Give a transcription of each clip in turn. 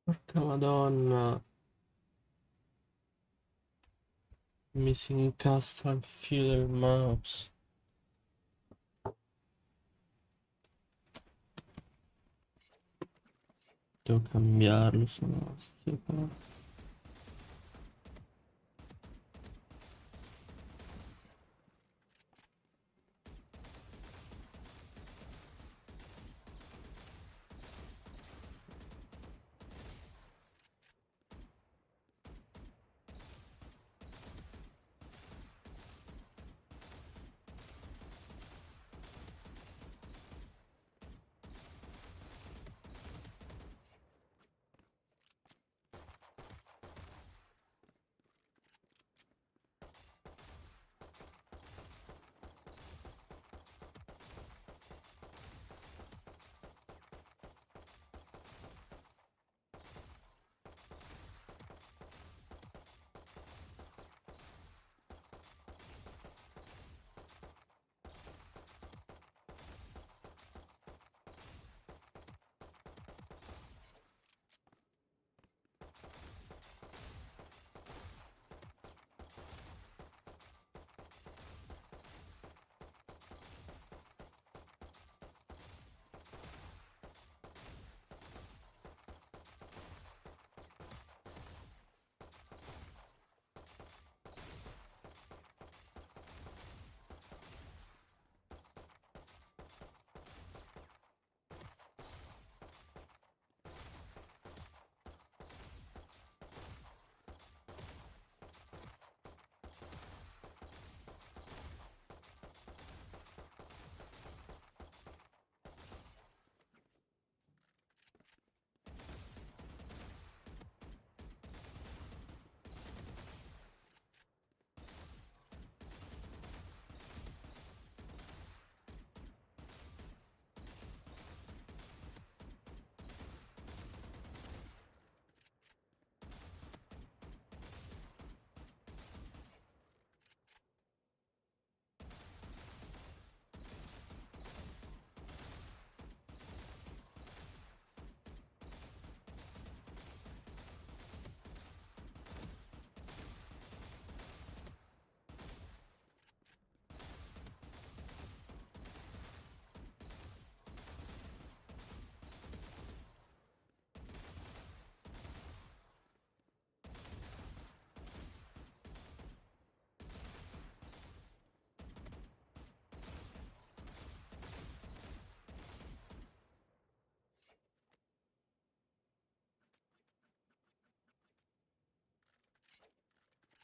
Porca madonna. Mi si incastra il filo del mouse. Devo cambiarlo, sono sti qua.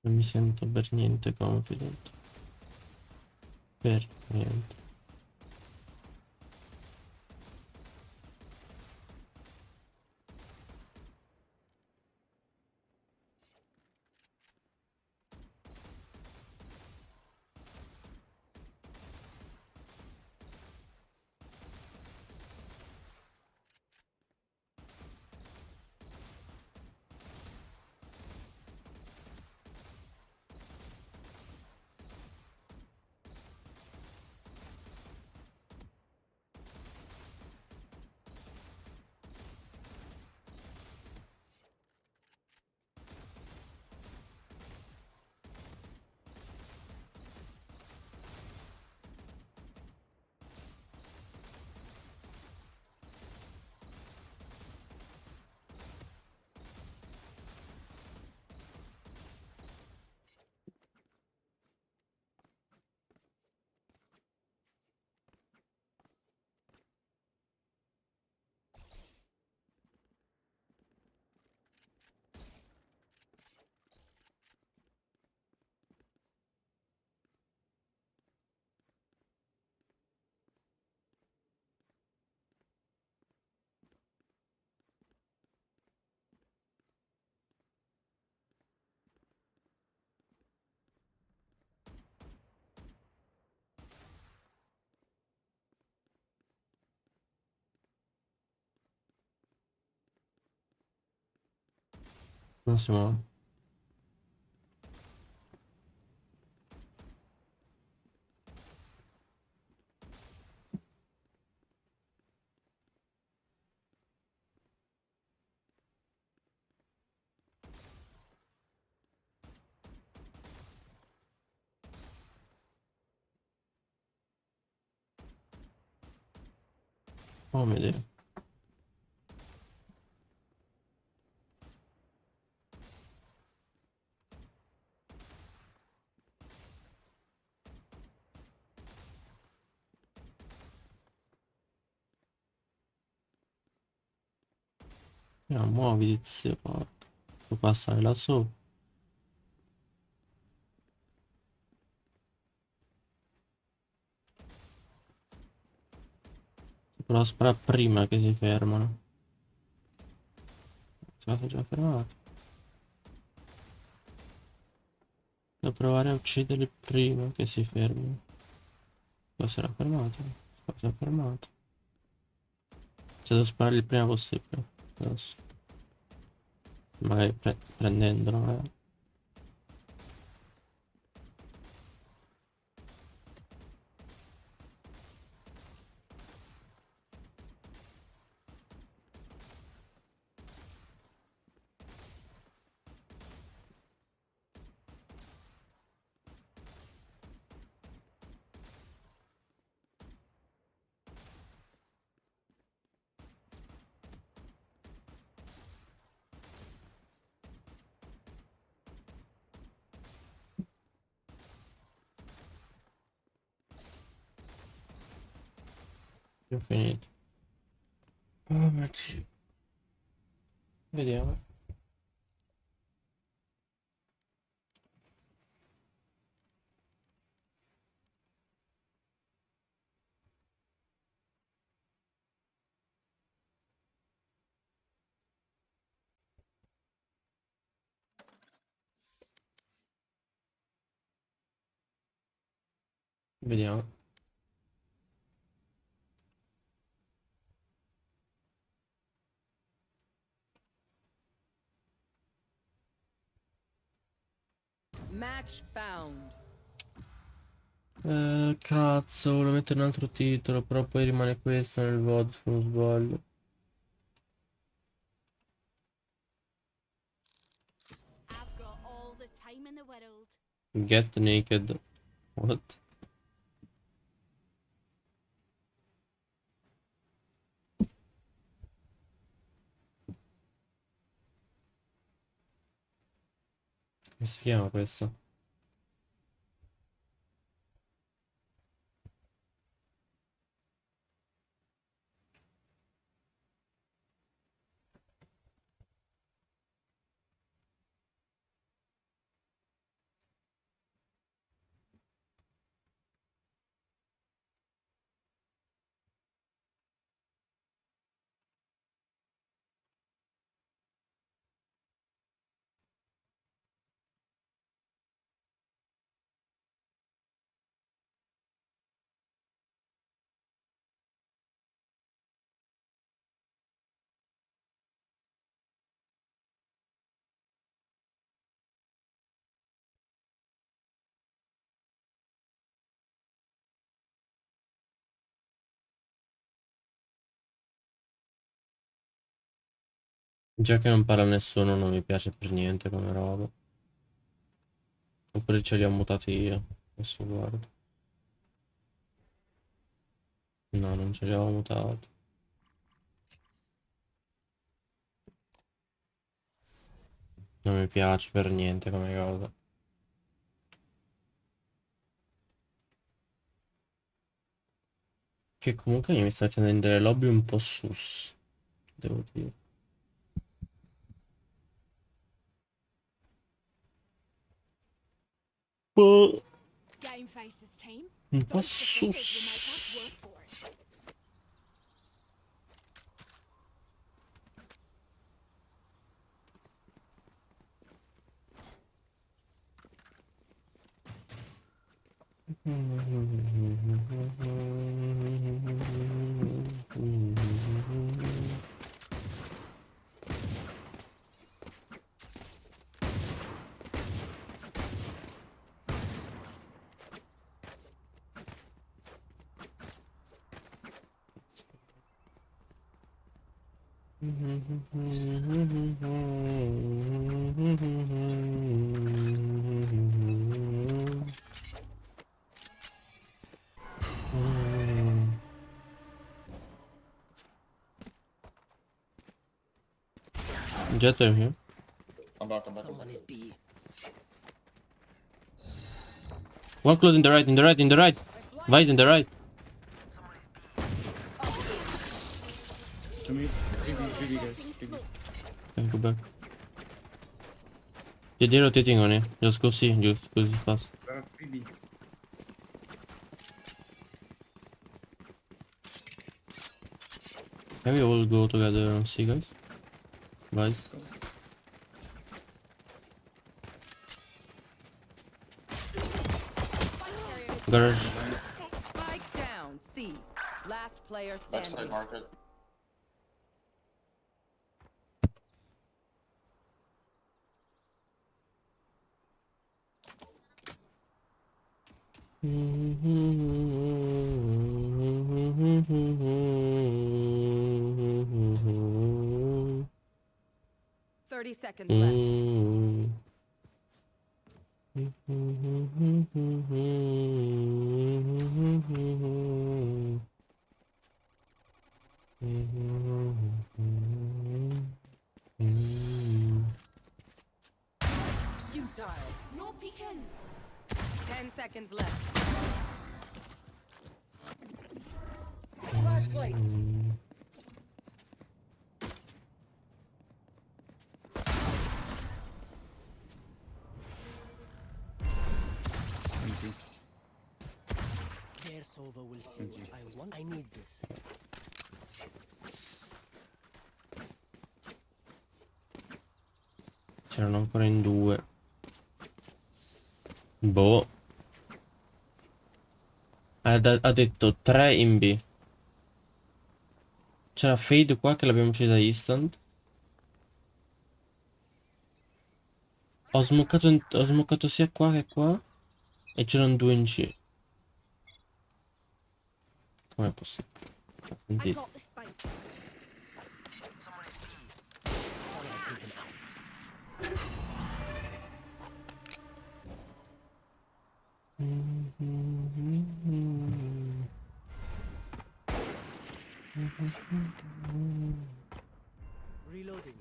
Non mi sento per niente confident. Per niente. Non si muove. Oh mio Dio. Muoviti, zio, porca. Puoi passare lassù. Però spara prima che si fermano. Sono già fermato. Devo provare a ucciderli prima che si fermino. Cosa era fermato? Cosa è fermato? Cioè devo sparare il prima possibile. Adesso. Magari prendendolo, magari. Ho finito. Oh mio Dio. Vediamo. Vediamo. Match found. Cazzo, volevo mettere un altro titolo, però poi rimane questo nel VOD se non sbaglio. I've got all the time in the world. Get naked. What? Come si chiama questo? Già che non parla nessuno non mi piace per niente come roba. Oppure ce li ho mutati io. Adesso guardo. No, non ce li avevo mutati. Non mi piace per niente come cosa. Che comunque mi sta mettendo in delle lobby un po' sus. Devo dire. Boh, Game faces team. un po' Those defenders will make us sus. work for it. Jet are here. I'm back, I'm back. Someone is B. One close in the right, in the right, in the right. Vice in the right. To me, 3D guys. 3D. Okay, go back. Yeah, they're rotating on you. Just go see. Just go see fast. 3D. Can we all go together and see, guys? Guys. Garage. Spike down. C. Last player Backside standing. market. Mm-hmm. 30 seconds left. You died. No peeking. 10 seconds left. Flash placed. Empty. Their Sova will see what I want. I need this. C'erano ancora in due. Boh. Ha detto 3 in B. C'era Fade qua che l'abbiamo uccisa instant. Ho smocato sia qua che qua. E c'erano 2 in C. Com'è possibile? Ho I sentito. got the spike. Someone is B. All taken out. Reloading.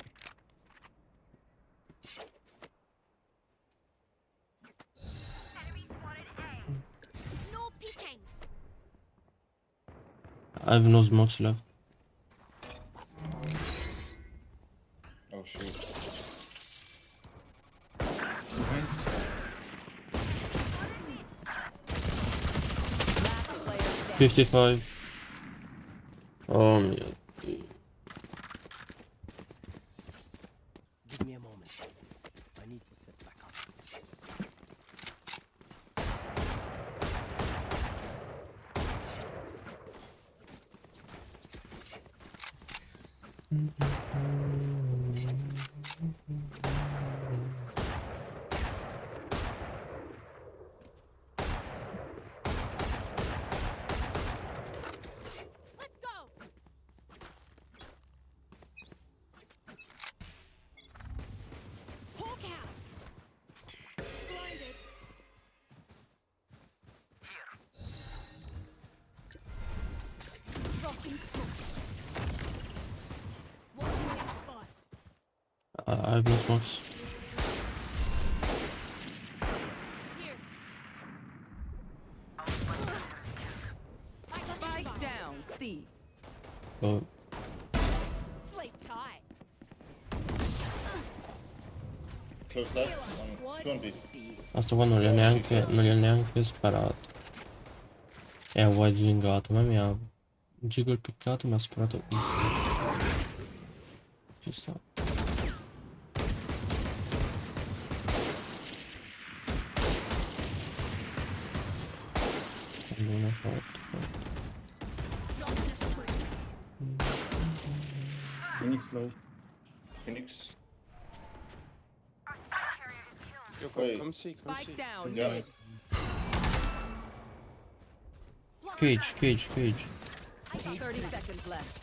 No peeking. I have no smokes left. Oh shoot. Behind. Last player standing. 55. Oh mio Dio. Give me a moment. I need to set back up. Let's go. Hawk out. Blinded. Dropping smoke. Watching their spot. I have no smokes. Here. I got the Spike spike. down. C. Oh. Sleep tight. Close left. One, 2 on B. B. Ma sto qua non gli ha neanche sparato. E ha wide swingato, ma mi ha gigol piccato e mi ha sparato instant. Ci sta. Non è forte. Dropping a spree. Phoenix low. Phoenix. Yo, come, Wait. come see, come see. Spike down. Yeah. Mid. Cage. 30 seconds left.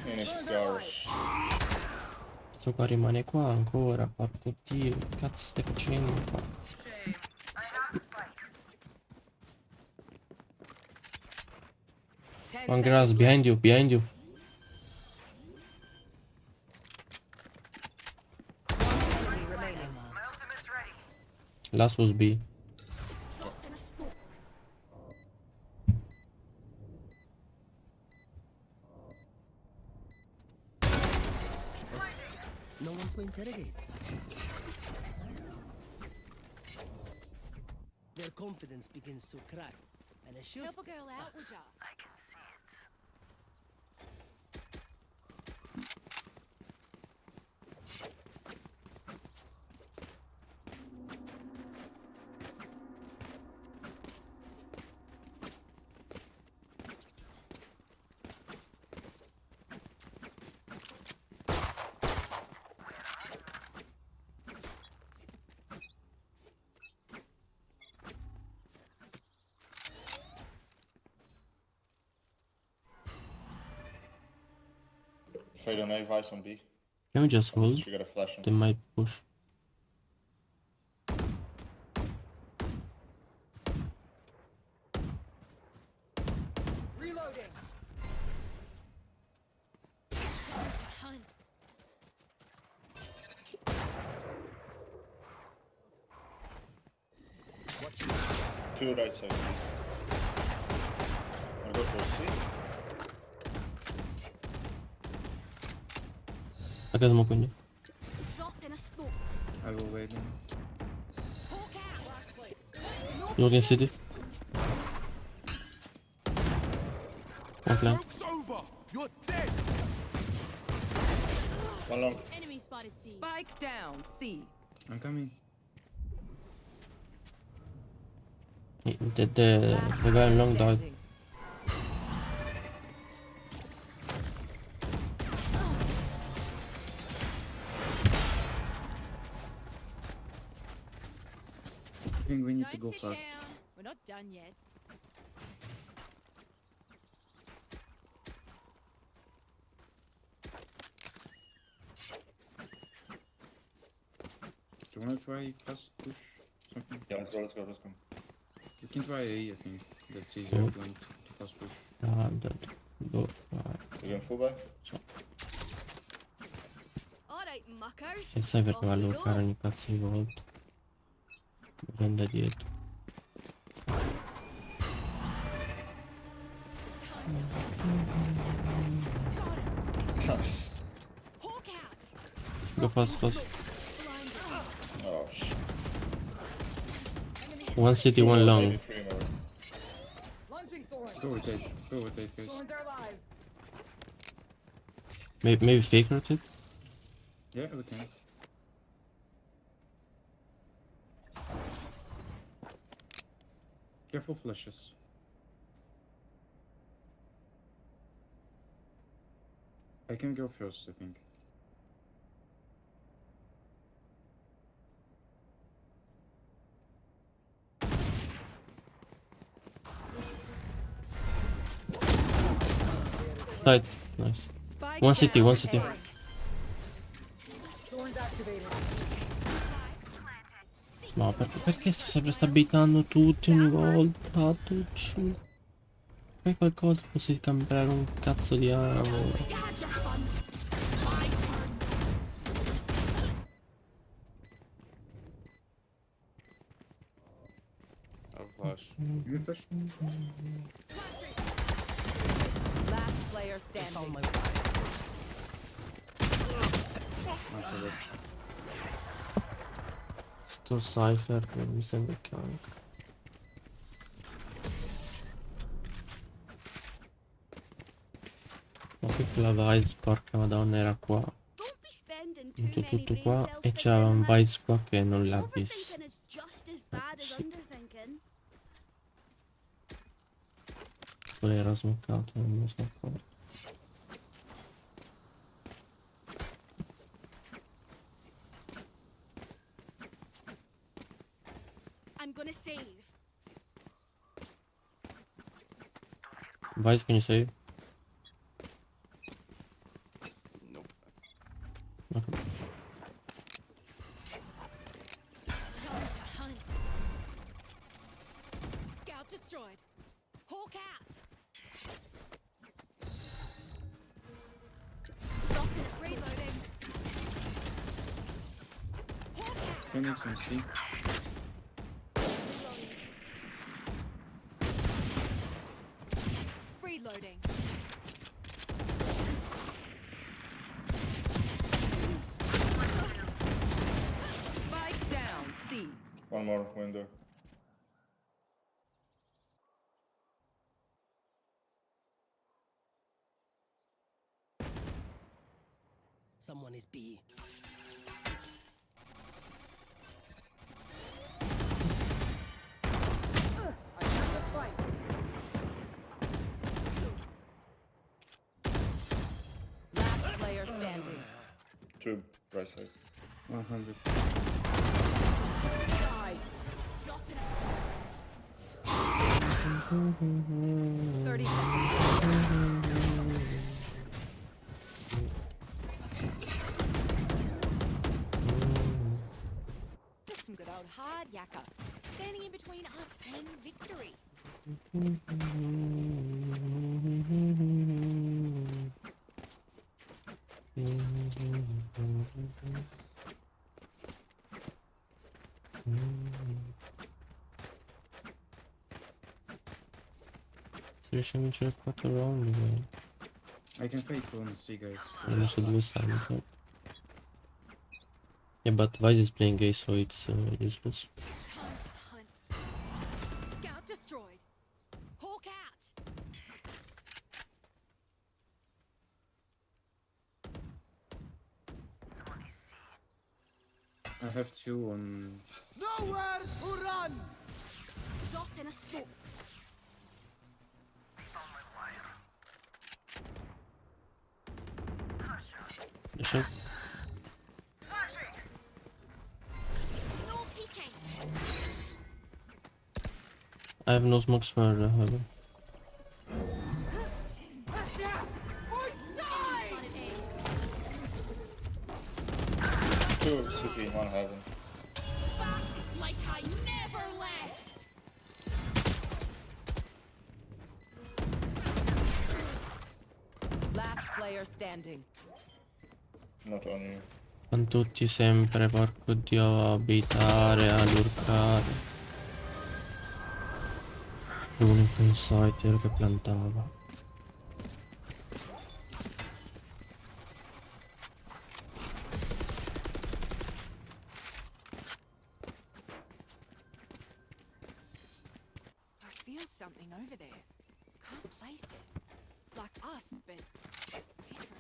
Phoenix Garage. Questo qua rimane qua ancora, porco dio, che cazzo stai facendo qua? One grass behind you, behind you. Enemy remaining. Last was B. Drop in a smoke. No one to interrogate. Their confidence begins to crack, and a shift. Help a girl out, would ya? If I don't know, Vice on B. Can we just hold? She got a flash on. They might push. Reloading. Hunt. Two right side. Wanna go for C? I can smoke window. Drop in a smoke. I will wait. Hawk out. Looking city. One flank. One long. Enemy spotted C. Spike down. C. I'm coming. The guy in long died. Standing. I think we need to go Don't sit fast. down. We're not done yet. Do you wanna try fast push something? Yeah, let's go, let's go, let's go. You can try A, I think. That's easier Mhm. going to fast push. I'm dead. Go. We're going full buy? Alright, muckers. E sai perché Off va a we lurkare go. ogni cazzo di volta? Mi prende dietro. Nice. Hawk out. Go fast, fast. Blinded. Oh shit. One city, Two one more, long. maybe three more. Launching thorns. Go rotate. Go rotate, guys. Thorns are alive. Maybe fake rotate? Yeah, we can. Careful flashes. I can go first, I think. Side. Nice. Spike One city, down. one city. Thorns activated. No, perché sto sempre stabitando tutti ogni volta? Tucci. Fai qualcosa, posso cambiare un cazzo di arma. You had your fun. My turn. I'll flash. You flash? Last player Found standing. my Not so bad. Sto Cypher che mi sembra carico. Ma qui quella Vice, porca madonna, era qua. Don't be spending too Tutto, many tutto brain qua. cells E figuring c'era un them out. Vice qua che non l'ha visto. Overthinking is just as bad as Sì. underthinking. Quello era smoccato, non me ne sono accorto. I'm gonna save. Vice, can you save? Ok. Time to hunt. Scout destroyed. Hawk out. Dropping a reloading. Hawk out. Phoenix on C. Reloading. Spike down, C. One more window. Someone is B. I have the spike. Last player standing. Two, right side. 100. Die. Dropping a 30 seconds. Just some good old hard yakka. Standing in between us and victory. Se riesce a vincere 4 round, I can fake on C, guys. almeno su 2 salve. Yeah, but Vice is playing gay, so it's useless. Time to hunt. Scout destroyed. Hawk out. I have two on. Nowhere to run! Dropping a smoke. Flashing. No peeking. I have no smokes for heaven. Watch out. Or die. Two city, one heaven. Back like I never left. Last player standing. Not on you. Con tutti sempre, porco dio, a abitare, ad urcare. L'unico insider che piantava. I feel something over there. Can't place it. Like us, but different.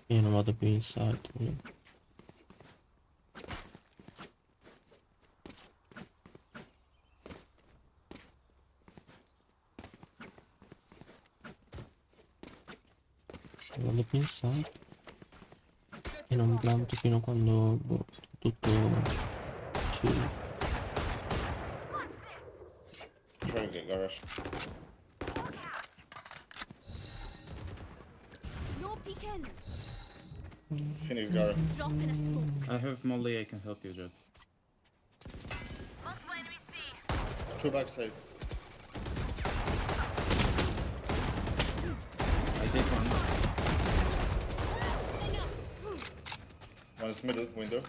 Io non vado più inside. Vado più inside. E non planto fino a quando boh, tutto chill. Try to get garage. No peeking. Phoenix garage. Dropping a smoke. I have Molly, I can help you, Jet. Two backside. I take one. One is middle window.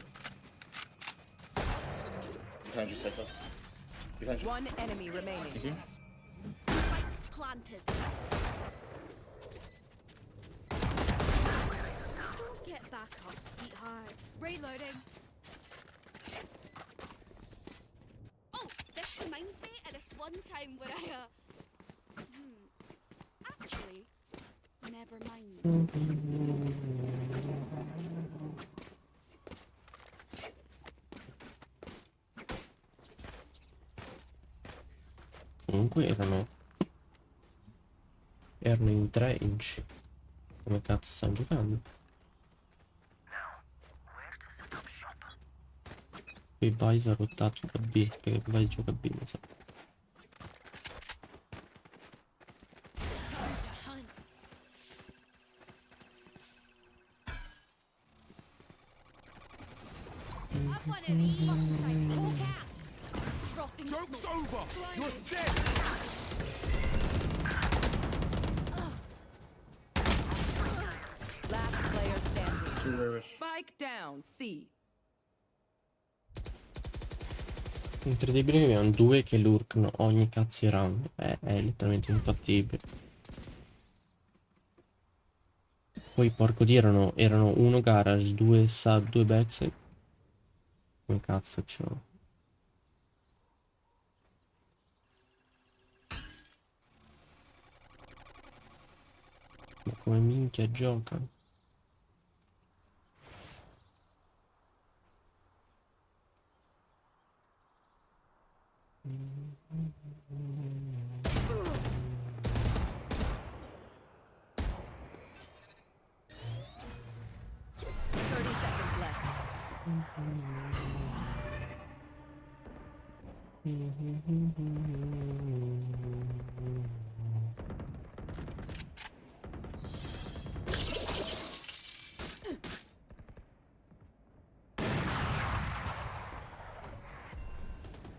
Behind you, Cypher. Behind you. One enemy remaining. Thank you. Spike planted. Get back up, sweetheart. Reloading. Oh, this reminds me of this one time where I, actually, never mind. Comunque erano in 3 in C. Come cazzo stanno giocando? Qui Vice ha rotato da B, perché Vice gioca B, mi sa. Time to hunt. Have one of these. Hawk out. Dropping Joke's smoke. over! You're Blinded. dead! Last player standing. Two rare. Spike down. C. Incredibile che abbiamo due che lurkano ogni cazzo di round. È letteralmente infattibile. Poi porco di erano uno garage, due sub, due backside. Come cazzo c'ho? Ma come minchia giocano? Thirty seconds left.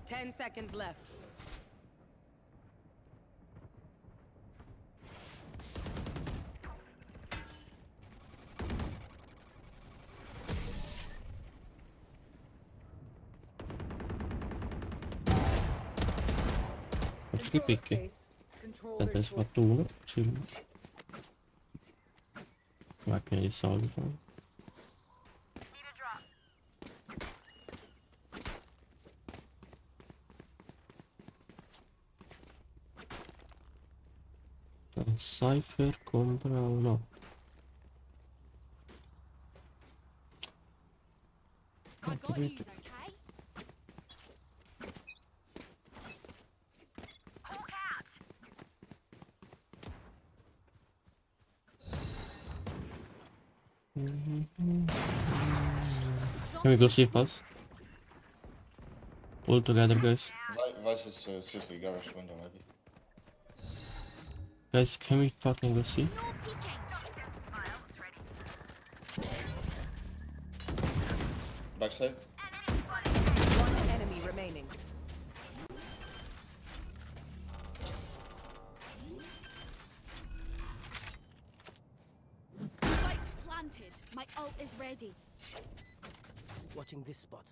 Ten seconds left. Faccio che picchi. Aspetta, si è fatto uno. Chill. Macchina di soldi. Cypher compra uno. I got these, okay? Hawk out. Can we go see us? All together, guys. Vice is simply garage window, maybe. Guys, can we fucking go see? No peeking. Backside? One enemy remaining. Spike planted. My ult is ready. Watching this spot.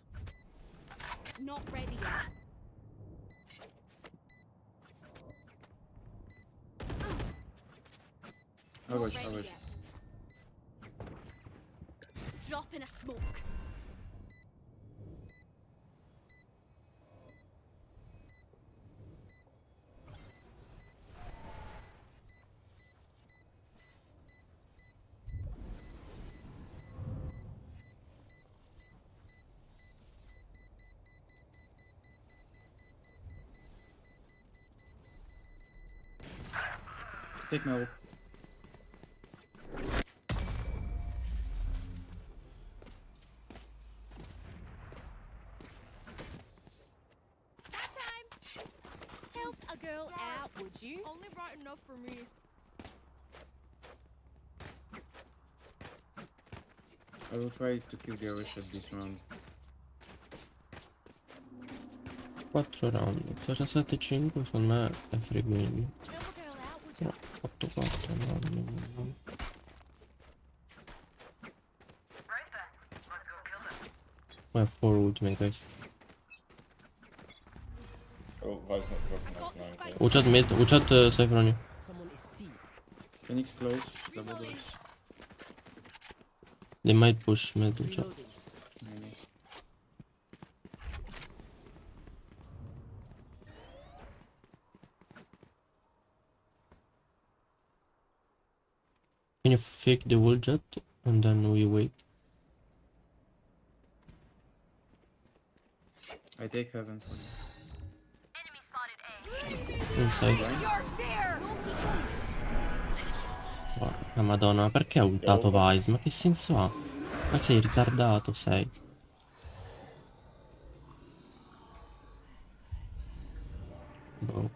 Not ready yet. Oh Not gosh, oh ready gosh. yet. Drop in a smoke. Take my ult. Stat time. Help a girl out, would you? Only brought enough for me. I will try to kill Garish at this round. 4 round. 17-5 secondo me è freguino. Help a girl out, would you? No, 8-4 no. We have 4 ultimate, guys. Oh, Vice not dropping I got the out. spike. Okay. Watch out mid, watch out Cypher on you. Someone is C. Phoenix close, double doors. They might push mid, watch out. Reloading. Maybe. Can you fake the wall jet and then we wait? I take heaven for you. Inside. Your fear. Porca madonna, ma perché ha ultato Vice? Ma che senso ha? Ma sei ritardato, sei. Boh.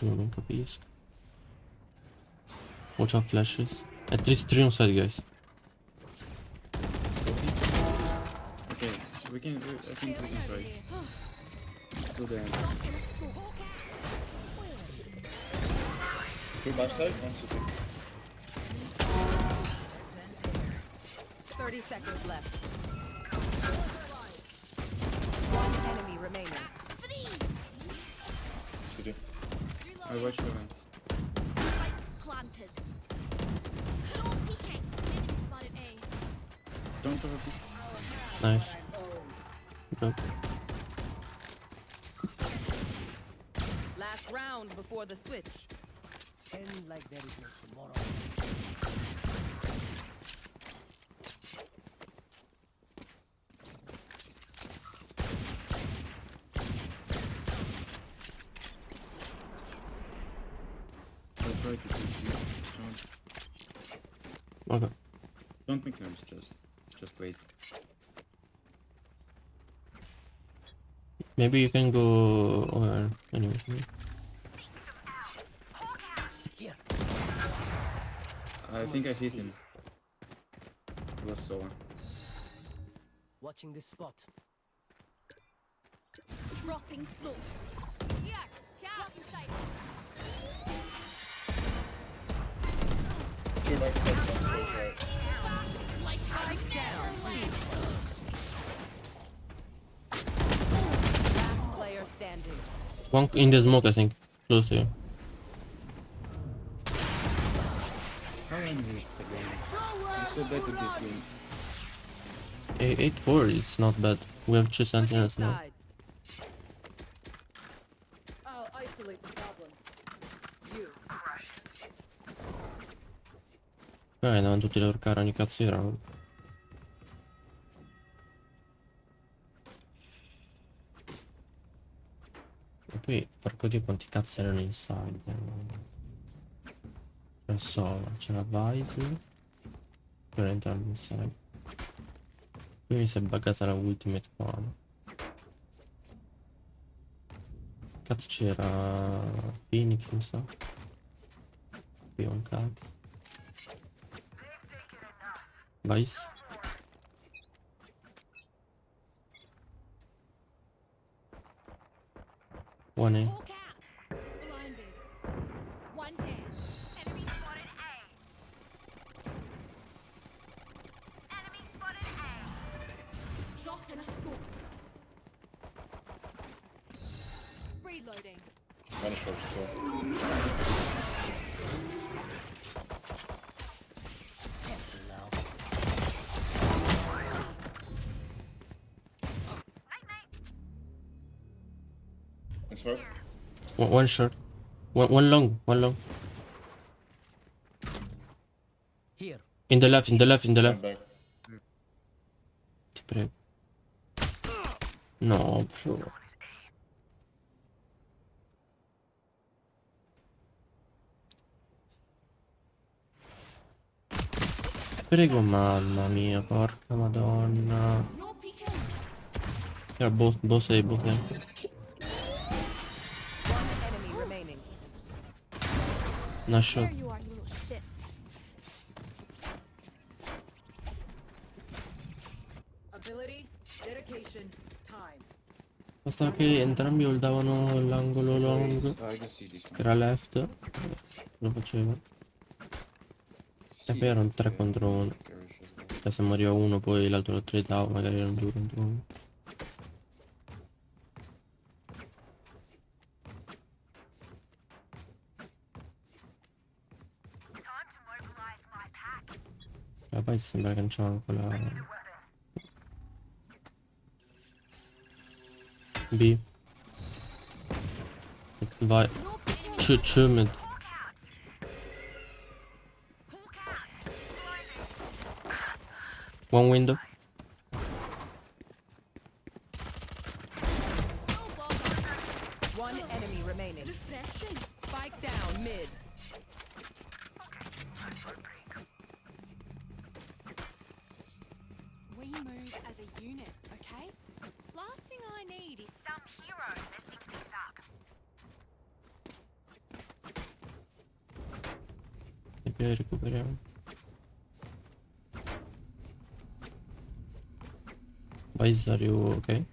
Non capisco. Watch out flashes. At least 3 on side, guys. Okay, We can. I think we can try. To the end. Two backside, one city. 30 seconds left. One enemy remaining. City. I watch heaven. Planted. No peeking. Enemy spotted A. Don't overpeak. Nice. Good. Last round before the switch. Spend like there is no tomorrow. I'll try to PC. Okay. Don't make noise, just wait. Maybe you can go anyway. Here. I think I hit him. It was Sova. Watching this spot. Dropping smokes. Here. Cap in sight. Two backside, one close right. Spike down. Last player standing. One in the smoke, I think. Close to you. How long is the game? I'm so bad at this game. 8-4 is not bad. We have 2 sentinels now. Sides. I'll isolate the problem. You. Devono tutti lorcare ogni cazzo di round. E poi, porco dio, quanti cazzo erano inside. C'era Sova, c'era Vice. Per entrare inside. Poi mi si è buggata la ultimate qua. Cazzo c'era Phoenix, non so. Qui un cazzo. Vice. One A. Hawk out. Blinded. One dead. Enemy spotted A. Enemy spotted A. Drop in a smoke. Reloading. One short still. Careful now. In smoke. One short. One long. One long. Here. In the left, in the left, in the One left. back. Ti prego. No, bro. Prego, mamma mia, porca madonna. No peeking. Era both A, both A. One enemy remaining. Nice shot. There you are, you little shit. Ability, dedication, time. Bastava che entrambi holdavano l'angolo long, I can see this che one. era left. Lo facevo. E poi erano 3 contro 1. Cioè se moriva uno poi l'altro lo tradava, magari erano 2 contro 1. E poi sembra che non c'hanno quella... B. Vai. Two mid. One window. One enemy remaining. Refreshing. Spike down mid. We move as a unit, okay? Last thing I need is some hero messing things up. E poi recuperiamo. Wise, are you okay?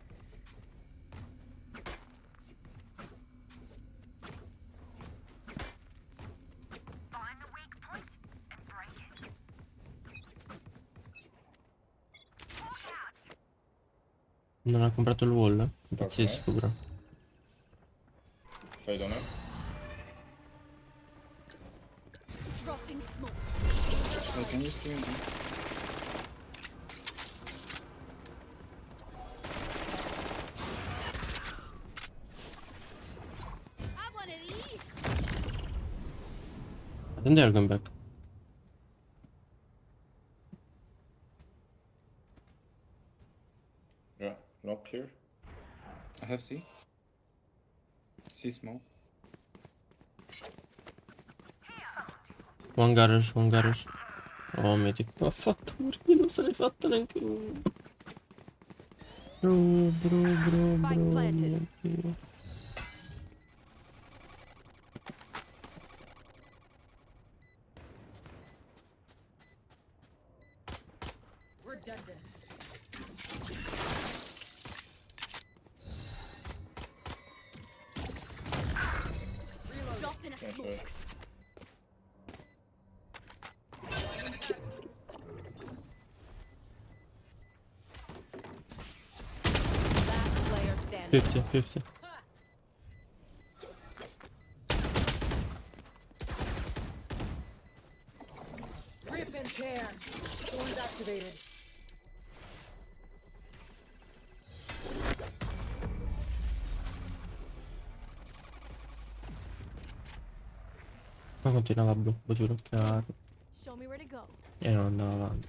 Non ha comprato il wall? Pazzesco, bro. Fade on him. Dropping smoke. Oh, can you stream them? Have one of these. I think they are going back. Yeah, not clear. I have C. C small. One garage, one garage. Oh, medic. Ma ha fatto morire, non se l'hai fatto neanche uno. Bro. Spike planted. Dio. Redundant. Dropping a Can't smoke. say. Last player standing. 50. Rip and tear. Storms activated. Ma continuava a bloccare Show me where to go. e non andava avanti.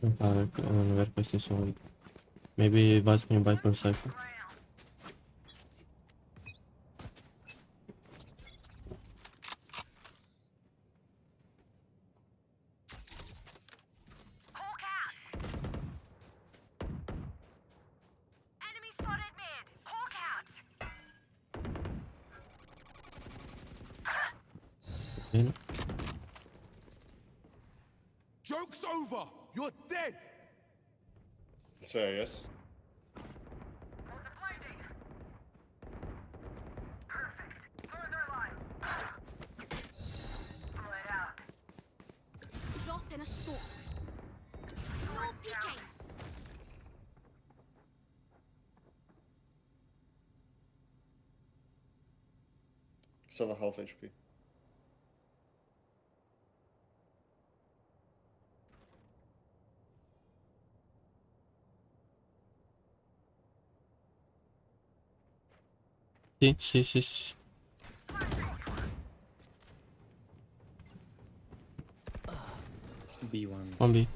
Non aver questi soldi. Maybe Vice can buy per cycle. Bene. Joke's over! You're dead! Say yes. Dropping a smoke. No peeking. Still have half HP. Sì. B1. 1B.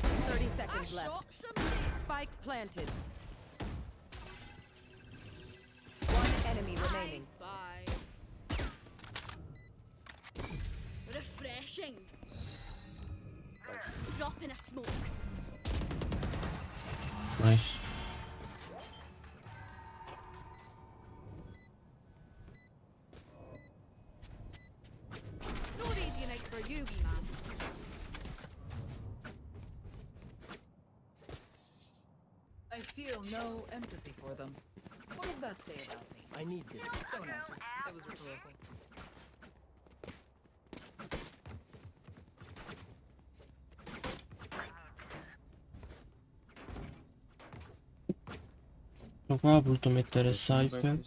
30 seconds left. Shot somebody. Spike planted. One enemy remaining. Bye. Refreshing. Dropping a smoke. Nice. No easy night for you, wee man. I feel no empathy for them. What does that say about me? I need this. Don't answer. That was rhetorical. Qua ho voluto mettere Cypher.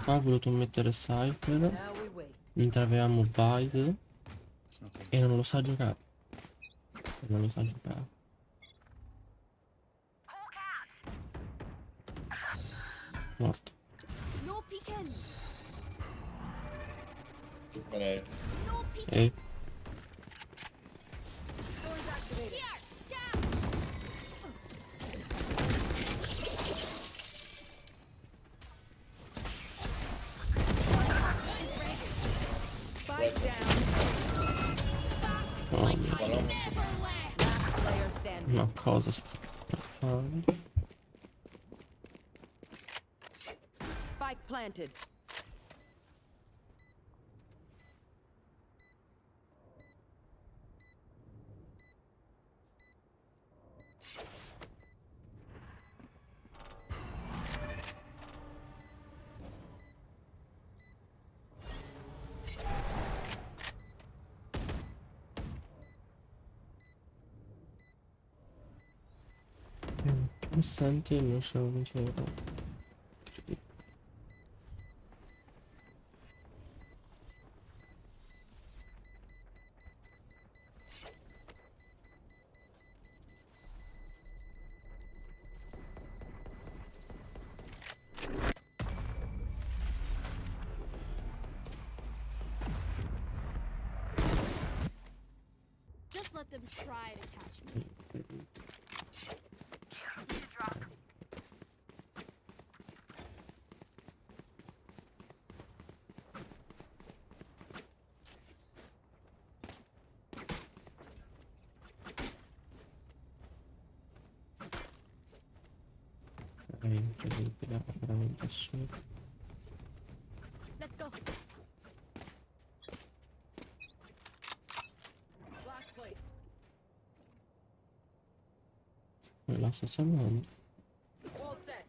Qua ho voluto mettere Cypher. Now we wait. Mentre avevamo Vide. Okay. E non lo sa giocare. Non lo sa giocare. Morto. No peeking. An A. No peeking. E Storms activated. Here. Down. Right side. Down. Oh, One long. Player standing. no, causes. Spike planted. Senti non sono vincevo. Just let them try to catch me. È incredibile, è veramente assurdo. Let's go. Last placed. La stessa mondo. All set.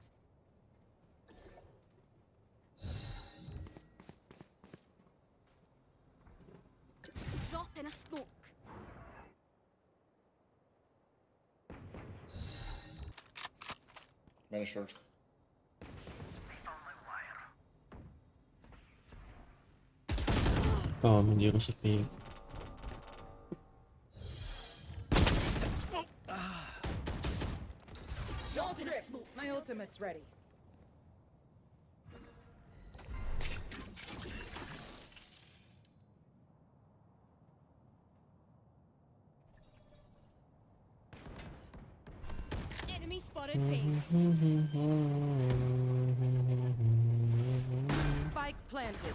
Drop in a smoke. Many short. Oh mio Dio, lo sapevo. Don't trip. My ultimate's ready. Enemy spotted B. Spike planted.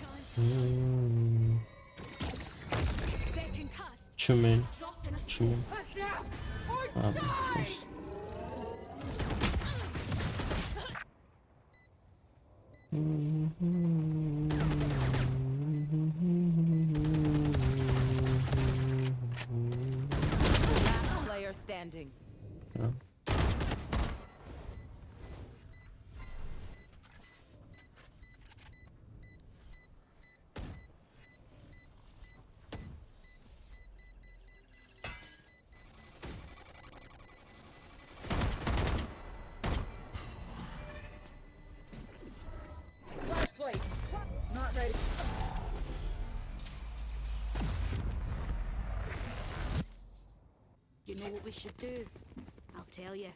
They're concussed. Ciumen. Drop in a Ciumen. Adapt. Ah, questo. Last player standing. No. Last place. Not ready. You know what we should do? I'll tell you.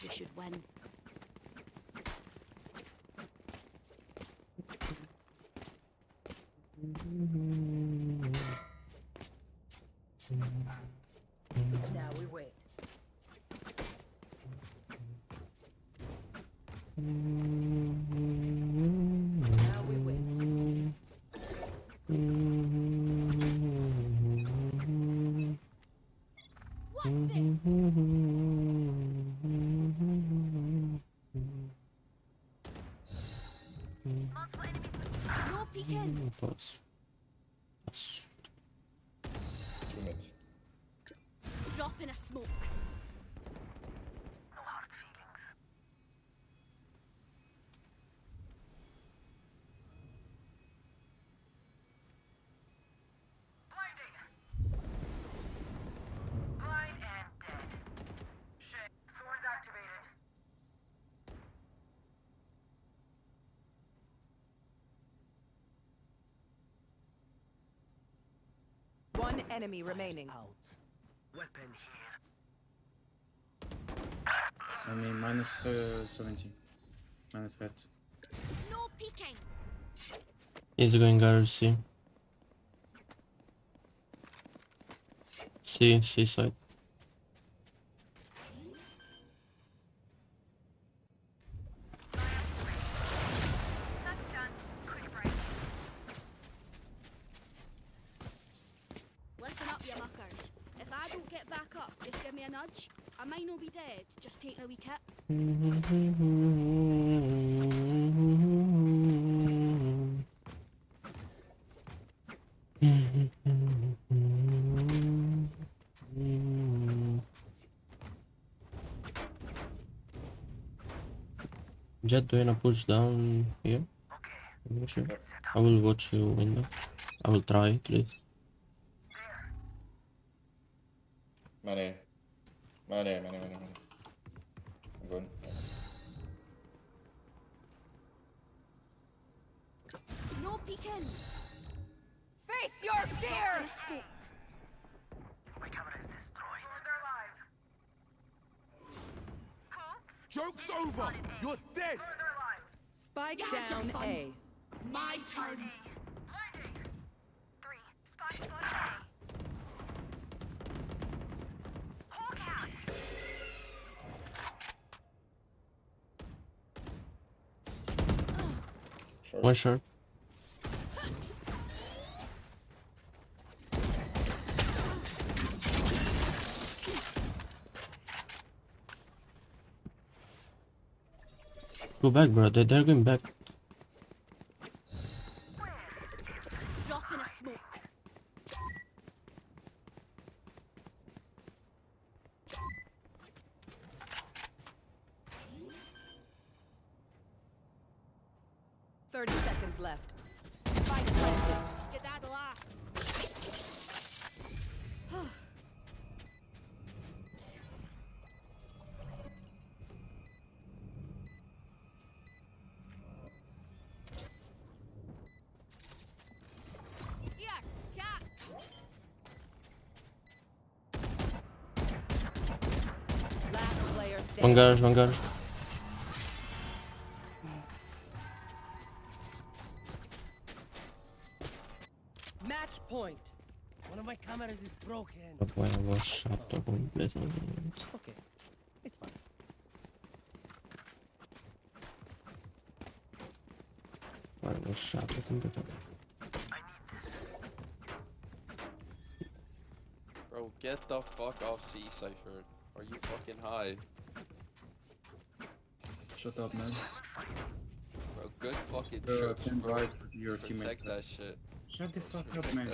We should win. Now we wait. Now we wait. What's this? No peeking. Posso. Posso. 2 mid. Drop in a smoke. One enemy remaining. Out. Weapon here. I mean, minus 70. Minus 5. No peeking. He's going guard C. C side. I might not be dead, just taking a wee kip. Jet, do you wanna push down here? I'm sure. I will watch you window. I will try at least. Many. Many. I'm going. No peeking. Face your fear! And a scope. Joke's over! You're dead! Spike down A. My turn. Short. One shot. Go back, bro. They're going back. Drop in a smoke. Thirty seconds left. Spike planted. Get that laugh. Here, cat. Last player One standing. garage, one garage. Match point. One of my cameras is broken. Poi avevo shotto completamente. Okay, it's fine. Poi avevo shotto completamente. Bro, get the fuck off C, Cypher. Are you fucking high? Shut up, man. Bro, good fucking Bro, I shots, can't bro. ride your Protect teammates. that shit. Shut the fuck up, man.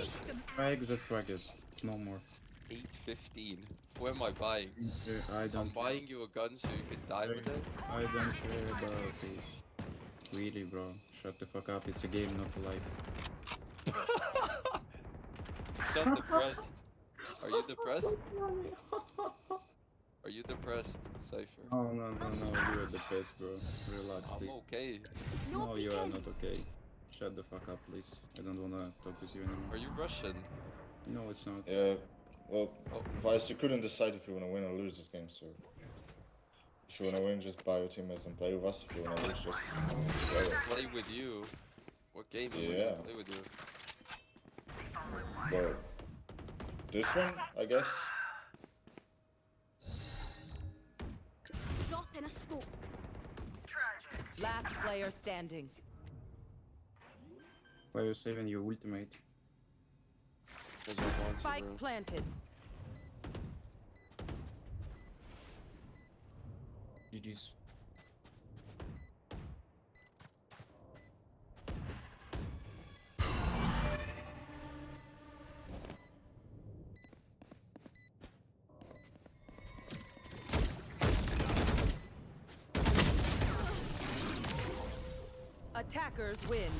Try exit fraggas. No more. 8:15. Who am I buying? I I'm don't care. buying you a gun so you can die with it? I don't care about it. Really, bro. Shut the fuck up. It's a game, not a life. You sound depressed. Are you depressed? Are you depressed, Cypher? Oh, no, you are depressed, bro. Relax, I'm please. okay. No, you are not okay. Shut the fuck up, please. I don't wanna talk with you anymore. Are you Russian? No, it's not. Yeah. Well, Oh. Vice, you couldn't decide if you want to win or lose this game, so if you want to win, just buy your teammates and play with us. If you want to lose, just play it. Play with you? What game am I Yeah. gonna play with you? Well, this one, I guess. Drop in a smoke. Last player standing. Why are you saving your ultimate? Because I want to, Spike bro. planted. GG's. Attackers win.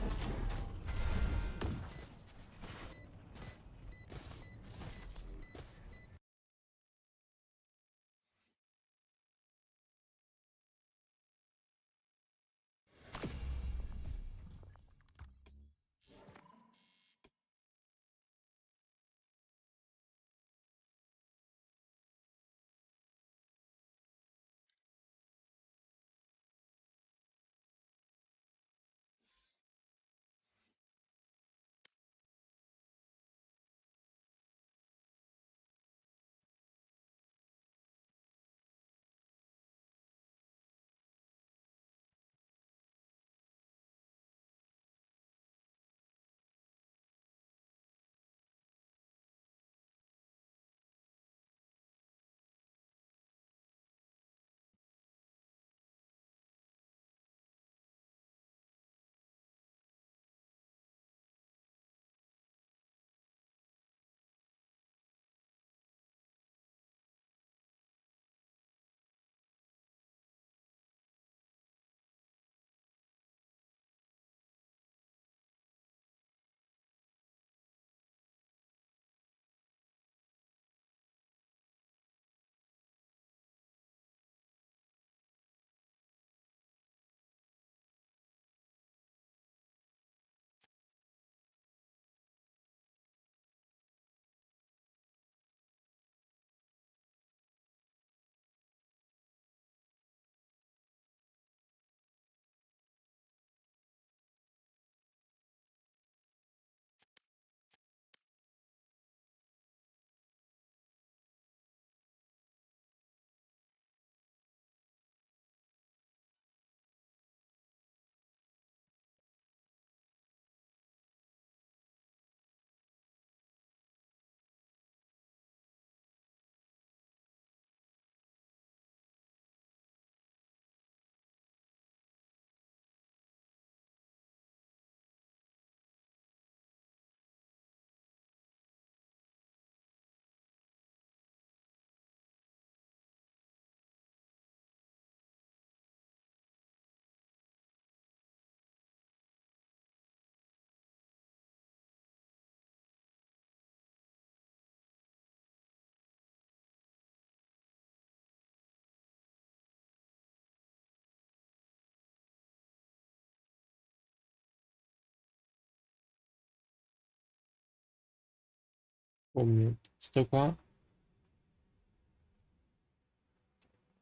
Oh mio. Sto qua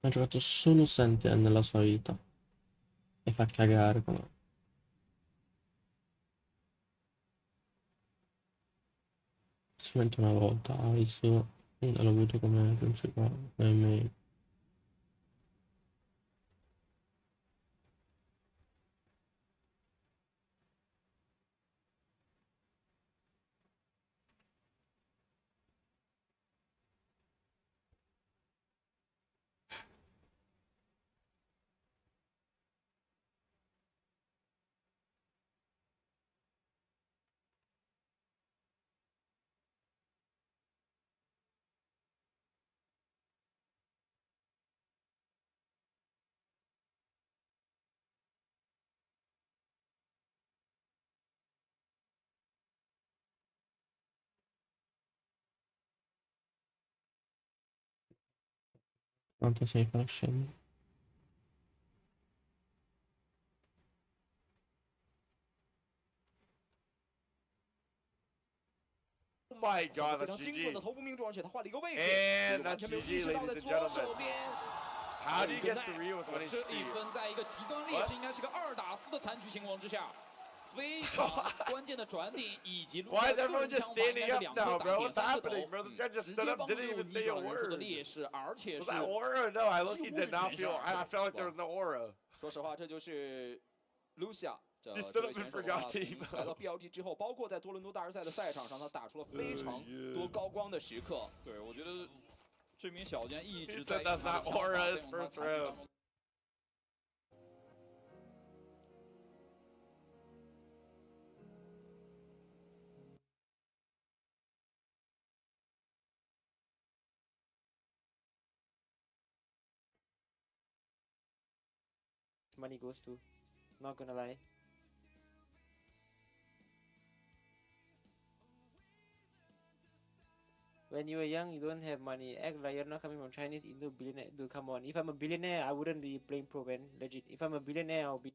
ha giocato solo Sentinel nella sua vita. E fa cagare come... Solamente una volta Iso l'ho avuto come principale, come main. Quanto sei fa scendere? Oh my 手得 god, 非 that's 常精准的 GG. 头部命中，而且他换了一个位置， And 完 that's 全没有 GG, 意识到在 ladies and 左 gentlemen. 手边。 How do you get 3 with 这 1 一 HP? 分在一个极端劣势，应该是个2打4的残局情况之下，非常关键的转顶以及卢 Why 克 is 个 everyone 人 just 枪法应该 standing 是 up 2颗 now, 打 bro? 点 What's 3颗 happening, 头 bro? This guy just 直 stood 接 up, 帮助 didn't 逆 even say a 转人数的 word. 劣势，而且 Was 是 that aura? No, I look, he 几乎 did 是 not 全 feel. 上。 I felt like there was no aura. 说实话，这就是 Lucia 这 He stood 这位 up 选 and 手的 forgot 话， to 从来到 BLT 之后，包括在多伦多大师赛的赛场上，他打出了非常 yeah. 多高光的时刻。对，我觉得这名小将一直 He 在 said that's 他的 not 枪法 aura 在 his 用他 first 残局 round. 当中。Money goes to, not gonna lie. When you were young, you don't have money. Act like you're not coming from Chinese into billionaire. Dude, come on. If I'm a billionaire, I wouldn't be playing pro, man. Legit. If I'm a billionaire, I'll be.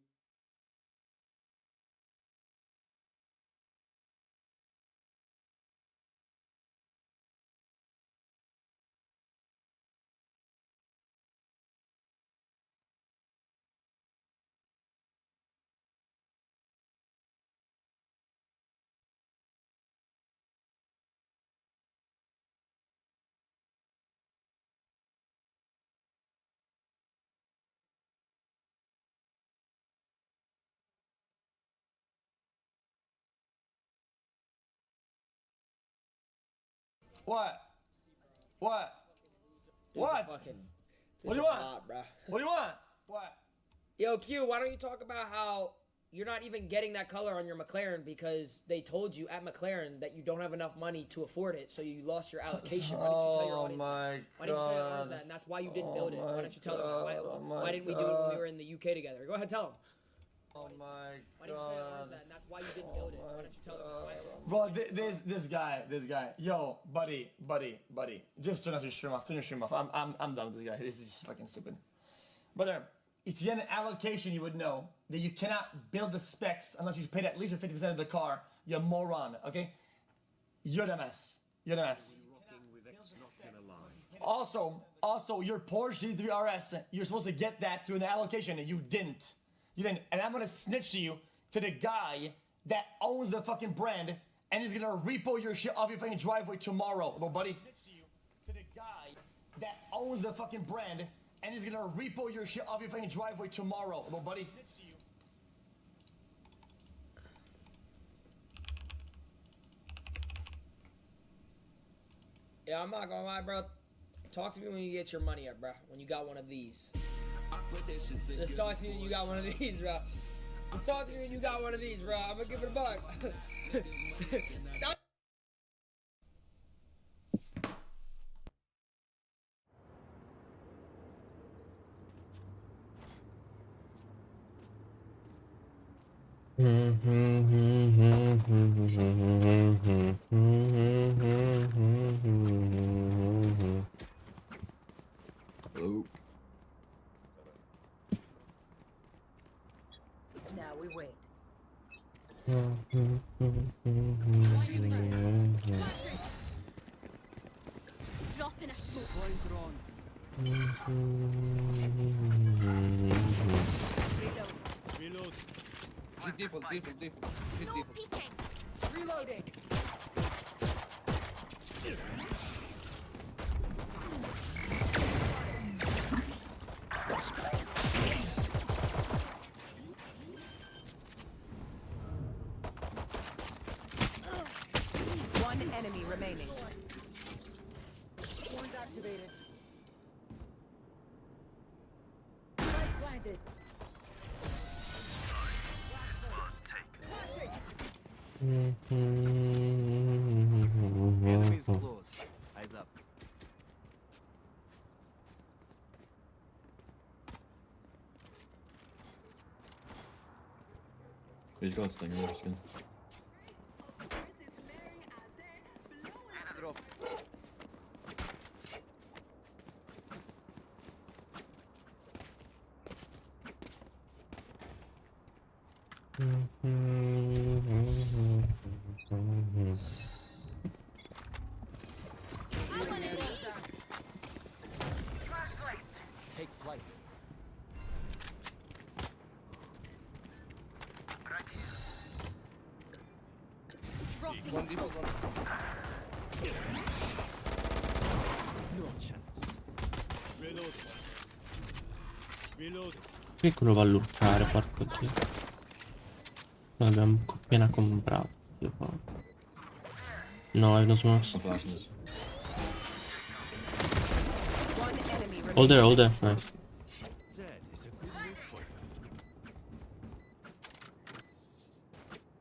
What? What? What? What do you want? Bro. What do you want? What? Yo, Q, why don't you talk about how you're not even getting that color on your McLaren because they told you at McLaren that you don't have enough money to afford it, so you lost your allocation. Why didn't you tell your audience that? Why didn't you tell your audience that? And that's why you didn't build it. Why don't you tell them? Why didn't we do it when we were in the UK together? Go ahead, tell them. Oh my Why didn't you tell your audience that? And that's why you didn't build it. Why don't you tell them? Bro, this guy. Yo, buddy. Just turn off your stream off. Turn your stream off. I'm done with this guy. This is fucking stupid. Brother, if you had an allocation, you would know that you cannot build the specs unless you paid at least 50% of the car. You moron, okay? You're the mess. Also, your Porsche GT3 RS, you're supposed to get that through an allocation, and you didn't. And I'm gonna snitch to you to the guy that owns the fucking brand and is gonna repo your shit off your fucking driveway tomorrow, little buddy. To the guy that owns the fucking brand and is gonna repo your shit off your fucking driveway tomorrow, little buddy. Yeah, I'm not gonna lie, bro. Talk to me when you get your money up, bro. When you got one of these. Just talk to me when you got one of these, bro. Just talk to me when you got one of these, bro. I'm gonna give it a buck. Oh. Now we wait. Default. Reloading. One enemy remaining. Horns activated. Spike planted. Enemies close. Eyes up. He's got a stinger on his skin. Drop. Take flight. One default, one. No chance. Reload. Reload. Piccolo va a lurkare, porco dio. Noi abbiamo appena comprato. No, I don't smoke. One enemy remaining. Hold there, nice. That is a good move for you.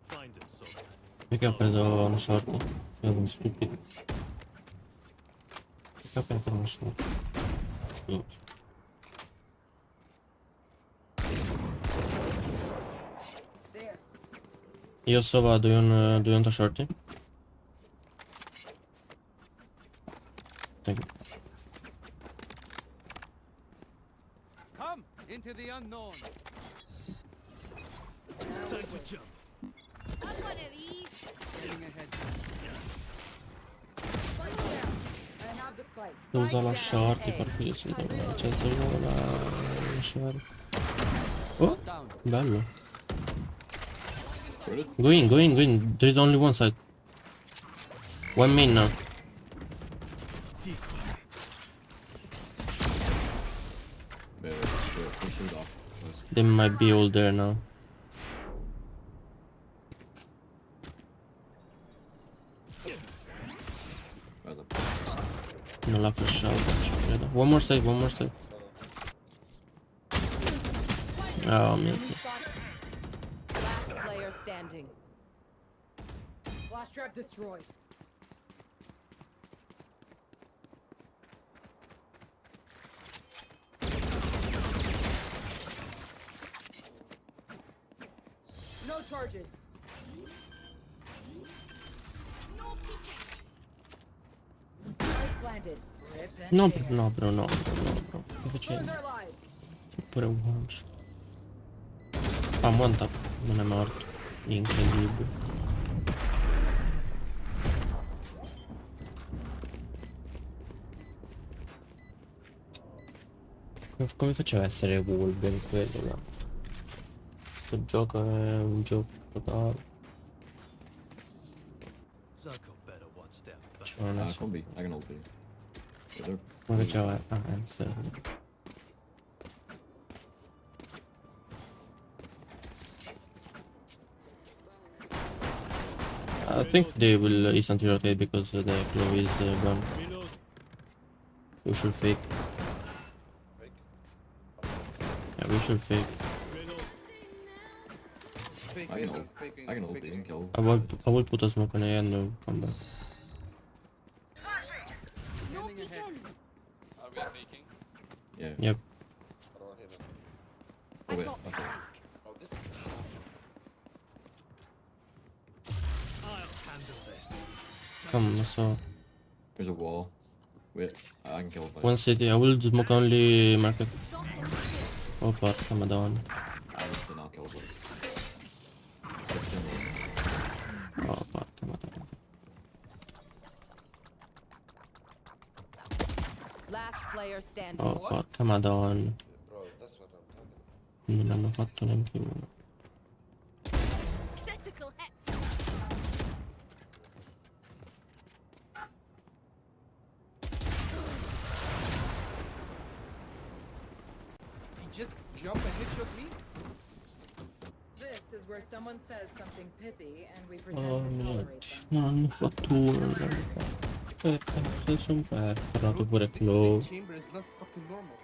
Find them, so. Perché ho preso una short? Sono uno stupido. Perché ho preso una short? Oops. There. Io so va, do you want a shorty? Thank you. Come into the unknown. Time to jump. Have one of these. Getting ahead. Spike down. I have the spike. Devo usare la shorty, porco dio, si deve. Cioè, se uno la short. Oh, Down. bello. Go in. There is only one side. One main now. They might be all there now. Non l'ha flashato, ci credo. One more side. Oh mio dio. Last player standing. Flash trap destroyed. No charges. No peeking. Spike planted. Rip and No, tear. no, bro. Che facevi? Close our lives. Pure un punch. Ah, one tap. Non è morto. Incredibile. Come faceva a essere Wolverine quello là? Questo gioco è un gioco totale. Zuko better watch them. Cioè, non so. Combi, I can ult you. Come faceva? Ah, sì. I think they will instantly rotate because the claw is gone. Reload. We should fake. Yeah, we should fake. Reload. I can ult you and kill. I will put a smoke on A and come back. No peeking. Are we faking? Yeah. Yep. Oh, hit it. Oh wait, got okay. Oh, this. I'll handle this. Come so. There's a wall. Wait, I can kill it. One city, I will smoke only market. Oh porca madonna. I did not kill it. Oh porca madonna. player standing. Oh, porca madonna. Bro, that's what I'm talking Non hanno fatto neanche uno. Critical hit. He just jumped and headshot me? This is where someone says something pithy and we pretend Oh to mio tolerate Dio, them. non hanno fatto uno. Non hanno fatto. Cazzo sono ferrato pure Claw. This chamber is not fucking normal.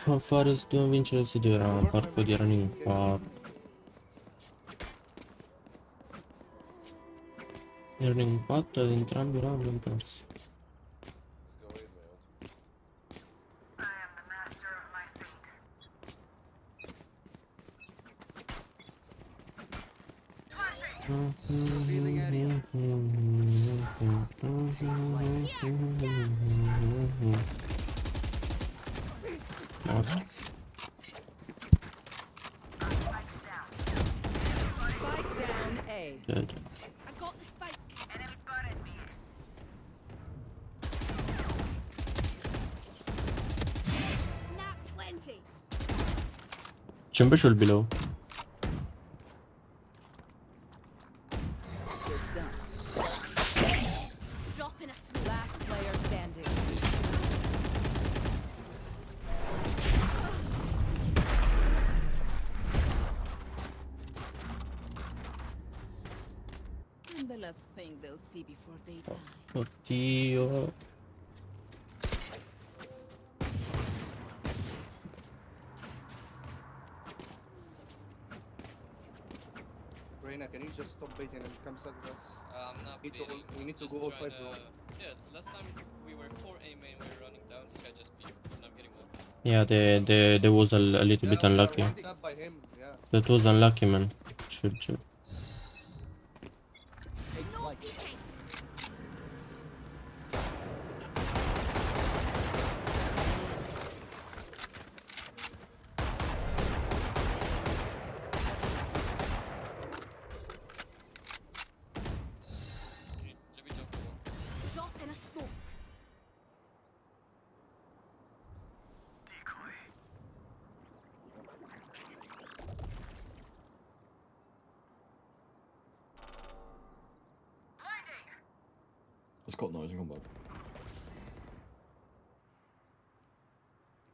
Dobbiamo vincere se dobbiamo porco di erano in 4. Erano in 4 ed entrambi round abbiamo perso. Let's go with my ultimate. What? Spike down A. Good. I got the spike. Nat 20. Chamber should below. Dropping a smoke. Last player standing. And the last thing they'll see before they die. Oddio. Reina, can you just stop baiting and come side with us? Not We need to- baiting, we need to just go all trying five though. Yeah, last time we were 4A main, we were running down, this guy just beat, and I'm getting one. Yeah, there was a little bit unlucky. One tap by him, yeah. That was unlucky, man. Chill. Let me jump to one. Dropping a smoke. Let's cut noise and come back.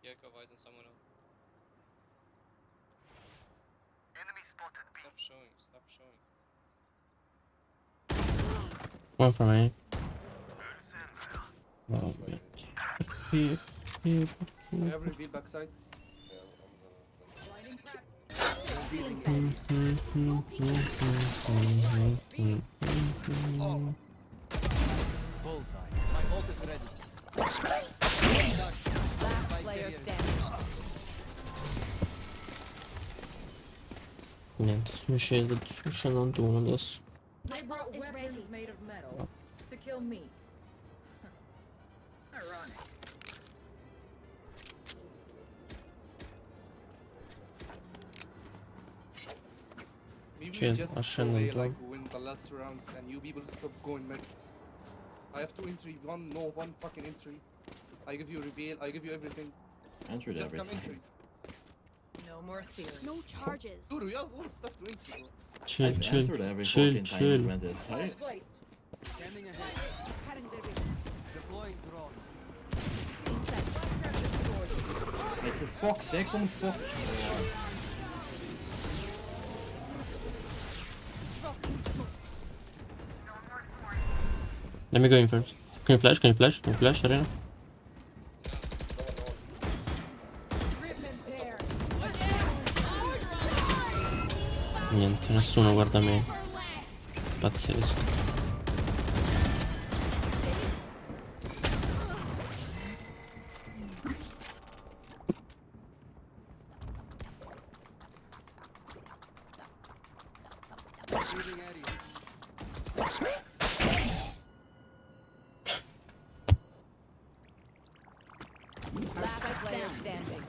Gecko, Weiss, and someone else. Stop showing. One from A. Oh, yeah. We have reveal backside. Bullseye. My ult is ready. Last player standing. Niente, sono scendendo uno adesso. They brought is weapons ready. made of metal to kill me. Ironic. Maybe Chill, we just I'll go send them A, down. like win the last rounds and you people stop going mid. I have 2 entry, one fucking entry. I give you reveal, I give you everything. Answered Just come everything. entry. No more theory. No charges. Dude, we have all stuff to entry, bro. Chill, I've answered every fucking time we went this. Spike placed. Standing ahead. Cutting the ring. Deploying drone. Like, for fuck's sake, someone fuck. Dropping smokes. Let me go in first. Can you flash? Arena? Niente, nessuno guarda me. Pazzesco. Shooting area. Last player standing.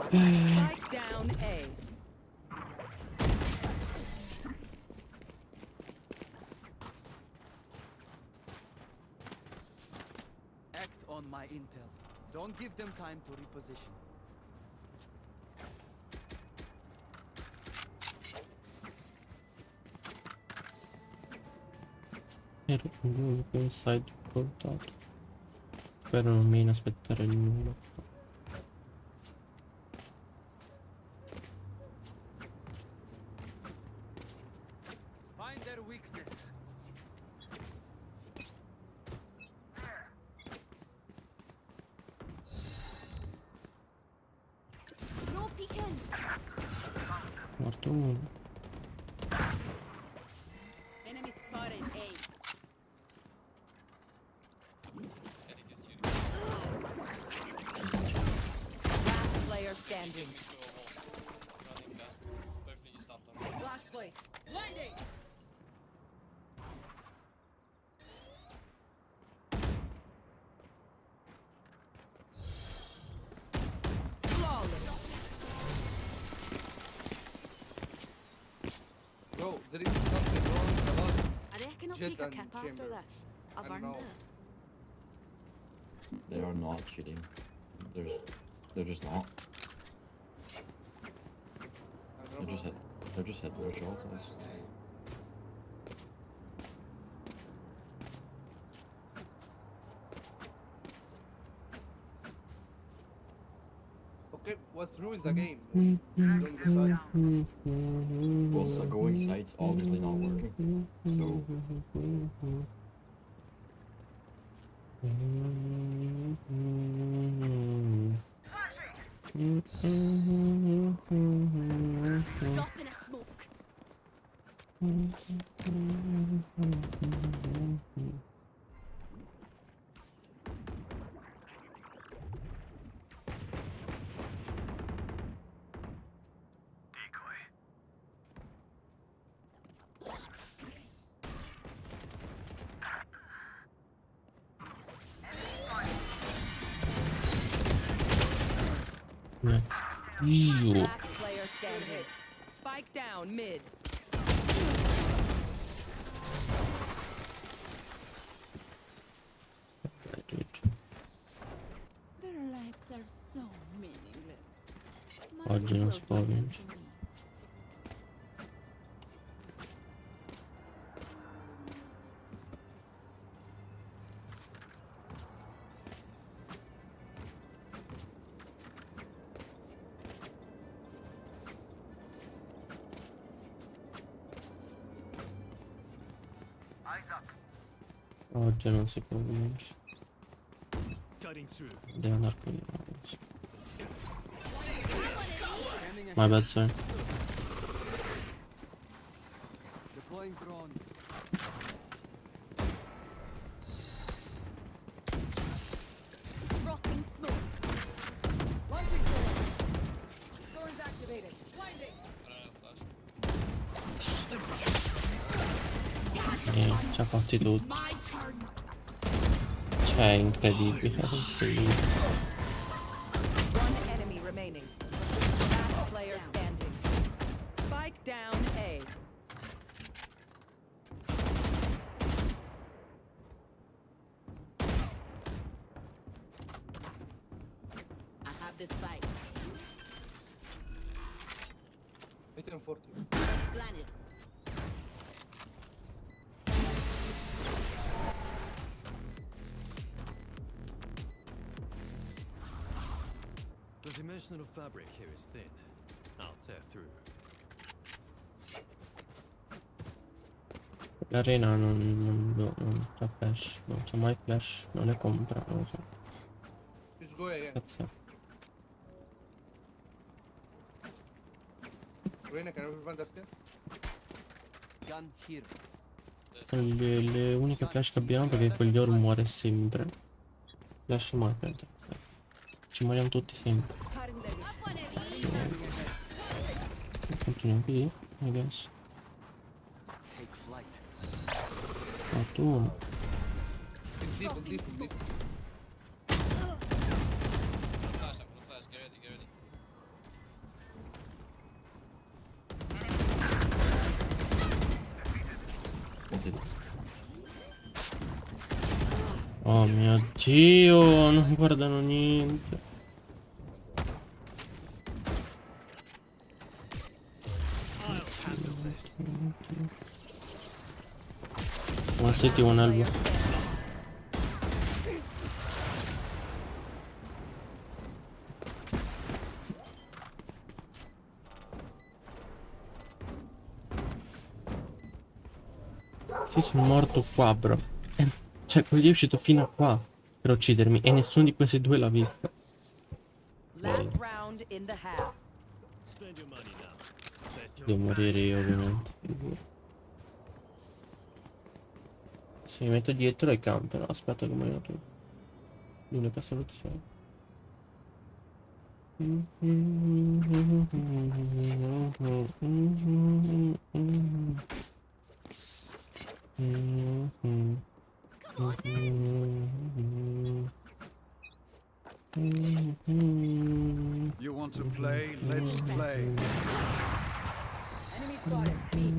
Spike down A. Act on my intel. Don't give them time to reposition. Ero comunque inside portato. Spero non mi aspettare nulla. Find their weakness. No peeking. Morto uno. Enemy spotted A. Last player standing. Running down. It's perfect, you stopped on. Flash placed. Blinding. Flawless. Bro, there is something wrong about I reckon I'll Jet take a and kip after Chamber. this. I've I earned know. it. They are not cheating. They're just not. They're just hit their shots. Okay, what's ruins the game? Going this side. Well, so going side's obviously not working. So Dropping a smoke. Io. Last player standing. Spike down mid. Their lives are so meaningless. Oggi non si può vincere. Oggi non si può vincere. Devo andare qui. My bad, sir. Deploying drone. Dropping smokes. Launching drone. Thorns activated. Blinding. Ci ha fatti tutti. My turn. Cioè, incredibile. Incredibile. One enemy remaining. Last player standing. Spike down A. I have this fight. 1840. Blinded. The dimensional fabric here is thin. I'll tear through. L'arena non c'ha flash, non c'ha mai flash, non le compra, non lo so. Just go again. Cazzo. Reina, can you find us again? Gun here. Sono le uniche flash che abbiamo perché quell'oro muore sempre. Flash mai prendere. Ci moriamo tutti sempre. Continuiamo così, I guess. Take flight. Fatto uno. Deep, deep, deep. Flash, I'm gonna flash, get ready, get ready. That's it. Oh mio Dio, non guardano niente. One city, one elbow. Sì, sono morto qua, bro. Cioè, quelli è uscito fino a qua per uccidermi e nessuno di questi due l'ha vista. Last round in the half. Spend your money now. Best Devo morire io, ovviamente. Se mi metto dietro e camper, aspetta che muoiono tutti. L'unica soluzione. You want to play? Let's play. Enemy spotted. B.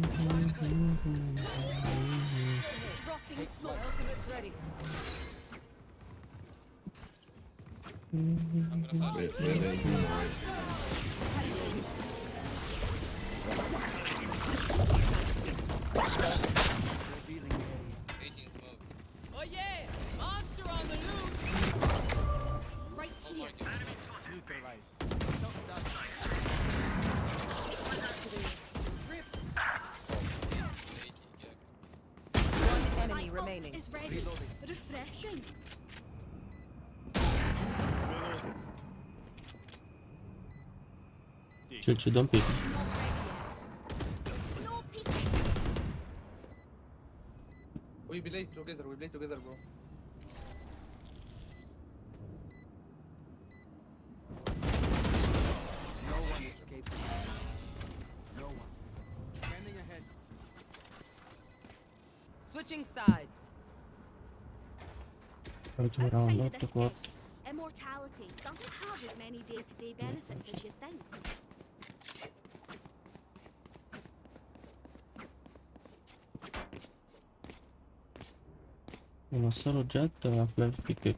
Dropping smoke. Ultimate's ready. I'm gonna flash Wait, it. wait, wait. Revealing area. 18 smoke. Oh yeah! Monster on the loose! Right Oh here. my god. Neutralized. One enemy My ult remaining. is ready. Reloading. Refreshing. Chill, don't pick. No peeking. We play together, bro. No one escaped. No one. Scanning ahead. Switching sides. Ultimo Outside round, of 8 this 4. game, immortality doesn't have as many day-to-day benefits as you think. Uno solo jet a flash pick e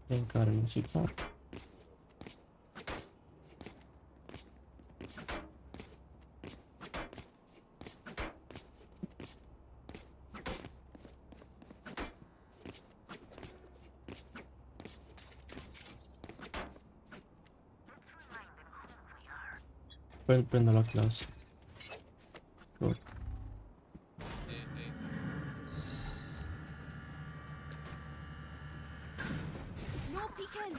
Linkare non si fa. Poi prendo la classe. Oh. No peeking.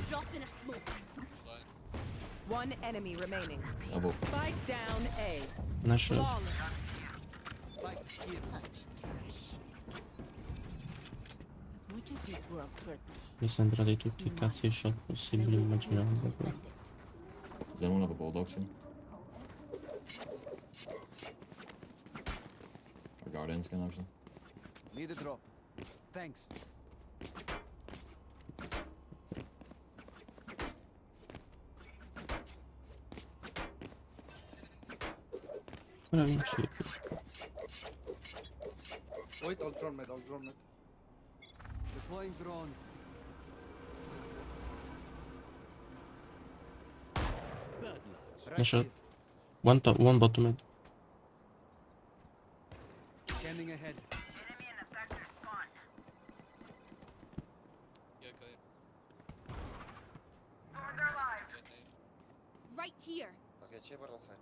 Dropping a smoke. One enemy remaining. Elbow. Spike down A. Una shot. Flawless. Spikes here. As much as you were hurt me. Mi sembra di tutti i cazzi di shot possibili immaginabili. Does anyone have a bulldog soon? Or guardian skin actually? Need a drop. Thanks. Ora vinci. Wait, I'll drone mid. Deploying drone. Una shot. One top, one bottom mid. Scanning ahead. Yeah, go ahead. Right here. Okay, chamber outside.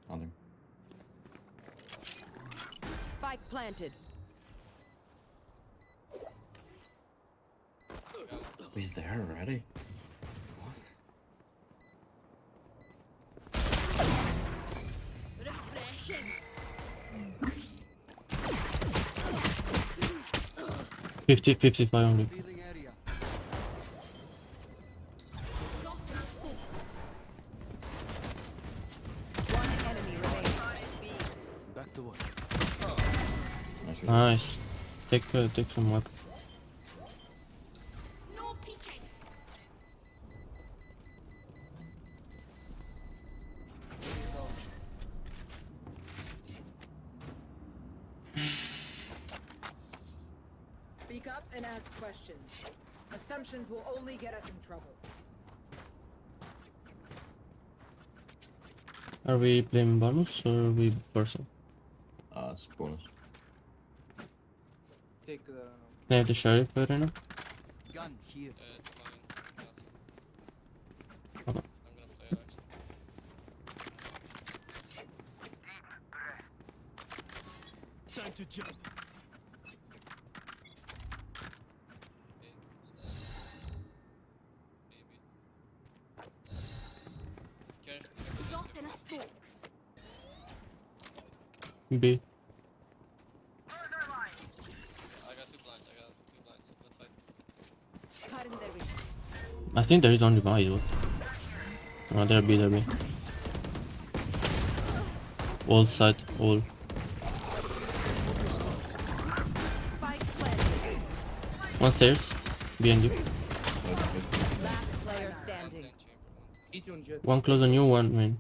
Hunting. Spike planted. He's there already? What? Refreshing. 50-55 only. Revealing area. Dropping a smoke. One enemy Nice. Take some weapon. No peeking. Speak up and ask questions. Assumptions will only get us in trouble. Are we playing bonus or are we forcing? It's bonus. Take the. Can I have the sheriff right now? Gun here. Okay. I'm gonna play it actually. Time to jump. Drop in a smoke. B. I got two blinds. Let's fight. I think there is only my what? Oh, there B. All side, all. Spike planted. One stairs. Behind you. Last player standing. Eat you on jet. One close on you, one main.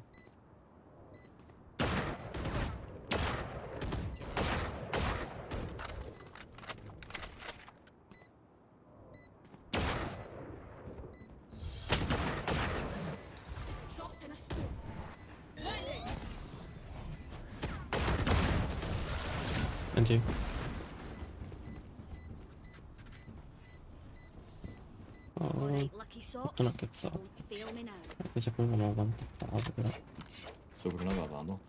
Drop in a smoke. And you. Oh, Alright, lucky socks. fatto una cazzata. Don't fail me now. Questa qua non ho quanto però. So we're gonna have ammo.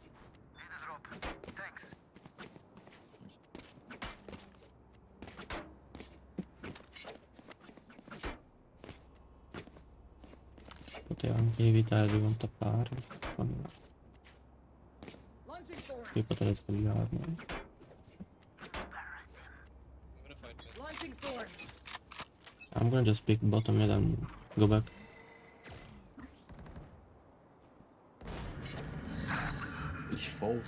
Potevo anche evitare di contappare. Launching thorn. Qui potrei sbagliarmi. I'm gonna fight mid. Launching thorn. I'm gonna just pick bottom mid and go back. He's full.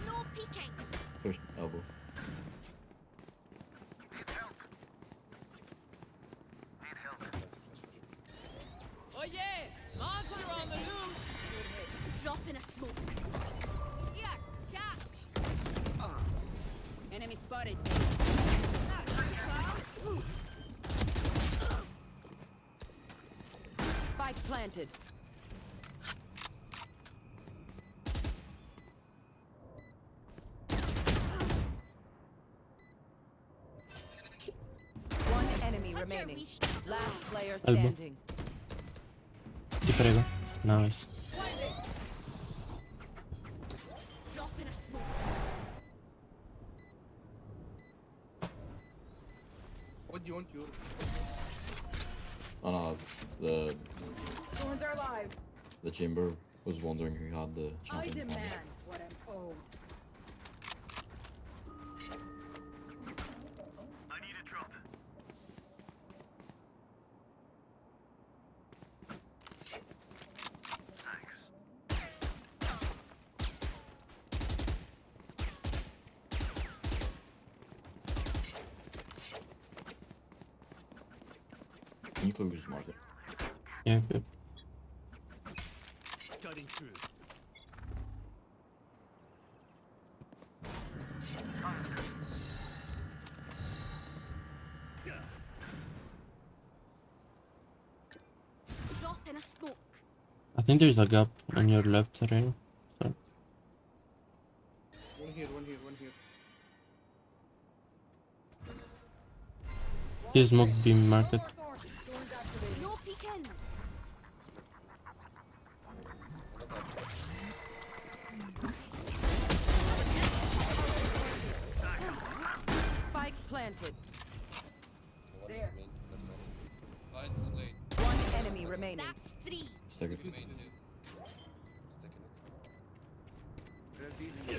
No peeking. Push elbow. Oh yeah! Monster on the loose! Drop in a smoke. Here, catch. Enemy spotted. Spike planted. One enemy remaining. Last player Elbow. standing. Ti prego. Nice. Drop in a smoke. What do you want, you? Oh no, Thorns are alive. the chamber was wondering who had the I champion. demand what I'm owed. Can you close market? Yeah, good. Cutting through. Drop in a smoke. I think there's a gap on your left, Reno. So, One here. he smoked beam market. Thorns activated. No peeking. Spike planted. There. Vice is late. One enemy remaining. That's 3. Stick it. Main two.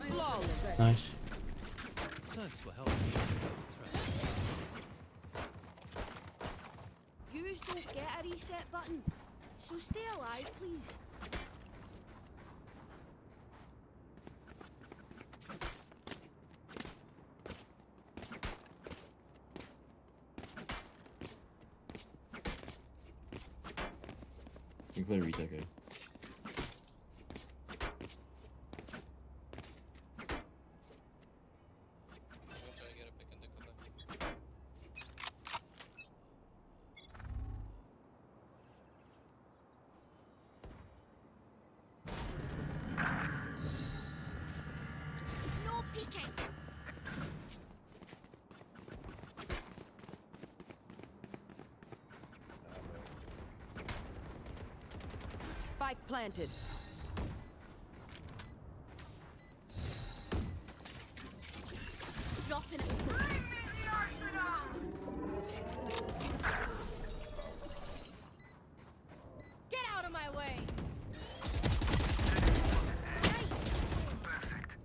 Flawless. Nice. Thanks for helping me. Yous don't get a reset button. So stay alive, please. You can clear retake, eh? I'm gonna try to get a pick and then come back. No peeking. Spike planted. Dropping a Get out of my way.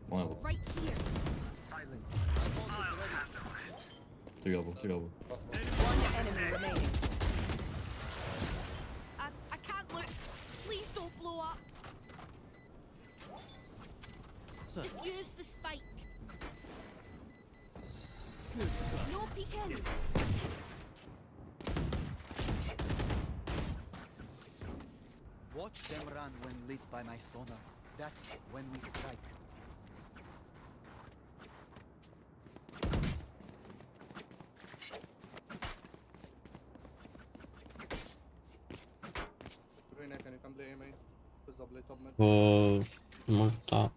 One elbow. Right here. Two elbow, two elbow. One enemy remaining. I can't look. Please don't blow up. Defuse the spike. No peeking. Watch them run when lit by my sonar. That's when we strike. Reyna, can you come play A main? Because I'll play top mid. Ho molta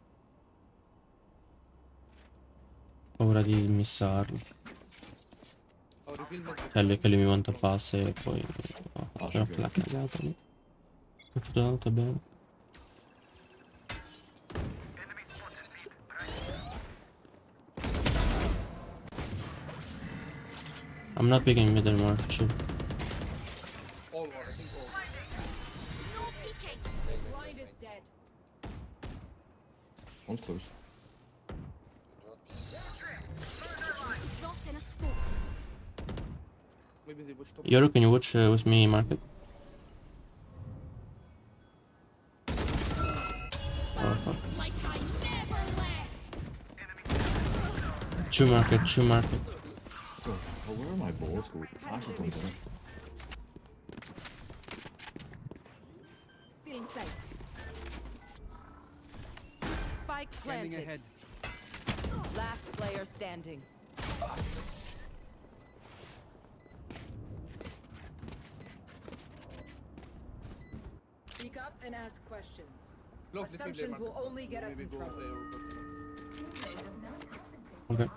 paura di missarlo. Oh, reveal mid. Che lui mi monta passe e poi ho sure. la cagata lì. È tutto andato bene. I'm not picking mid anymore, chill. All war, I think all. No peeking. Blind is dead. One's close. Dropped in a smoke. Maybe they push top. Yoru, can you watch with me market? Oh, fuck. Like I never left. Two market, two market. Oh, where are my balls going? Actually, don't know. Still in sight. Spike Standing planted. ahead. Last player standing. Speak up and ask questions. Look, let me play Assumptions will market. only get us Maybe in go trouble. play over. Okay.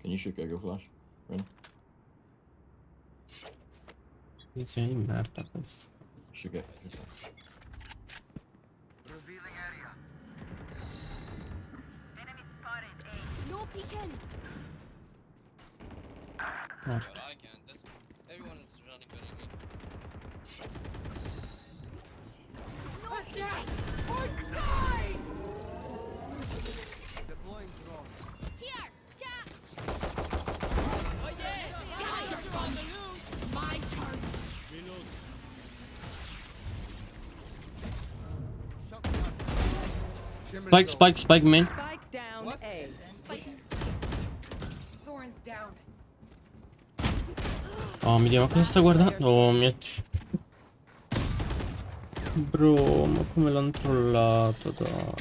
Can you shoot Go Flash? Run. Inizio di merda questo. Shoot Go. No peeking. But I can't. That's, everyone is running better than me. No peeking. Or die. Deploying drone. Here, catch. Oh yeah! Behind your front. My turn. Spike, spike, spike main. Spike down A. Spikes. Thorns down. Oh mio Dio, ma cosa sta guardando? Oh mio Dio. Bro, ma come l'hanno trollato, dai.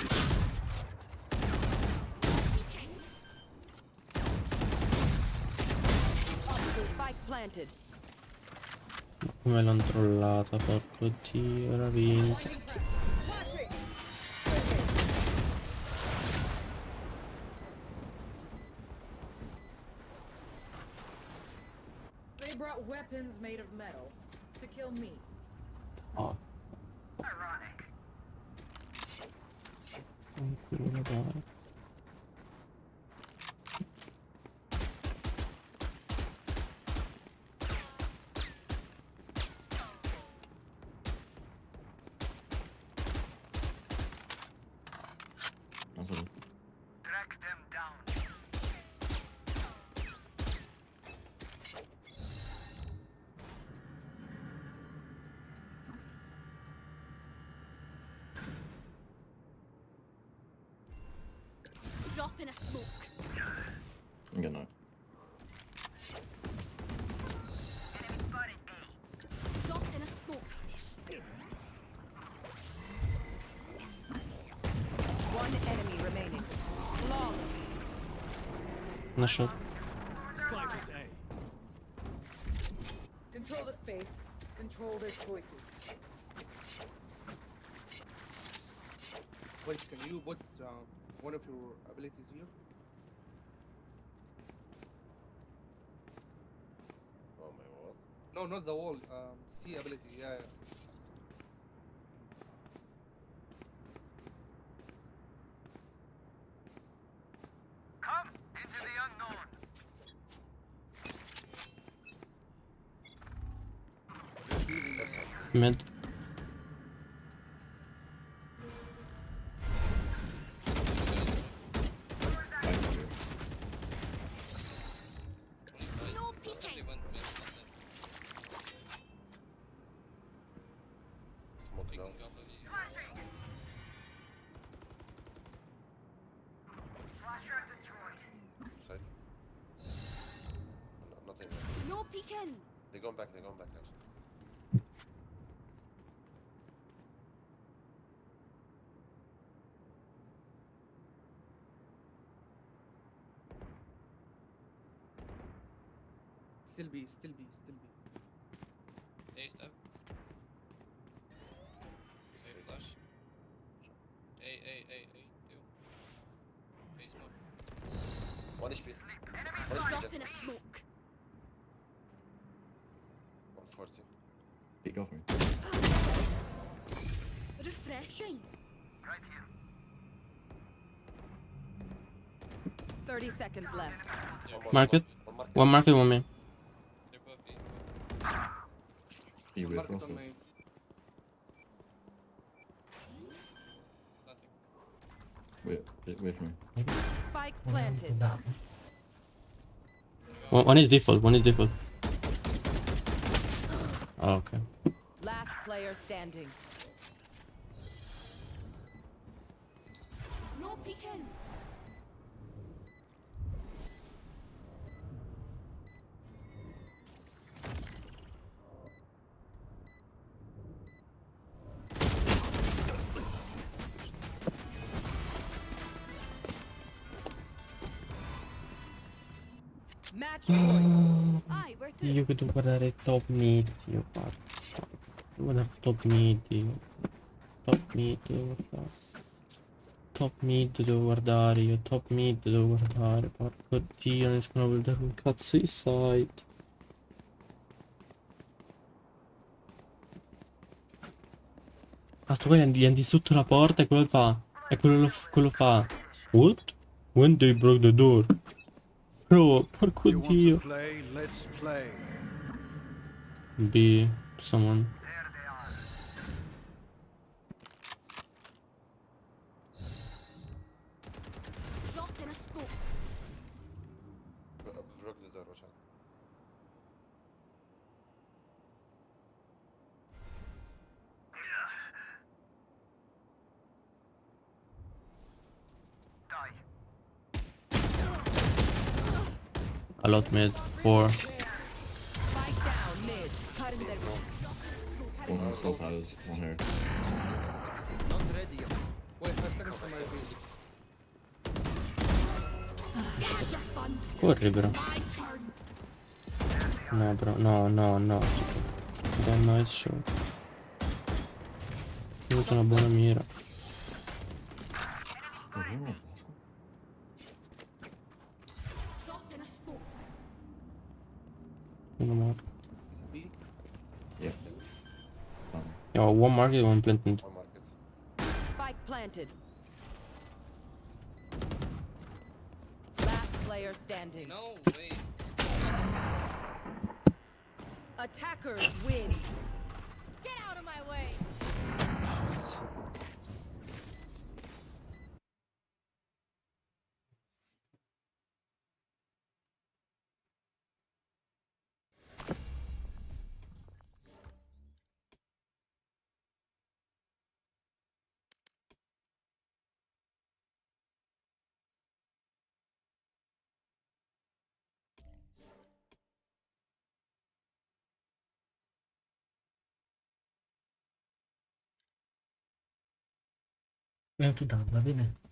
Spike planted. Come l'hanno trollata, porco Dio, era vinto. They brought weapons made of metal to kill me. Oh. Tranquillo, dai. That's all. Track them down. Drop in a smoke. I'm gonna know. Drop in a smoke. One enemy remaining. Flawless. Нашел. Spike is A. Control the space. Control their choices. Wait, can you put one of your abilities here? Oh my wall. No, not the wall. C ability. Yeah. Come into the unknown. Mid. No peeking. Smoke down. Flasher destroyed. Side. No, nothing. No peeking. They're going back, guys. Still B. A step. A flash. A. Two. A smoke. One HP. Drop in a smoke. 140. Peek off me. Refreshing. Right here. 30 seconds left. Market. One market, one main. They're both B. You with Market us? on main. Nothing. Wait for me. Spike planted. One is default, Oh, okay. Last player standing. No peeking. Match point. Aye, we're two. Io che devo guardare top mid, io guardo. Devo guardare top mid, io. Top mid devo guardare. Top mid devo guardare, io top mid devo guardare. Porco dio, non riescono a vedere un cazzo di site. Basta, poi gli hanno distrutto la porta e quello fa. E quello fa. What? When they broke the door? Bro, porco You want to dio. play? Let's play. B, someone. There they are. Drop in a smoke. Broke the door, watch out. Die. A lot mid. 4. Spike down mid. Cutting their One sometimes, one here. Not ready yet. Wait, 5 seconds for my ability. Corri bro. No bro, no. Damn nice shot. Ho avuto una buona mira. Drop in a smoke. Uno mark. Is it B? Yeah. Yeah, one market, one planted. One market. Spike planted. Last player standing. No way. Attackers win. Get out of my way. Tu dai, va bene.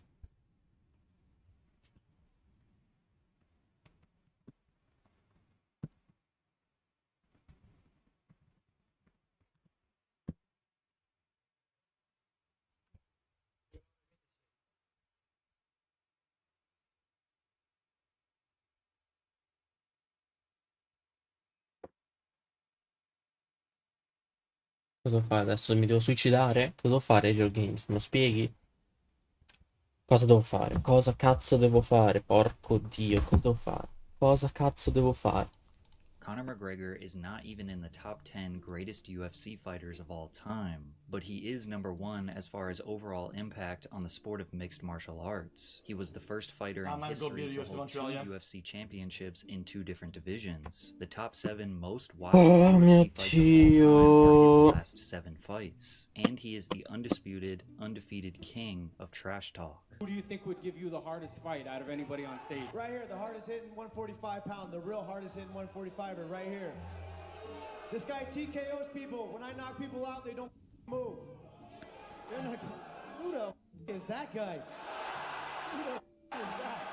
Cosa devo fare adesso? Mi devo suicidare? Cosa devo fare, Real Games? Me lo spieghi? Cosa devo fare? Cosa cazzo devo fare? Porco Dio, cosa devo fare? Cosa cazzo devo fare? Conor McGregor is not even in the top 10 greatest UFC fighters of all time, but he is number 1 as far as overall impact on the sport of mixed martial arts. He was the first fighter in history to hold 2 UFC championships in 2 different divisions. The top 7 most watched UFC fights of all time are his last 7 fights, and he is the undisputed, undefeated king of trash talk. Who do you think would give you the hardest fight out of anybody on stage? Right here, the hardest hitting 145 pound, the real hardest hitting 145er right here. This guy TKOs people. When I knock people out, they don't move. They're not. Who the is that guy? Who the is that?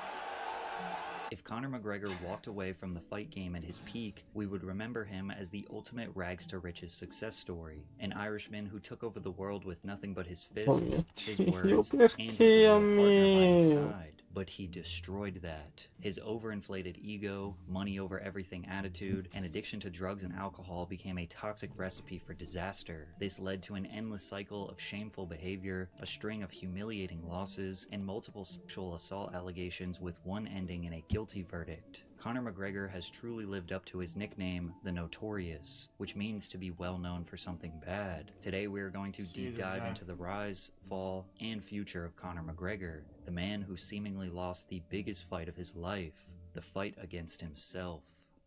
If Conor McGregor walked away from the fight game at his peak, we would remember him as the ultimate rags to riches success story. An Irishman who took over the world with nothing but his fists, his words, and his loyal partner by his side. But he destroyed that. His overinflated ego, money over everything attitude, and addiction to drugs and alcohol became a toxic recipe for disaster. This led to an endless cycle of shameful behavior, a string of humiliating losses, and multiple sexual assault allegations with one ending in a guilty verdict. Conor McGregor has truly lived up to his nickname, The Notorious, which means to be well known for something bad. Today we are going to deep dive into the rise, fall, and future of Conor McGregor, the man who seemingly lost the biggest fight of his life, the fight against himself.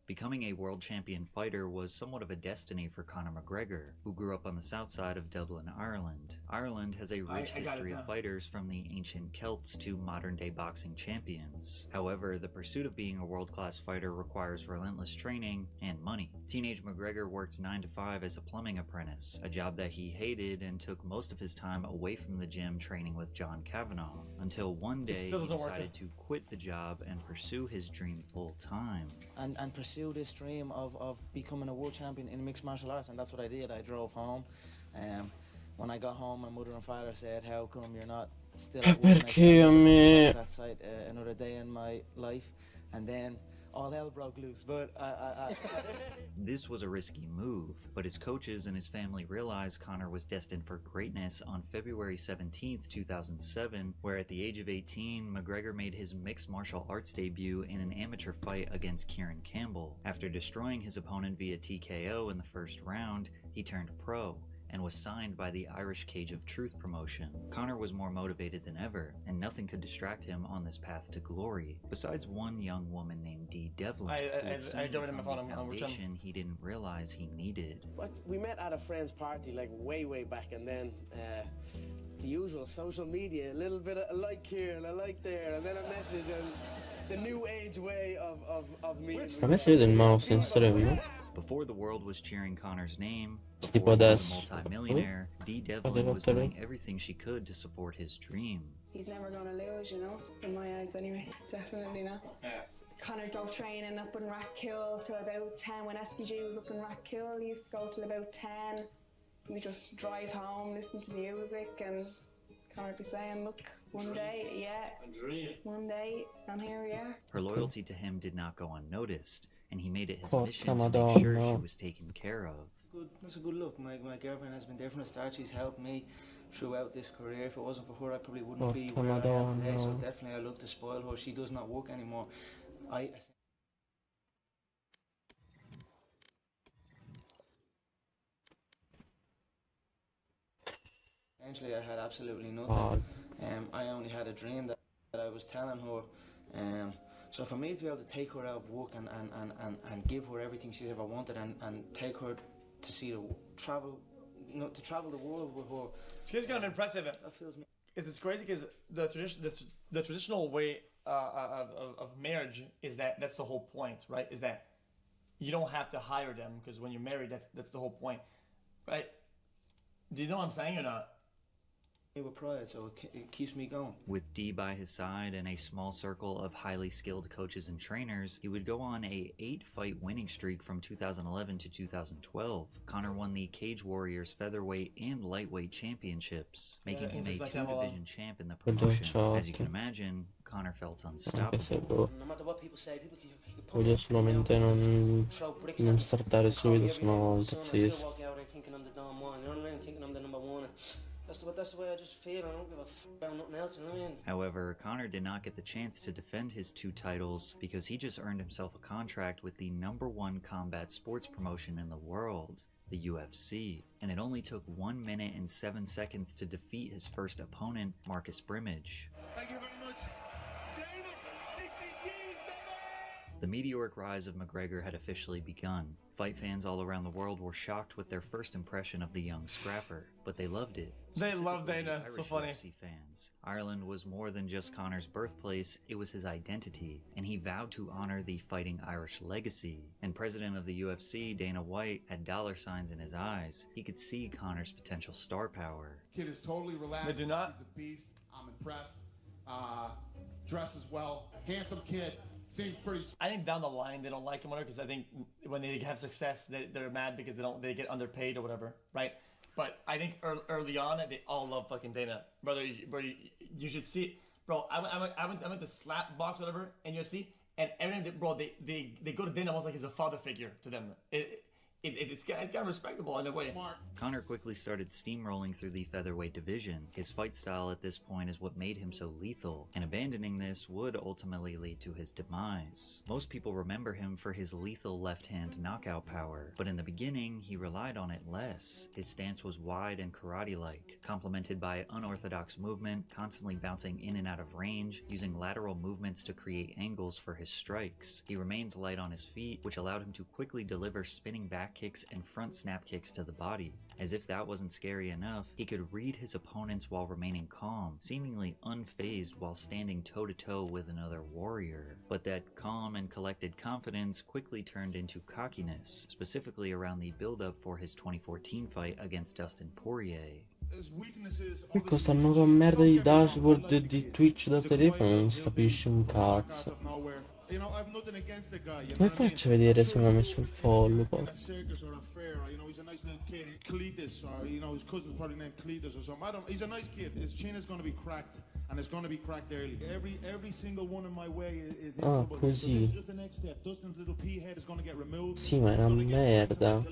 Becoming a world champion fighter was somewhat of a destiny for Conor McGregor, who grew up on the south side of Dublin, Ireland. Ireland has a rich history of fighters from the ancient Celts to modern-day boxing champions. However, the pursuit of being a world-class fighter requires relentless training and money. Teenage McGregor worked 9 to 5 as a plumbing apprentice, a job that he hated and took most of his time away from the gym training with John Kavanagh, until one day he decided to quit the job and pursue his dream full-time. And pursue this dream of becoming a world champion in mixed martial arts, and that's what I did. I drove home. When I got home, my mother and father said, "How come you're not still at work?" That side, another day in my life, and then all hell broke loose. But This was a risky move, but his coaches and his family realized Conor was destined for greatness on February 17th, 2007, where at the age of 18, McGregor made his mixed martial arts debut in an amateur fight against Kieran Campbell. After destroying his opponent via TKO in the first round, he turned pro and was signed by the Irish Cage of Truth promotion. Conor was more motivated than ever, and nothing could distract him on this path to glory, besides one young woman named Dee Devlin, who would soon become the foundation he didn't realize he needed. But we met at a friend's party like way back, and then the usual social media, a little bit of a like here and a like there, and then a message, and the new age way of meeting. A me si vede il mouse in stream? Before the world was cheering Conor's name, Tipo before he was adesso. a multi-millionaire, Dee Devlin was doing everything she could to support his dream. He's never gonna lose, you know, in my eyes anyway. Definitely not. Conor go training up in Rathkill till about 10. When SPG was up in Rathkill, he used to go till about 10. We just drive home, listen to music, and Conor be saying, "Look, one day, one day, I'm here, we are." Her loyalty to him did not go unnoticed, and he made it his Porca mission to make sure she Madonna. was taken care of. good. That's a good look. My girlfriend has been there from the start. She's helped me throughout this career. If it wasn't for her, I probably wouldn't be where I am today. So definitely, I look to spoil her. She does not work anymore. Essentially, I had absolutely nothing. I only had a dream that I was telling her. So for me to be able to take her out of work and give her everything she's ever wanted and take her to see the travel, you know, to travel the world with her. It's kind of impressive. That feels me. It's crazy because the traditional way of marriage is that's the whole point, right? Is that you don't have to hire them because when you're married, that's the whole point, right? Do you know what I'm saying or not? with pride, so it keeps me going. With D by his side and a small circle of highly skilled coaches and trainers, he would go on a 8-fight winning streak from 2011 to 2012. Conor won the Cage Warriors featherweight and lightweight championships, making him a 2-division champ in the promotion. As you can imagine, Conor felt Anche se unstoppable. No matter what people say, people keep voglio solamente non startare subito, sono impazzisco. walk out there thinking I'm the Don Juan, you know what I mean? Thinking I'm the number one. That's the way I just feel. I don't give a f about nothing else, you know what I mean? However, Conor did not get the chance to defend his 2 titles because he just earned himself a contract with the #1 combat sports promotion in the world, the UFC, and it only took 1 minute and 7 seconds to defeat his first opponent, Marcus Brimage. Thank you very much. David, 60 G's, baby! The meteoric rise of McGregor had officially begun. Fight fans all around the world were shocked with their first impression of the young scrapper, but they loved it. They love Dana, Irish so funny. UFC fans. Ireland was more than just Conor's birthplace, it was his identity, and he vowed to honor the Fighting Irish legacy. And president of the UFC, Dana White, had dollar signs in his eyes. He could see Conor's potential star power. Kid is totally relaxed. They do not. He's a beast. I'm impressed. Dresses well. Handsome kid. Seems pretty. I think down the line they don't like him because I think when they have success they're mad because they get underpaid or whatever, right? But I think early on they all love fucking Dana, brother. You should see, bro. I went to slap box whatever in UFC, and everything, bro. They go to Dana almost like he's a father figure to them. It's kind of respectable in a way. Conor quickly started steamrolling through the featherweight division. His fight style at this point is what made him so lethal, and abandoning this would ultimately lead to his demise. Most people remember him for his lethal left-hand knockout power, but in the beginning, he relied on it less. His stance was wide and karate-like, complemented by unorthodox movement, constantly bouncing in and out of range, using lateral movements to create angles for his strikes. He remained light on his feet, which allowed him to quickly deliver spinning back kicks and front snap kicks to the body. As if that wasn't scary enough, he could read his opponents while remaining calm, seemingly unfazed while standing toe-to-toe with another warrior. But that calm and collected confidence quickly turned into cockiness, specifically around the build-up for his 2014 fight against Dustin Poirier. Qui stanno con merda di dashboard di Twitch da telefono, non si capisce un cazzo. Come faccio a vedere se non ho messo il follow poi? He's a nice little kid, Cletus, or his cousin's probably named Cletus or something. He's a nice kid. His chin is going to be cracked, and it's going to be cracked early. Every single one in my way is Ah, così. This is just the next step. Dustin's little pea head is going to get removed. Sì, ma è una merda.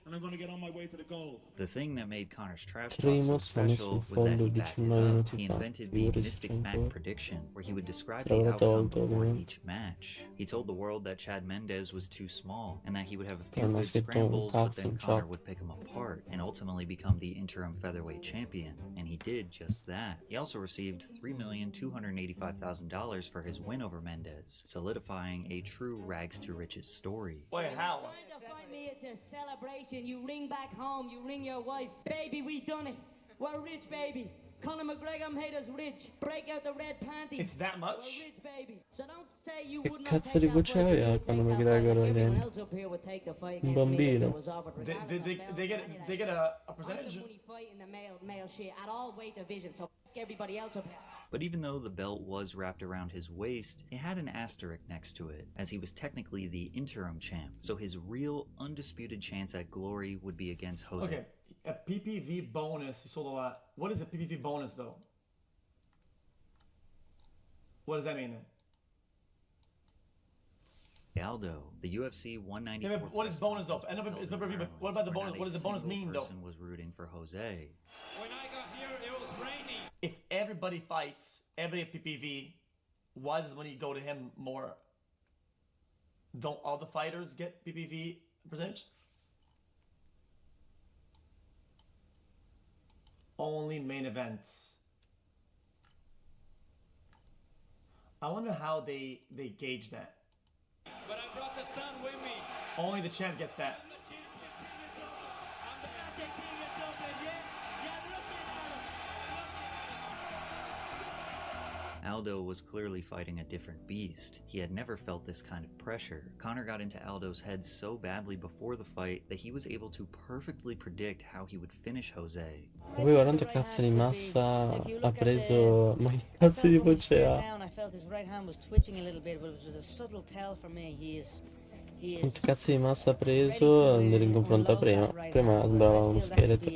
And I'm going to get on my way to the goal. The thing that made Conor's trash talk Primo so sto messo special il was that follow he backed it 19 up. minuti He fa. invented the Figurati Mystic un Mac po'. prediction, where he would describe Ce the l'avrà outcome tolto, before no? each match. He told the world that Chad Mendes was too small, and that he would have a few Non ha good scritto un scrambles, but cazzo then in Conor chat. would pick him apart, and ultimately become the interim featherweight champion. And he did just that. He also received $3,285,000 for his win over Mendes, solidifying a true rags to riches story. Wait, how? Me, it's a celebration. You ring back home, you ring your wife. Baby, we done it. We're rich, baby. Conor McGregor made us rich. Break out the red panties. It's that much? We're rich, baby. So don't say you Che would not cazzo take di that voce fight. You aveva would quando take that McGregor fight like everyone era else up here would take the fight un against me if it bambino? was offered, They regardless of belts or any of they that get shit. a percentage? I'm the only fight in the male shit at all weight divisions, so fuck everybody else up here. But even though the belt was wrapped around his waist, it had an asterisk next to it, as he was technically the interim champ, so his real, undisputed chance at glory would be against Jose. Okay, a PPV bonus, he sold a lot. What is a PPV bonus though? What does that mean? Aldo, the UFC 194. Yeah, but what is bonus though? I know it's pay-per-view, but what about the bonus? What does the bonus mean though? Person was rooting for Jose. When I got here, it was raining. If everybody fights, everybody at PPV, why does money go to him more? Don't all the fighters get PPV percentage? Only main events. I wonder how they gauge that. But I brought the sun with me. Only the champ gets that. Aldo was clearly fighting a different beast. He had never felt this kind of pressure. Conor got into Aldo's head so badly before the fight that he was able to perfectly predict how he would finish Jose. Poi guardando cazzo di massa ha preso... Ma che cazzo di voce ha? I felt his right hand was twitching a little bit, but it was a subtle tell for me. Quanti cazzo di massa ha preso in confronto a prima? Prima sembrava uno scheletro.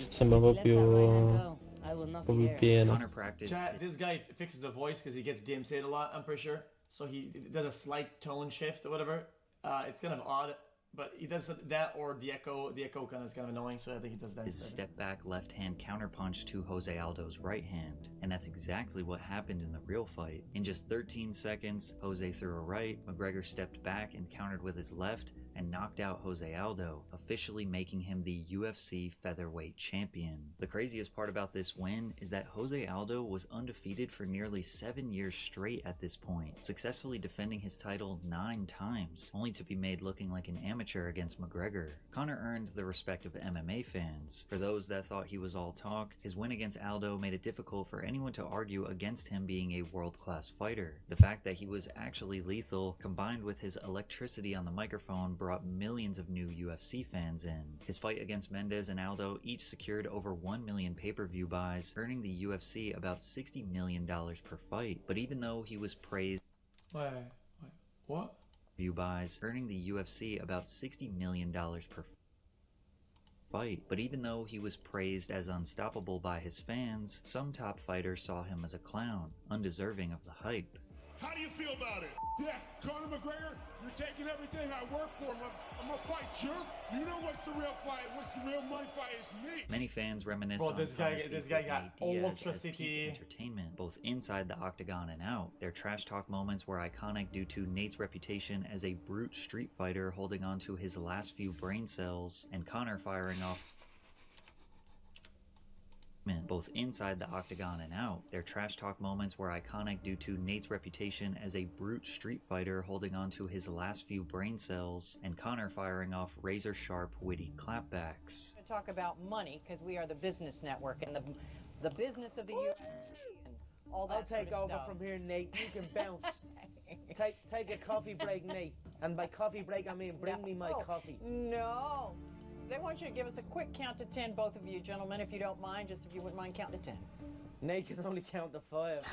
Sembrava più pieno. Chat, this guy fixes the voice because he gets DMC'd a lot, I'm pretty sure. So he does a slight tone shift or whatever. It's kind of odd, but he does that or the echo. The echo kind of is kind of annoying, so I think he does that. His step back left hand counterpunch to Jose Aldo's right hand, and that's exactly what happened in the real fight. In just 13 seconds, Jose threw a right, McGregor stepped back and countered with his left, and knocked out Jose Aldo, officially making him the UFC featherweight champion. The craziest part about this win is that Jose Aldo was undefeated for nearly 7 years straight at this point, successfully defending his title 9 times, only to be made looking like an amateur against McGregor. Conor earned the respect of MMA fans. For those that thought he was all talk, his win against Aldo made it difficult for anyone to argue against him being a world-class fighter. The fact that he was actually lethal, combined with his electricity on the microphone, brought millions of new UFC fans in. His fight against Mendes and Aldo each secured over 1 million pay-per-view buys, earning the UFC about $60 million per fight. But even though he was praised... What? View buys, earning the UFC about $60 million per fight. But even though he was praised as unstoppable by his fans, some top fighters saw him as a clown, undeserving of the hype. How do you feel about it? Yeah, Conor McGregor, you're taking everything I work for. I'm gonna fight you. You know what's the real fight? What's the real money fight is me. Many fans reminisce Bro, on this guy got Ultra City entertainment, both inside the octagon and out. Their trash talk moments were iconic due to Nate's reputation as a brute street fighter holding on to his last few brain cells, and Conor firing off both inside the octagon and out. Their trash talk moments were iconic due to Nate's reputation as a brute street fighter holding on to his last few brain cells, and Conor firing off razor-sharp, witty clapbacks. To talk about money, because we are the business network, and the business of the U.S. and all that I'll take sort of over stuff. from here, Nate. You can bounce. take a coffee break, Nate. And by coffee break, I mean bring me my coffee. No. They want you to give us a quick count to 10, both of you gentlemen, if you don't mind, just if you wouldn't mind counting to 10. Nate can only count to 5.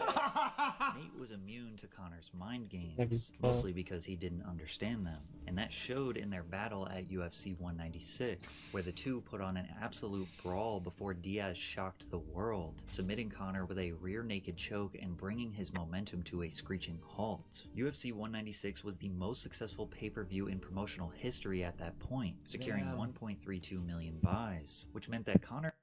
Nate was immune to Conor's mind games, mostly because he didn't understand them, and that showed in their battle at UFC 196, where the two put on an absolute brawl before Diaz shocked the world, submitting Conor with a rear naked choke and bringing his momentum to a screeching halt. UFC 196 was the most successful pay-per-view in promotional history at that point, securing 1.32 million buys, which meant that Conor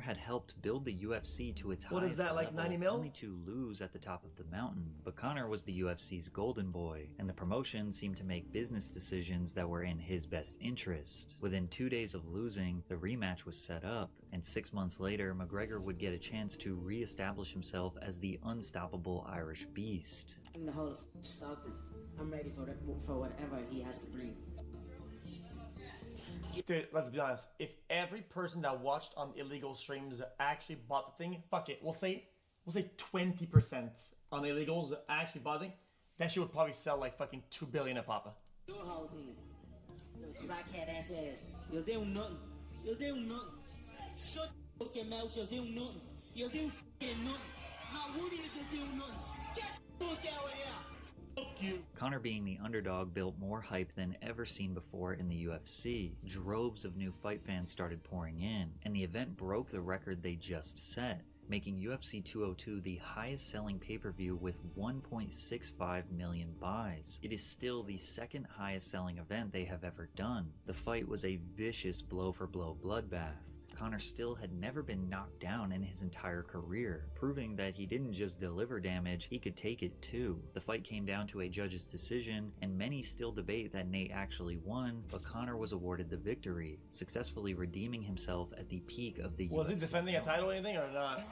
had helped build the UFC to its What is highest that, like level, 90 mil? only to lose at the top of the mountain. But Conor was the UFC's golden boy, and the promotion seemed to make business decisions that were in his best interest. Within 2 days of losing, the rematch was set up, and 6 months later, McGregor would get a chance to re-establish himself as the unstoppable Irish beast. I'm the whole Stockton. I'm ready for whatever he has to bring. Dude, let's be honest. If every person that watched on illegal streams actually bought the thing, fuck it. We'll say 20% on illegals actually bought the thing. That shit would probably sell like fucking 2 billion a papa. Your whole thing. Little crackhead ass. You'll do nothing. You'll do nothing. Shut the fucking mouth. You'll do nothing. You'll do fucking nothing. Not one of you will do nothing. Get the fuck out of here. Conor, being the underdog, built more hype than ever seen before in the UFC. Droves of new fight fans started pouring in, and the event broke the record they just set, making UFC 202 the highest selling pay-per-view with 1.65 million buys. It is still the second highest selling event they have ever done. The fight was a vicious blow-for-blow bloodbath. Conor still had never been knocked down in his entire career, proving that he didn't just deliver damage, he could take it too. The fight came down to a judge's decision, and many still debate that Nate actually won, but Conor was awarded the victory, successfully redeeming himself at the peak of the UFC. Was he defending a title or anything or not?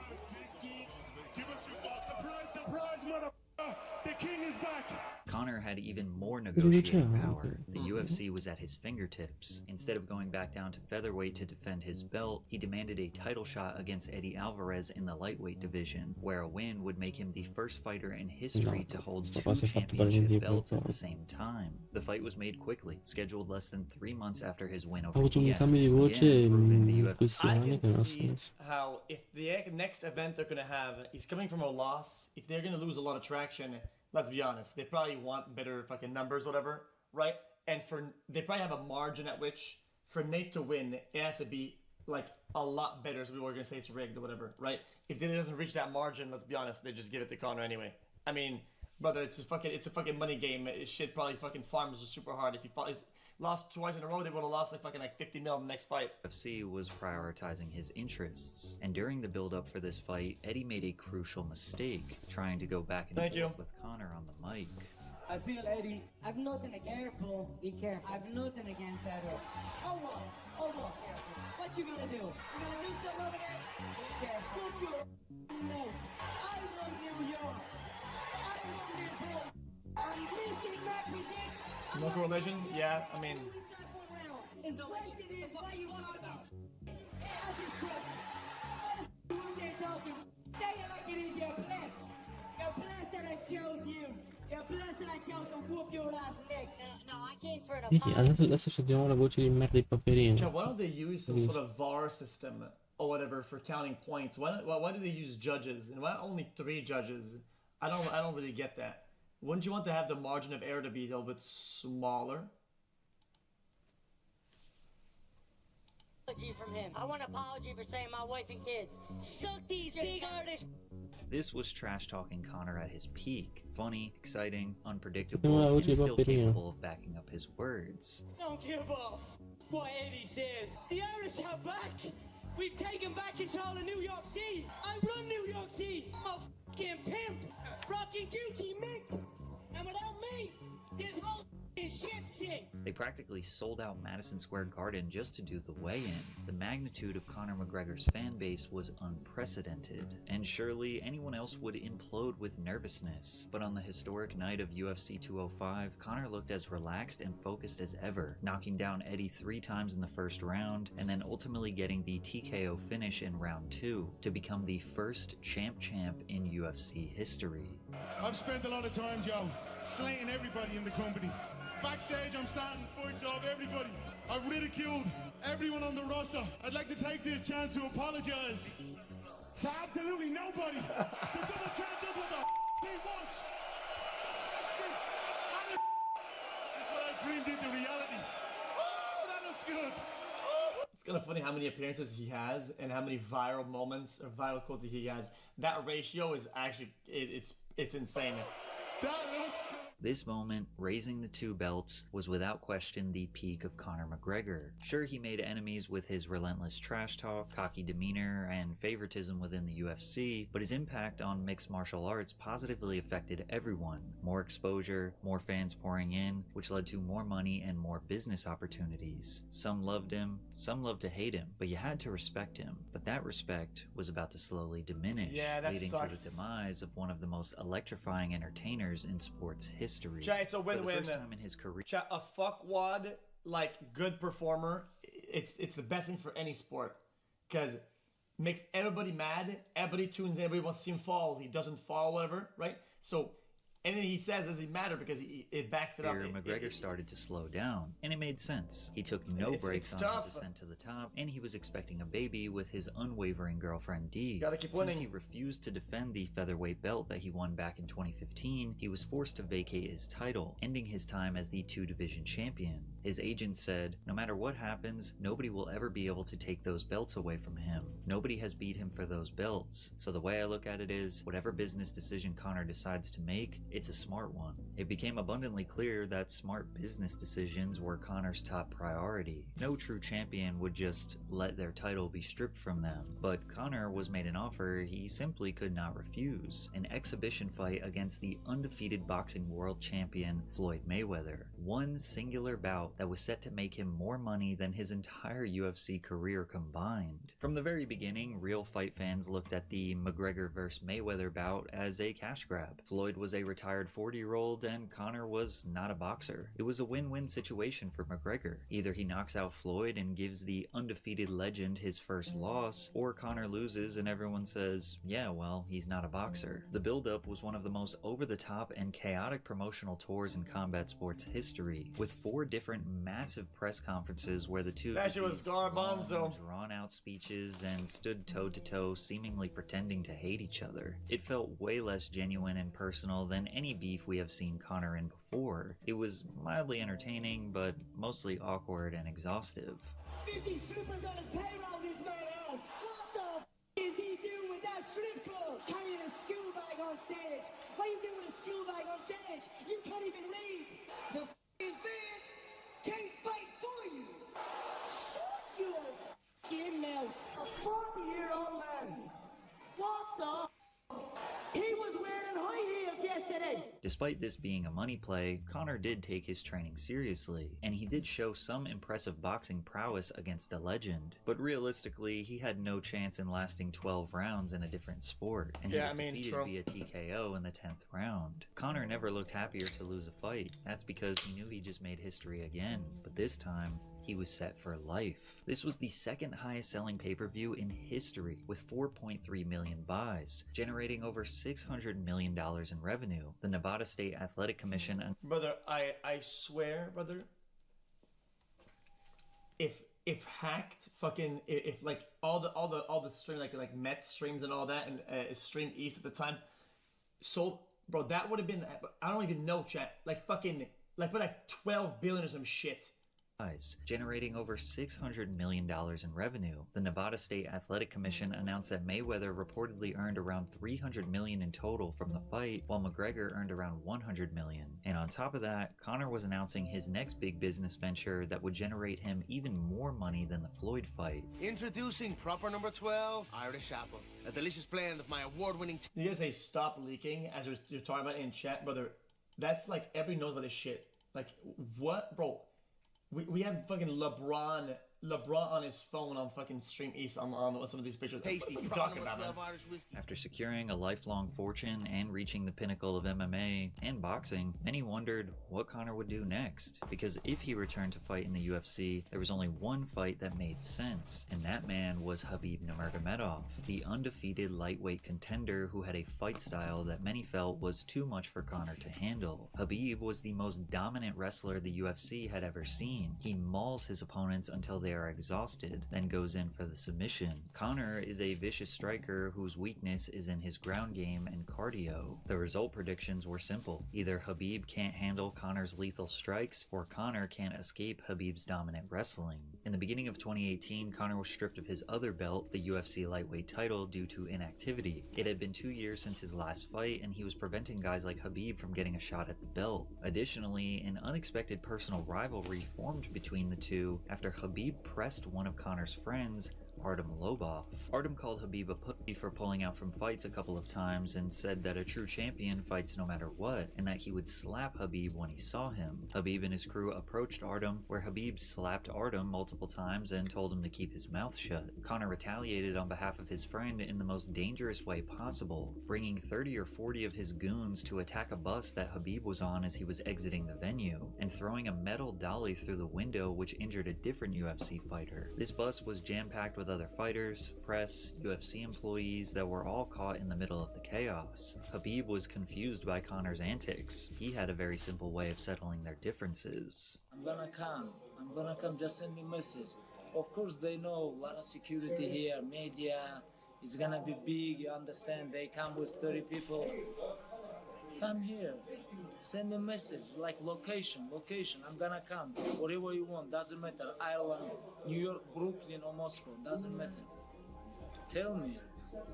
The king is back. Conor had even more Cosa negotiating diceva? power. The UFC was at his fingertips. Instead of going back down to featherweight to defend his belt, he demanded a title shot against Eddie Alvarez in the lightweight division, where a win would make him the first fighter in history to hold sto two quasi fatto per championship vendere belts at the qualcosa. same time. The fight was made quickly, scheduled less than 3 months after his win Ha over avuto un Diaz, cambio di voce again proving the in UFC. questi I anni can che non ha see senso. how if the next event they're gonna have, he's coming from a loss. If they're gonna lose a lot of traction, let's be honest, they probably want better fucking numbers, whatever, right? And they probably have a margin at which for Nate to win, it has to be like a lot better. So we were gonna say it's rigged or whatever, right? If it doesn't reach that margin, let's be honest, they just give it to Conor anyway. I mean, brother, it's a fucking money game. Shit probably fucking farmers are super hard. If he lost twice in a row, they would have lost like 50 mil in the next fight. UFC was prioritizing his interests, and during the build-up for this fight, Eddie made a crucial mistake, trying to go back and forth with Conor on the mic. I feel Eddie. I've nothing careful. Be careful. I've nothing against Edward. Oh what? Oh what? What you gonna do? You gonna do something over there? Be careful. Shut your mouth. I run New York. I run this home. I'm Mystic Mac predicts. No correlation? Yeah, I mean. His question is why you talking? That's his question. Why the f you there talking? Say it like it is. You're blessed. You're blessed that I chose you. You're blessed that I chose to whoop your ass next. No, I came for the Vedi, adesso sentiamo la voce di merda di Paperino. Why don't they use some sort of VAR system or whatever for counting points? Why do they use judges? And why only 3 judges? I don't really get that. Wouldn't you want to have the margin of error to be a little bit smaller? From him. I want an apology for saying my wife and kids. Suck these big artists. This was trash-talking Conor at his peak. Funny, exciting, Come on, unpredictable, voce and di still Paperino. capable of backing up his words. Don't give off what Eddie says. The Irish are back. We've taken back control of New York City. I run New York City. I'm a fucking pimp. Rocking Gucci mint. And without me, this whole ship sink. They practically sold out Madison Square Garden just to do the weigh-in. The magnitude of Conor McGregor's fan base was unprecedented, and surely anyone else would implode with nervousness. But on the historic night of UFC 205, Conor looked as relaxed and focused as ever, knocking down Eddie 3 times in the first round, and then ultimately getting the TKO finish in round 2 to become the first champ in UFC history. I've spent a lot of time, Joe, slating everybody in the company. Backstage, I'm starting fights off everybody. I've ridiculed everyone on the roster. I'd like to take this chance to apologize to absolutely nobody. The double champ does what the he wants. This is what I dreamed into reality. Oh, that looks good. It's kind of funny how many appearances he has and how many viral moments or viral quotes he has. That ratio is actually it's insane. That looks good. This moment, raising the 2 belts, was without question the peak of Conor McGregor. Sure, he made enemies with his relentless trash talk, cocky demeanor, and favoritism within the UFC, but his impact on mixed martial arts positively affected everyone. More exposure, more fans pouring in, which led to more money and more business opportunities. Some loved him, some loved to hate him, but you had to respect him. But that respect was about to slowly diminish, leading to the demise of one of the most electrifying entertainers in sports history. Chat, it's a win-win. For the first time in his career. Chat, a fuckwad, like, good performer, it's the best thing for any sport. Because makes everybody mad, everybody tunes in, everybody wants to see him fall, he doesn't fall, whatever, right? So anything he says doesn't matter because it backs it up. McGregor started to slow down, and it made sense. He took no breaks on his ascent to the top, and he was expecting a baby with his unwavering girlfriend Dee. Gotta keep Since winning. he refused to defend the featherweight belt that he won back in 2015, he was forced to vacate his title, ending his time as the 2-division champion. His agent said, no matter what happens, nobody will ever be able to take those belts away from him. Nobody has beat him for those belts. So the way I look at it is, whatever business decision Conor decides to make, it's a smart one. It became abundantly clear that smart business decisions were Conor's top priority. No true champion would just let their title be stripped from them, but Conor was made an offer he simply could not refuse: an exhibition fight against the undefeated boxing world champion Floyd Mayweather. One singular bout that was set to make him more money than his entire UFC career combined. From the very beginning, real fight fans looked at the McGregor vs. Mayweather bout as a cash grab. Floyd was a retired 40-year-old and Conor was not a boxer. It was a win-win situation for McGregor. Either he knocks out Floyd and gives the undefeated legend his first loss, or Conor loses and everyone says, yeah, well, he's not a boxer. The build-up was one of the most over-the-top and chaotic promotional tours in combat sports history, with 4 different massive press conferences where the two That shit was garbanzo. drawn-out speeches and stood toe-to-toe, seemingly pretending to hate each other. It felt way less genuine and personal than any beef we have seen Conor in before. It was mildly entertaining, but mostly awkward and exhaustive. 50 strippers on his payroll, this man has. What the f is he doing with that strip club? Carrying a school bag on stage. What are you doing with a school bag on stage? You can't even read. The f***ing fans can't fight for you. Shut your f***ing mouth. A 40-year-old man. What the f***? He was wearing high heels yesterday. Despite this being a money play, Conor did take his training seriously, and he did show some impressive boxing prowess against a legend. But realistically, he had no chance in lasting 12 rounds in a different sport, and he was defeated via TKO in the 10th round. Conor never looked happier to lose a fight. That's because he knew he just made history again, but this time, he was set for life. This was the second highest selling pay-per-view in history, with 4.3 million buys, generating over $600 million in revenue. The Nevada State Athletic Commission... Brother, I swear, brother, if hacked, fucking, if like all the stream, like meth streams and all that, and Stream East at the time, sold, bro, that would have been, I don't even know, chat, like fucking, like 12 billion or some shit. Generating over $600 million in revenue. The Nevada State Athletic Commission announced that Mayweather reportedly earned around $300 million in total from the fight, while McGregor earned around $100 million. And on top of that, Conor was announcing his next big business venture that would generate him even more money than the Floyd fight. Introducing proper number 12, Irish Apple. A delicious blend of my award-winning... You guys say stop leaking, as you're talking about in chat, brother. That's like, everybody knows about this shit. Like, what? Bro. We had fucking LeBron on his phone on fucking Stream East on some of these pictures. Tasty, talking about, man. After securing a lifelong fortune and reaching the pinnacle of MMA and boxing, many wondered what Conor would do next. Because if he returned to fight in the UFC, there was only one fight that made sense, and that man was Khabib Nurmagomedov, the undefeated lightweight contender who had a fight style that many felt was too much for Conor to handle. Khabib was the most dominant wrestler the UFC had ever seen. He mauls his opponents until they are exhausted, then goes in for the submission. Conor is a vicious striker whose weakness is in his ground game and cardio. The result predictions were simple. Either Khabib can't handle Conor's lethal strikes, or Conor can't escape Khabib's dominant wrestling. In the beginning of 2018, Conor was stripped of his other belt, the UFC lightweight title, due to inactivity. It had been 2 years since his last fight, and he was preventing guys like Khabib from getting a shot at the belt. Additionally, an unexpected personal rivalry formed between the two after Khabib pressed one of Conor's friends, Artem Lobov. Artem called Khabib a pussy for pulling out from fights a couple of times and said that a true champion fights no matter what, and that he would slap Khabib when he saw him. Khabib and his crew approached Artem, where Khabib slapped Artem multiple times and told him to keep his mouth shut. Conor retaliated on behalf of his friend in the most dangerous way possible, bringing 30 or 40 of his goons to attack a bus that Khabib was on as he was exiting the venue, and throwing a metal dolly through the window which injured a different UFC fighter. This bus was jam-packed with other fighters, press, UFC employees that were all caught in the middle of the chaos. Khabib was confused by Conor's antics. He had a very simple way of settling their differences. I'm gonna come, just send me a message. Of course they know a lot of security here, media, it's gonna be big, you understand, they come with 30 people. Come here, send me a message, like location, I'm gonna come, whatever you want, doesn't matter, Ireland, New York, Brooklyn or Moscow, doesn't matter. Tell me,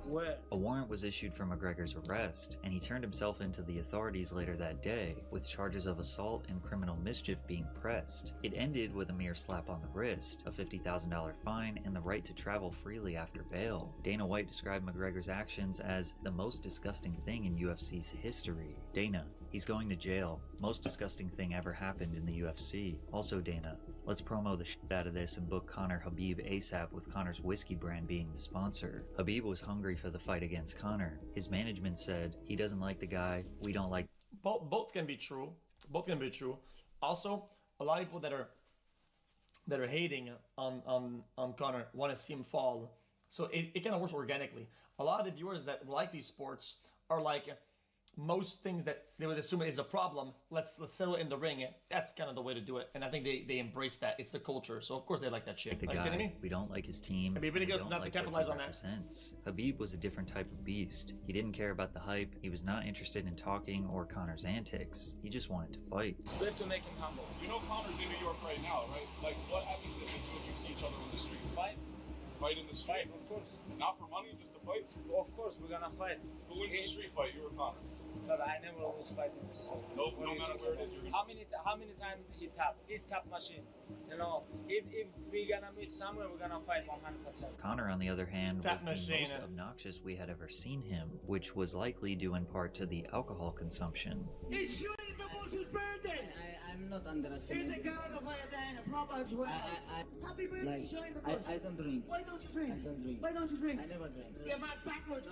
Where? A warrant was issued for McGregor's arrest, and he turned himself into the authorities later that day, with charges of assault and criminal mischief being pressed. It ended with a mere slap on the wrist, a $50,000 fine, and the right to travel freely after bail. Dana White described McGregor's actions as the most disgusting thing in UFC's history. Dana, he's going to jail. Most disgusting thing ever happened in the UFC. Also, Dana, let's promo the shit out of this and book Conor Khabib ASAP with Conor's whiskey brand being the sponsor. Khabib was hungry for the fight against Conor. His management said he doesn't like the guy, we don't like. Both can be true. Both can be true. Also, a lot of people that are hating on Conor want to see him fall. So it kind of works organically. A lot of the viewers that like these sports are like, most things that they would assume is a problem, let's settle it in the ring. That's kind of the way to do it, and I think they embrace that. It's the culture, so of course they like that shit. The Are you guy, kidding me? we don't like his team. It really we goes don't not to like capitalize what he on that. represents. Khabib was a different type of beast. He didn't care about the hype. He was not interested in talking or Conor's antics. He just wanted to fight. We have to make him humble. You know Conor's in New York right now, right? Like, what happens if the two of you see each other in the street? Fight. Fight in the street? Fight, of course. Not for money, just to fight? Of course, we're gonna fight. Who wins the street fight, you or Conor? But I never always fight in the street. No matter where it is, you're How many times he tap? He's tap machine. You know, if we're gonna meet somewhere, we're gonna fight 100%. Conor, on the other hand, Tap was the machine. most obnoxious we had ever seen him, which was likely due in part to the alcohol consumption. It's shooting the Moses birthday! I'm not underestimating. Here's a guy over there, a proper as well. Happy birthday, Like, showing the bush. I don't drink. Why don't you drink? I don't drink. Why don't you drink? I never drink. You're mad backwards.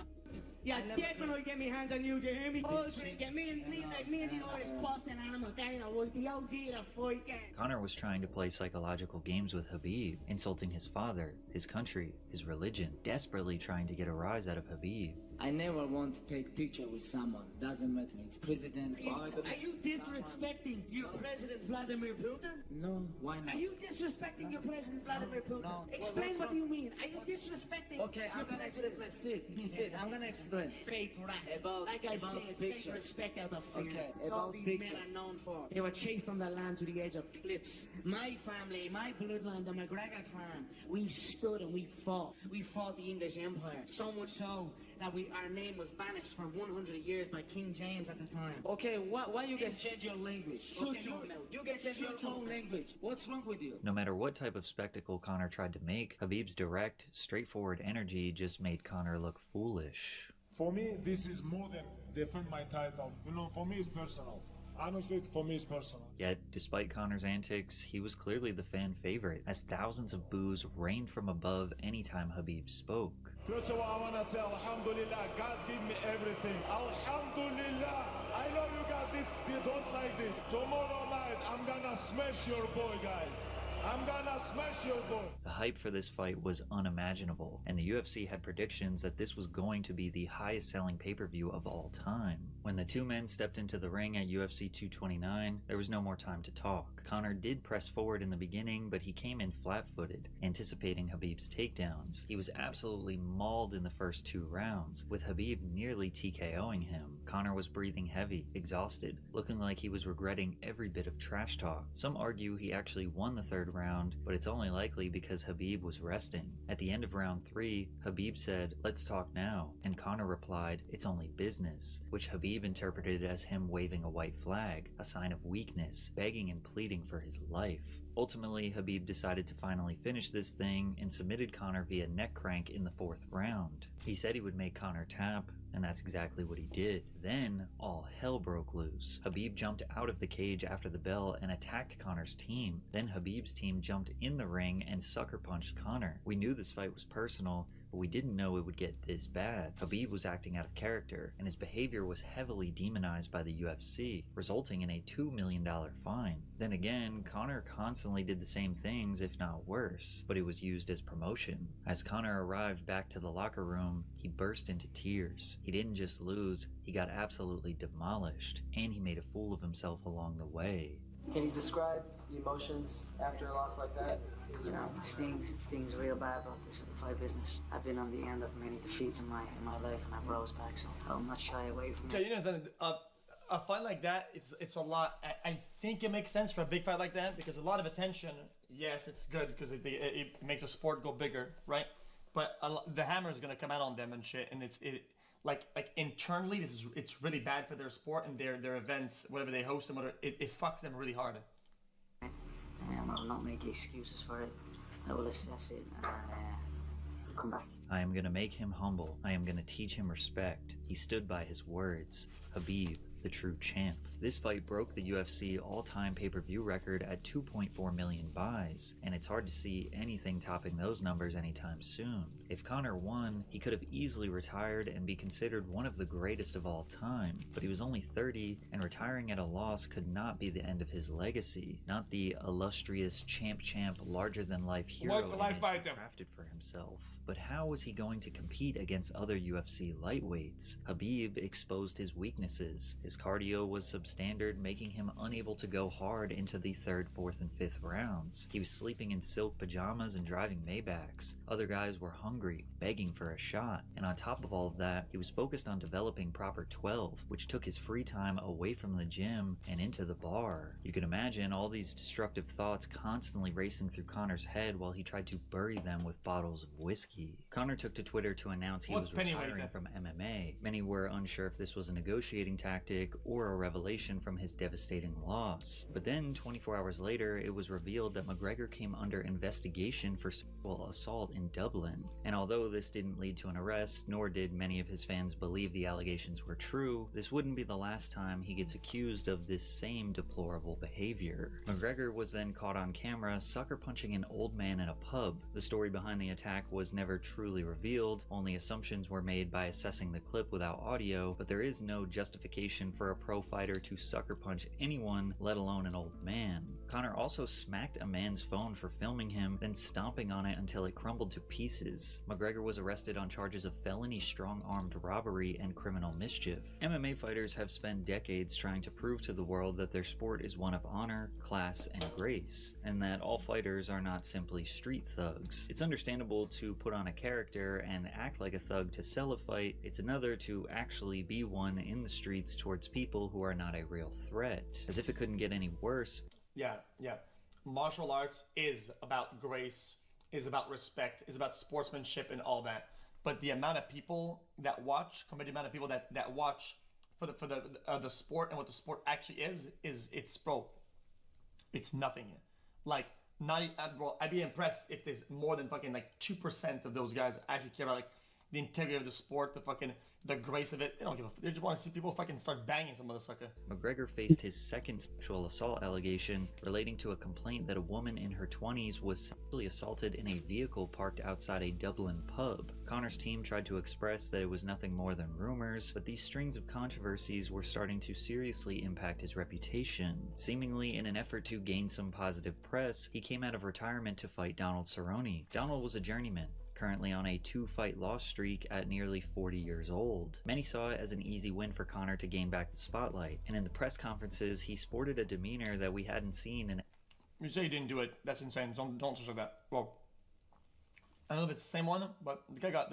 You're I never dead when I get my hands on you, do you hear me? Oh, drink. Get me and me and the artist Boston Animal, Dana, was the OG of the fight game. Conor was trying to play psychological games with Khabib, insulting his father, his country, his religion, desperately trying to get a rise out of Khabib. I never want to take picture with someone. Doesn't matter. It's president. Are you disrespecting your president Vladimir Putin? No, why not? Are you disrespecting your president Vladimir Putin? No. Explain what you mean. Are you disrespecting? Okay, I'm gonna explain. Sit. I'm gonna explain. Fake rap. About like I about said, picture. fake respect out of fear. Okay, That's all about these picture. men are known for. They were chased from their land to the edge of cliffs. My family, my bloodline, the McGregor clan, we stood and we fought. We fought the English Empire. So much so that our name was banished for 100 years by King James at the time. Okay, why you guys change your language? Shut your mouth. You guys change your own language. What's wrong with you? No matter what type of spectacle Conor tried to make, Khabib's direct, straightforward energy just made Conor look foolish. For me, this is more than defend my title. You know, for me, it's personal. Honestly, for me, it's personal. Yet, despite Conor's antics, he was clearly the fan favorite, as thousands of boos rained from above anytime Khabib spoke. First of all, I want to say, Alhamdulillah, God give me everything. Alhamdulillah, I know you got this, you don't like this. Tomorrow night, I'm gonna smash your boy, guys. I'm gonna smash your boy. The hype for this fight was unimaginable, and the UFC had predictions that this was going to be the highest selling pay-per-view of all time. When the two men stepped into the ring at UFC 229, there was no more time to talk. Conor did press forward in the beginning, but he came in flat-footed, anticipating Khabib's takedowns. He was absolutely mauled in the first 2 rounds, with Khabib nearly TKOing him. Conor was breathing heavy, exhausted, looking like he was regretting every bit of trash talk. Some argue he actually won the 3rd round, but it's only likely because Khabib was resting. At the end of round 3, Khabib said, "Let's talk now," and Conor replied, "It's only business," which Khabib interpreted as him waving a white flag, a sign of weakness, begging and pleading for his life. Ultimately, Khabib decided to finally finish this thing and submitted Conor via neck crank in the 4th round. He said he would make Conor tap, and that's exactly what he did. Then, all hell broke loose. Khabib jumped out of the cage after the bell and attacked Conor's team. Then Khabib's team jumped in the ring and sucker punched Conor. We knew this fight was personal, but we didn't know it would get this bad. Khabib was acting out of character, and his behavior was heavily demonized by the UFC, resulting in a $2 million fine. Then again, Conor constantly did the same things, if not worse, but it was used as promotion. As Conor arrived back to the locker room, he burst into tears. He didn't just lose, he got absolutely demolished, and he made a fool of himself along the way. Can you describe the emotions after a loss like that? You know, it stings real bad, but this is the fight business. I've been on the end of many defeats in my life, and I've rose back, so I'll not shy away from it. So, you know, a fight like that, it's a lot. I think it makes sense for a big fight like that because a lot of attention, yes, it's good because it makes the sport go bigger, right? but the hammer is gonna come out on them and shit, and like internally it's really bad for their sport and their events, whatever they host and whatever, it fucks them really hard. I will not make excuses for it. I will assess it and come back. I am gonna make him humble. I am gonna teach him respect. He stood by his words. Khabib, the true champ. This fight broke the UFC all-time pay-per-view record at 2.4 million buys, and it's hard to see anything topping those numbers anytime soon. If Conor won, he could have easily retired and be considered one of the greatest of all time, but he was only 30, and retiring at a loss could not be the end of his legacy, not the illustrious champ, larger-than-life hero image he crafted for himself. But how was he going to compete against other UFC lightweights? Khabib exposed his weaknesses. His cardio was substandard, making him unable to go hard into the 3rd, 4th, and 5th rounds. He was sleeping in silk pajamas and driving Maybachs. Other guys were hungry, begging for a shot. And on top of all of that, he was focused on developing proper 12, which took his free time away from the gym and into the bar. You can imagine all these destructive thoughts constantly racing through Conor's head while he tried to bury them with bottles of whiskey. Conor took to Twitter to announce he was retiring from MMA. Many were unsure if this was a negotiating tactic or a revelation from his devastating loss. But then, 24 hours later, it was revealed that McGregor came under investigation for sexual assault in Dublin. And although this didn't lead to an arrest, nor did many of his fans believe the allegations were true, this wouldn't be the last time he gets accused of this same deplorable behavior. McGregor was then caught on camera sucker punching an old man in a pub. The story behind the attack was never truly revealed, only assumptions were made by assessing the clip without audio, but there is no justification for a pro fighter to sucker punch anyone, let alone an old man. Conor also smacked a man's phone for filming him, then stomping on it until it crumbled to pieces. McGregor was arrested on charges of felony strong-armed robbery and criminal mischief. MMA fighters have spent decades trying to prove to the world that their sport is one of honor, class, and grace, and that all fighters are not simply street thugs. It's understandable to put on a character and act like a thug to sell a fight. It's another to actually be one in the streets towards people who are not a real threat. As if it couldn't get any worse. Yeah. Martial arts is about grace, is about respect, is about sportsmanship and all that. But the amount of people that watch, compared to the amount of people that watch for the sport and what the sport actually is it's nothing. Like, bro, I'd be impressed if there's more than fucking like 2% of those guys actually care about like the integrity of the sport, the grace of it. They don't give a they just want to see people fucking start banging some motherfucker. McGregor faced his second sexual assault allegation relating to a complaint that a woman in her 20s was sexually assaulted in a vehicle parked outside a Dublin pub. Conor's team tried to express that it was nothing more than rumors, but these strings of controversies were starting to seriously impact his reputation. Seemingly in an effort to gain some positive press, he came out of retirement to fight Donald Cerrone. Donald was a journeyman, currently on a 2-fight loss streak at nearly 40 years old. Many saw it as an easy win for Conor to gain back the spotlight, and in the press conferences he sported a demeanor that we hadn't seen in... You say you didn't do it, that's insane. Don't say that. Well, I don't know if it's the same one, but the guy got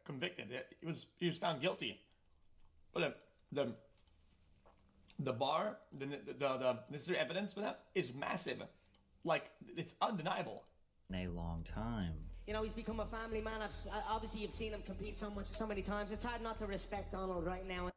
convicted. He was found guilty. But the bar, the necessary evidence for that is massive. Like, it's undeniable. In a long time. You know, he's become a family man. Obviously, you've seen him compete so many times. It's hard not to respect Donald right now.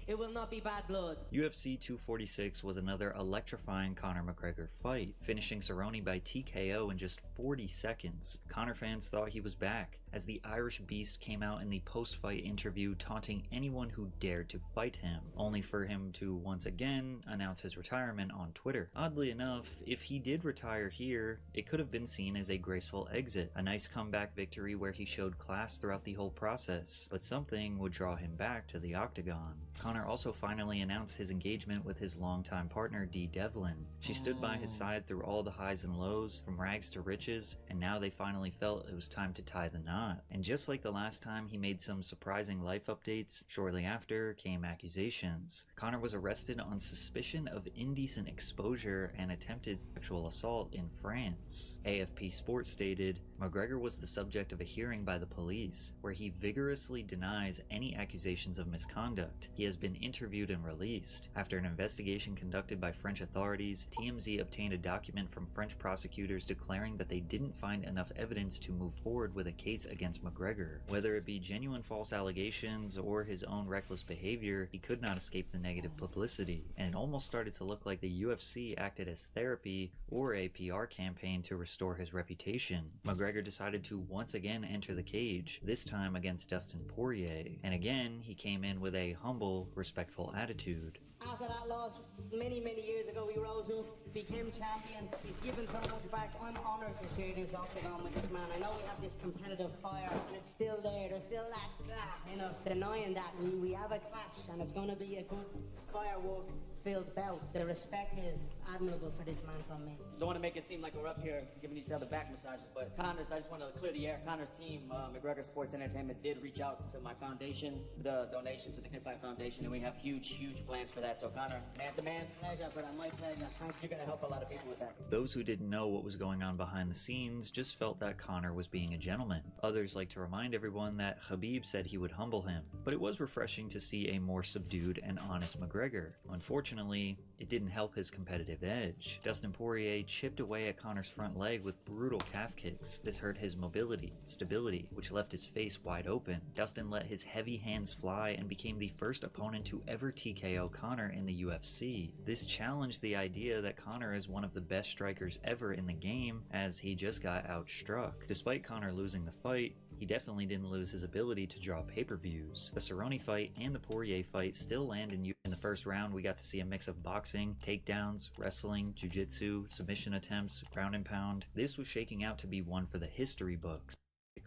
It will not be bad blood. UFC 246 was another electrifying Conor McGregor fight, finishing Cerrone by TKO in just 40 seconds. Conor fans thought he was back, as the Irish Beast came out in the post-fight interview taunting anyone who dared to fight him, only for him to once again announce his retirement on Twitter. Oddly enough, if he did retire here, it could have been seen as a graceful exit, a nice comeback victory where he showed class throughout the whole process, but something would draw him back to the octagon. Conor also finally announced his engagement with his longtime partner Dee Devlin. She stood by his side through all the highs and lows, from rags to riches, and now they finally felt it was time to tie the knot. And just like the last time he made some surprising life updates, shortly after came accusations. Conor was arrested on suspicion of indecent exposure and attempted sexual assault in France. AFP Sports stated, McGregor was the subject of a hearing by the police, where he vigorously denies any accusations of misconduct. He has been been interviewed and released. After an investigation conducted by French authorities, TMZ obtained a document from French prosecutors declaring that they didn't find enough evidence to move forward with a case against McGregor. Whether it be genuine false allegations or his own reckless behavior, he could not escape the negative publicity, and it almost started to look like the UFC acted as therapy or a PR campaign to restore his reputation. McGregor decided to once again enter the cage, this time against Dustin Poirier, and again he came in with a humble, respectful attitude. After that loss, many years ago, he rose up, became champion. He's given so much back. I'm honoured to share this octagon with this man. I know we have this competitive fire, and it's still there. There's still that in us denying that. We have a clash, and it's going to be a good firework-filled bout. The respect is admirable for this man from me. Don't want to make it seem like we're up here giving each other back massages, but Connor's, I just want to clear the air. Connor's team, McGregor Sports Entertainment, did reach out to my foundation, the donation to the Knife Fight Foundation, and we have huge plans for that. So Connor, man to man. Pleasure, brother, my pleasure. You're going to help a lot of people with that. Those who didn't know what was going on behind the scenes just felt that Conor was being a gentleman. Others like to remind everyone that Khabib said he would humble him, but it was refreshing to see a more subdued and honest McGregor. Unfortunately, it didn't help his competitive edge. Dustin Poirier chipped away at Conor's front leg with brutal calf kicks. This hurt his mobility, stability, which left his face wide open. Dustin let his heavy hands fly and became the first opponent to ever TKO Conor in the UFC. This challenged the idea that Conor is one of the best strikers ever in the game, as he just got outstruck. Despite Conor losing the fight, he definitely didn't lose his ability to draw pay-per-views. The Cerrone fight and the Poirier fight still land in the first round. We got to see a mix of boxing, takedowns, wrestling, jiu-jitsu, submission attempts, ground and pound. This was shaking out to be one for the history books.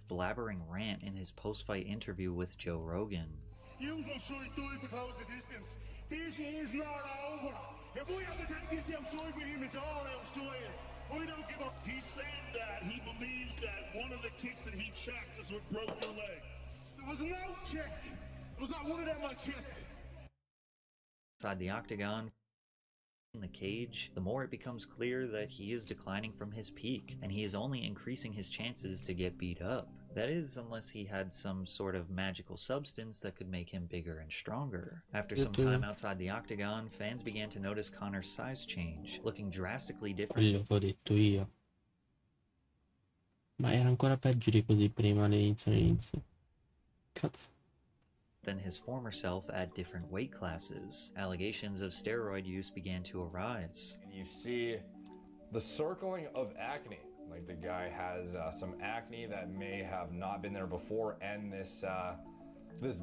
Blabbering rant in his post-fight interview with Joe Rogan. You will surely do it to close the distance. This is not over. If we have to take this outside with him, it's all outside. I don't give up. He said that he believes that one of the kicks that he checked is what broke your leg. There was no check. There was not one of them I checked. Inside the octagon, in the cage, the more it becomes clear that he is declining from his peak, and he is only increasing his chances to get beat up. That is, unless he had some sort of magical substance that could make him bigger and stronger. After some time outside the octagon, fans began to notice Conor's size change, looking drastically different. L'ho detto io. Ma era ancora peggio di così prima all'inizio. Cazzo. Than his former self at different weight classes. Allegations of steroid use began to arise. You see the circling of acne. Like the guy has some acne that may have not been there before, and this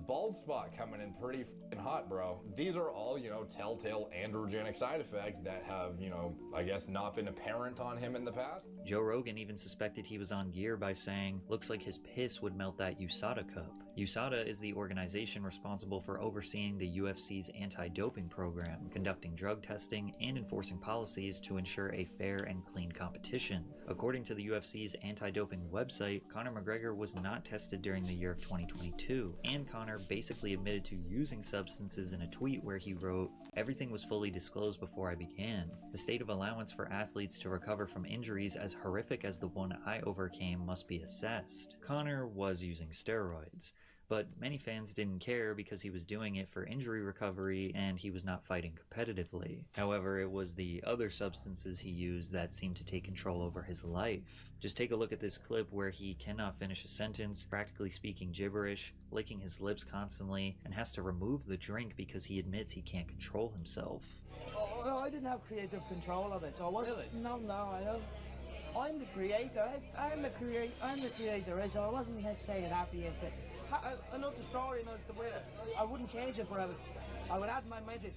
bald spot coming in pretty f***ing hot, bro. These are all, you know, telltale androgenic side effects that have, you know, I guess not been apparent on him in the past. Joe Rogan even suspected he was on gear by saying, looks like his piss would melt that USADA cup. USADA is the organization responsible for overseeing the UFC's anti-doping program, conducting drug testing, and enforcing policies to ensure a fair and clean competition. According to the UFC's anti-doping website, Conor McGregor was not tested during the year of 2022, and Conor basically admitted to using substances in a tweet where he wrote, "Everything was fully disclosed before I began. The state of allowance for athletes to recover from injuries as horrific as the one I overcame must be assessed." Conor was using steroids, but many fans didn't care because he was doing it for injury recovery and he was not fighting competitively. However, it was the other substances he used that seemed to take control over his life. Just take a look at this clip where he cannot finish a sentence, practically speaking gibberish, licking his lips constantly, and has to remove the drink because he admits he can't control himself. Oh, no, I didn't have creative control of it, so I wasn't. Really? No, I don't. I'm the creator. I'm the creator, so I wasn't necessarily happy if it. I know the story, and the way I wouldn't change it, but I would add my magic,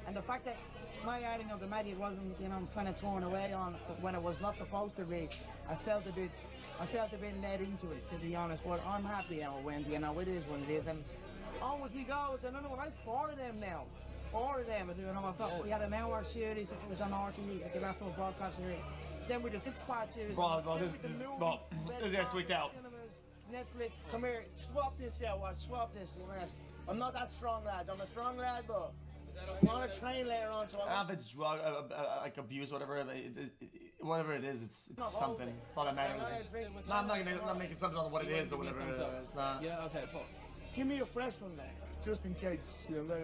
and the fact that my adding of the magic wasn't, you know, kind of torn away on when it was not supposed to be. I felt a bit led into it, to be honest. But I'm happy how it went. You know, it is what it is, and on as we go. I don't know. I have 4 of them now. 4 of them. You know, I felt we had an hour series. It was on RTV, the national broadcast series. Then with the 6-part series. Bro, this guy's tweaked out. Netflix, come here, swap this out, swap this. I'm not that strong, lads. I'm a strong lad, but I'm on a train later on, so if it's drug, like abuse, whatever it is, it's something. It's all that matters. I'm not making something on what it is or whatever it is. Yeah, okay, Paul. Give me a fresh one there, just in case. You know,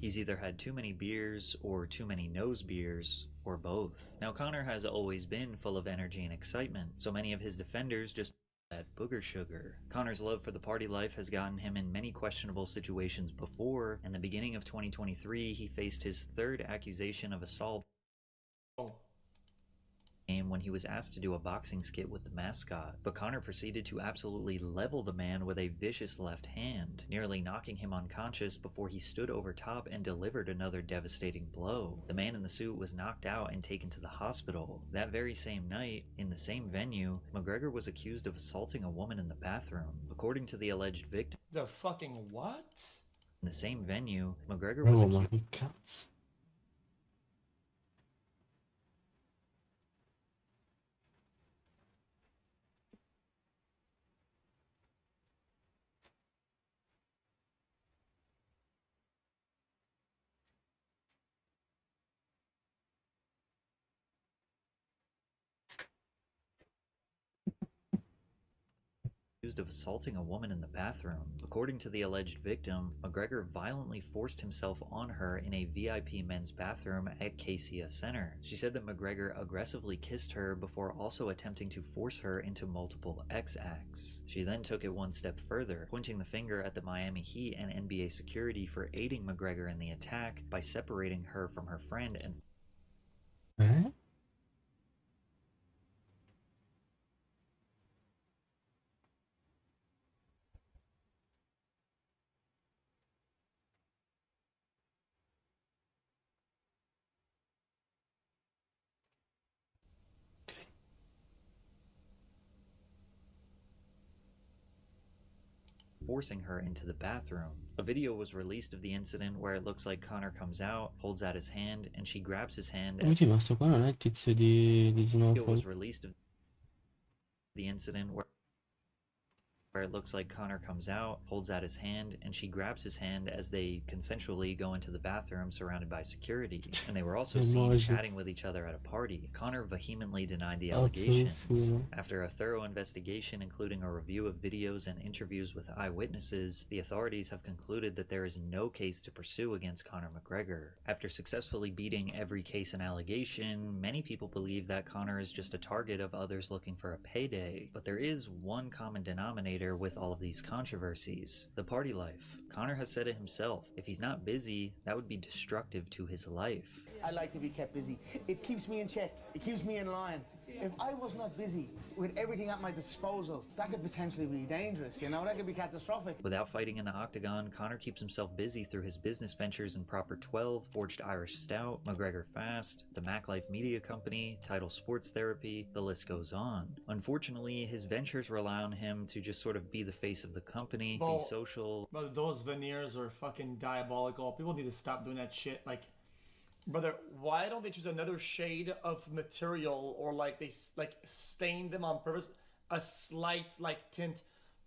He's either had too many beers or too many nose beers, or both. Now, Conor has always been full of energy and excitement, so many of his defenders just that booger sugar. Conor's love for the party life has gotten him in many questionable situations before. In the beginning of 2023, he faced his third accusation of assault when he was asked to do a boxing skit with the mascot, but Conor proceeded to absolutely level the man with a vicious left hand, nearly knocking him unconscious before he stood over top and delivered another devastating blow. The man in the suit was knocked out and taken to the hospital. That very same night, in the same venue, McGregor was accused of assaulting a woman in the bathroom. According to the alleged victim, The fucking what? in the same venue, McGregor was accused. Of assaulting a woman in the bathroom. According to the alleged victim, McGregor violently forced himself on her in a VIP men's bathroom at Cassia Center. She said that McGregor aggressively kissed her before also attempting to force her into multiple X acts. She then took it one step further, pointing the finger at the Miami Heat and NBA security for aiding McGregor in the attack by separating her from her friend and forcing her into the bathroom. A video was released of the incident where it looks like Conor comes out, holds out his hand, and she grabs his hand. Sì, ma sto qua non è il tizio di Video Snowfall. was released of the incident where it looks like Conor comes out, holds out his hand, and she grabs his hand as they consensually go into the bathroom surrounded by security. And they were also seen chatting with each other at a party. Conor vehemently denied the allegations. After a thorough investigation, including a review of videos and interviews with eyewitnesses, the authorities have concluded that there is no case to pursue against Conor McGregor. After successfully beating every case and allegation, many people believe that Conor is just a target of others looking for a payday. But there is one common denominator with all of these controversies: the party life. Conor has said it himself. If he's not busy, that would be destructive to his life. I like to be kept busy. It keeps me in check. It keeps me in line. If I was not busy with everything at my disposal, that could potentially be dangerous, you know? That could be catastrophic. Without fighting in the octagon, Conor keeps himself busy through his business ventures in Proper 12, Forged Irish Stout, McGregor Fast, the Mac Life Media Company, Title Sports Therapy, the list goes on. Unfortunately, his ventures rely on him to just sort of be the face of the company, be social. Brother, those veneers are fucking diabolical. People need to stop doing that shit. Like, brother, why don't they choose another shade of material, or like they like stain them on purpose? A slight like tint,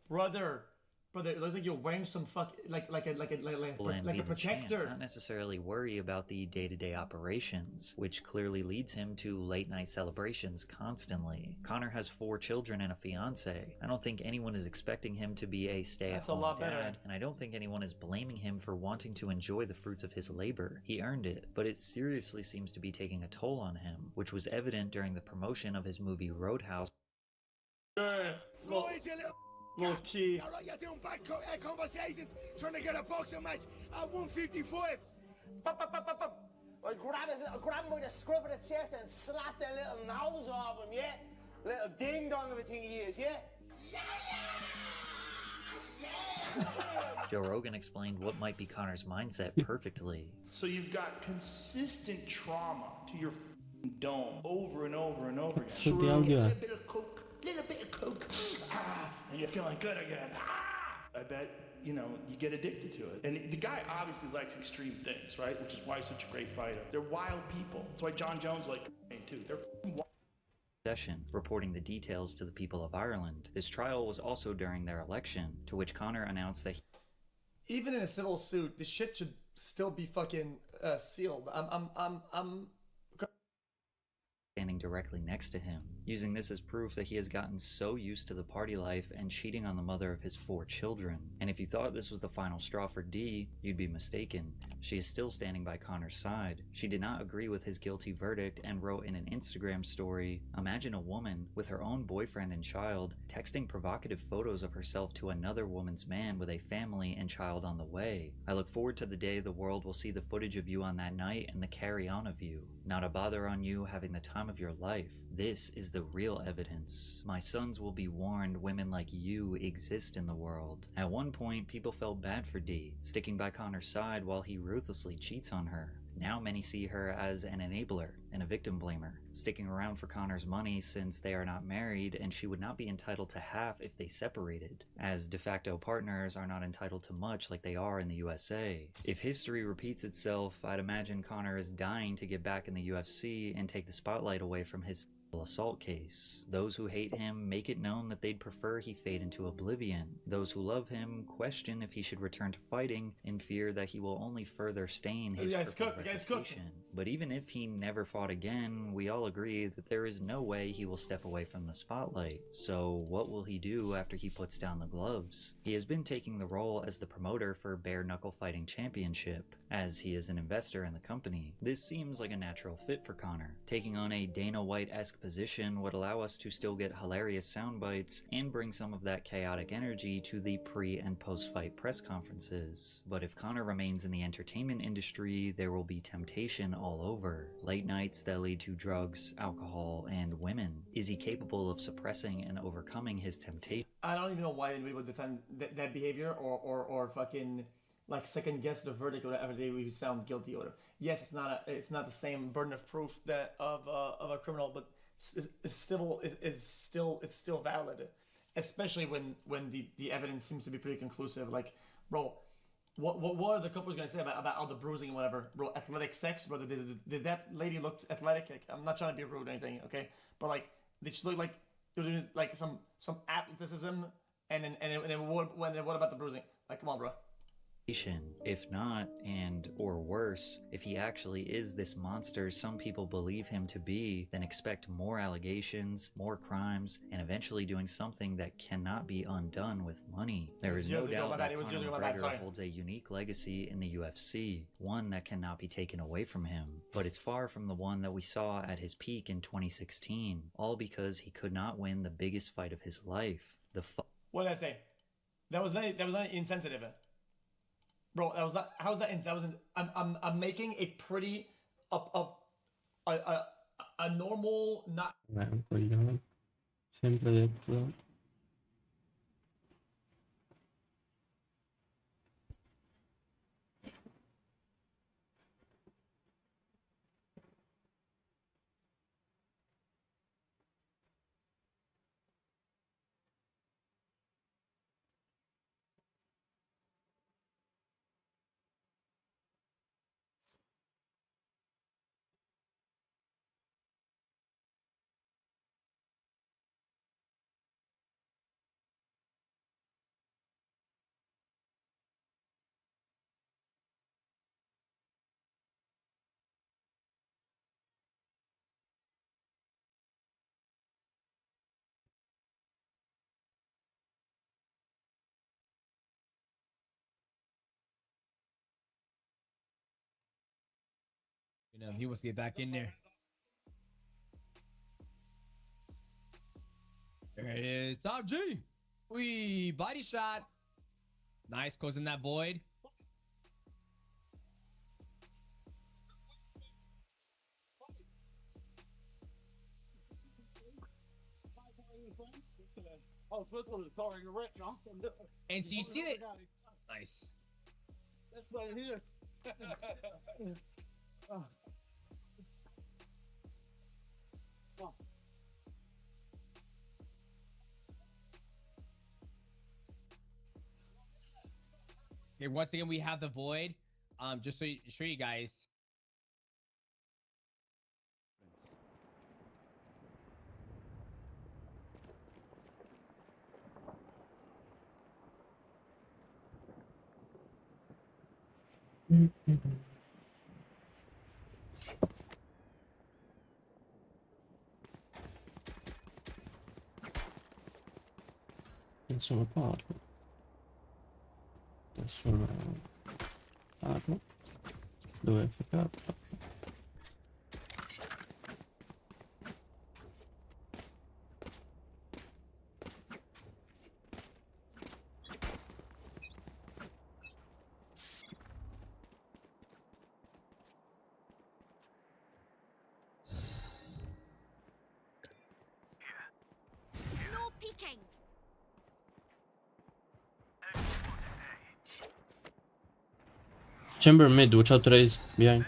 brother. Brother, it looks like you're wearing some like a protector. Not necessarily worry about the day-to-day operations, which clearly leads him to late-night celebrations constantly. Conor has 4 children and a fiance. I don't think anyone is expecting him to be a stay-at-home dad, and I don't think anyone is blaming him for wanting to enjoy the fruits of his labor. He earned it, but it seriously seems to be taking a toll on him, which was evident during the promotion of his movie Roadhouse. Low key. I like you're doing bad conversations, trying to get a boxing match at 155. I grab him by the scruff of the chest and slap the little nose off him, yeah? Little ding dong of a thing he is, yeah? Joe Rogan explained what might be Conor's mindset perfectly. So you've got consistent trauma to your dome over and over and over again. Cazzo di audio è? Little bit of coke, and you're feeling good again. I bet, you know, you get addicted to it. And the guy obviously likes extreme things, right? Which is why he's such a great fighter. They're wild people. That's why John Jones liked too. They're wild. Session, reporting the details to the people of Ireland. This trial was also during their election, to which Conor announced that even in a civil suit, the shit should still be fucking sealed. I'm standing directly next to him. using this as proof that he has gotten so used to the party life and cheating on the mother of his 4 children. And if you thought this was the final straw for Dee, you'd be mistaken. She is still standing by Conor's side. She did not agree with his guilty verdict and wrote in an Instagram story, "Imagine a woman with her own boyfriend and child texting provocative photos of herself to another woman's man with a family and child on the way. I look forward to the day the world will see the footage of you on that night and the carry on of you. Not a bother on you having the time of your life. This is the real evidence. My sons will be warned women like you exist in the world." At one point, people felt bad for Dee, sticking by Conor's side while he ruthlessly cheats on her. Now many see her as an enabler and a victim blamer, sticking around for Conor's money since they are not married and she would not be entitled to half if they separated, as de facto partners are not entitled to much like they are in the USA. If history repeats itself, I'd imagine Conor is dying to get back in the UFC and take the spotlight away from his assault case. Those who hate him make it known that they'd prefer he fade into oblivion. Those who love him question if he should return to fighting in fear that he will only further stain his crippled reputation. But even if he never fought again, we all agree that there is no way he will step away from the spotlight. So what will he do after he puts down the gloves? He has been taking the role as the promoter for Bare Knuckle Fighting Championship, as he is an investor in the company. This seems like a natural fit for Conor. Taking on a Dana White-esque position would allow us to still get hilarious sound bites and bring some of that chaotic energy to the pre- and post-fight press conferences. But if Conor remains in the entertainment industry, there will be temptation all over. Late nights that lead to drugs, alcohol, and women. Is he capable of suppressing and overcoming his temptation? I don't even know why anybody would defend that behavior or fucking like second guess the verdict or whatever they was found guilty or. Yes, it's not the same burden of proof that of a criminal, but it's still valid, especially when the evidence seems to be pretty conclusive. Like, bro, what are the couples gonna say about all the bruising and whatever, bro? Athletic sex, brother. Did that lady look athletic? Like, I'm not trying to be rude or anything, okay? But like, did she look like there was like some athleticism? And then what about the bruising? Like, come on, bro. If not, and or worse, if he actually is this monster some people believe him to be, then expect more allegations, more crimes, and eventually doing something that cannot be undone with money. There is no doubt that Conor McGregor holds a unique legacy in the UFC, one that cannot be taken away from him. But it's far from the one that we saw at his peak in 2016, all because he could not win the biggest fight of his life. What did I say? That was not insensitive. Bro, that was not. How's that? I'm making a pretty a normal not. È un coglione. Sempre detto. You know, he wants to get back in there. There it is. Top G. Wee, body shot. Nice, closing that void. And so you see that. Nice. That's right here. Here, once again, we have the void. Just so show you guys. Nessuno parla. Nessuno parla. Dove FK? No peeking. Chamber mid, watch out raise behind.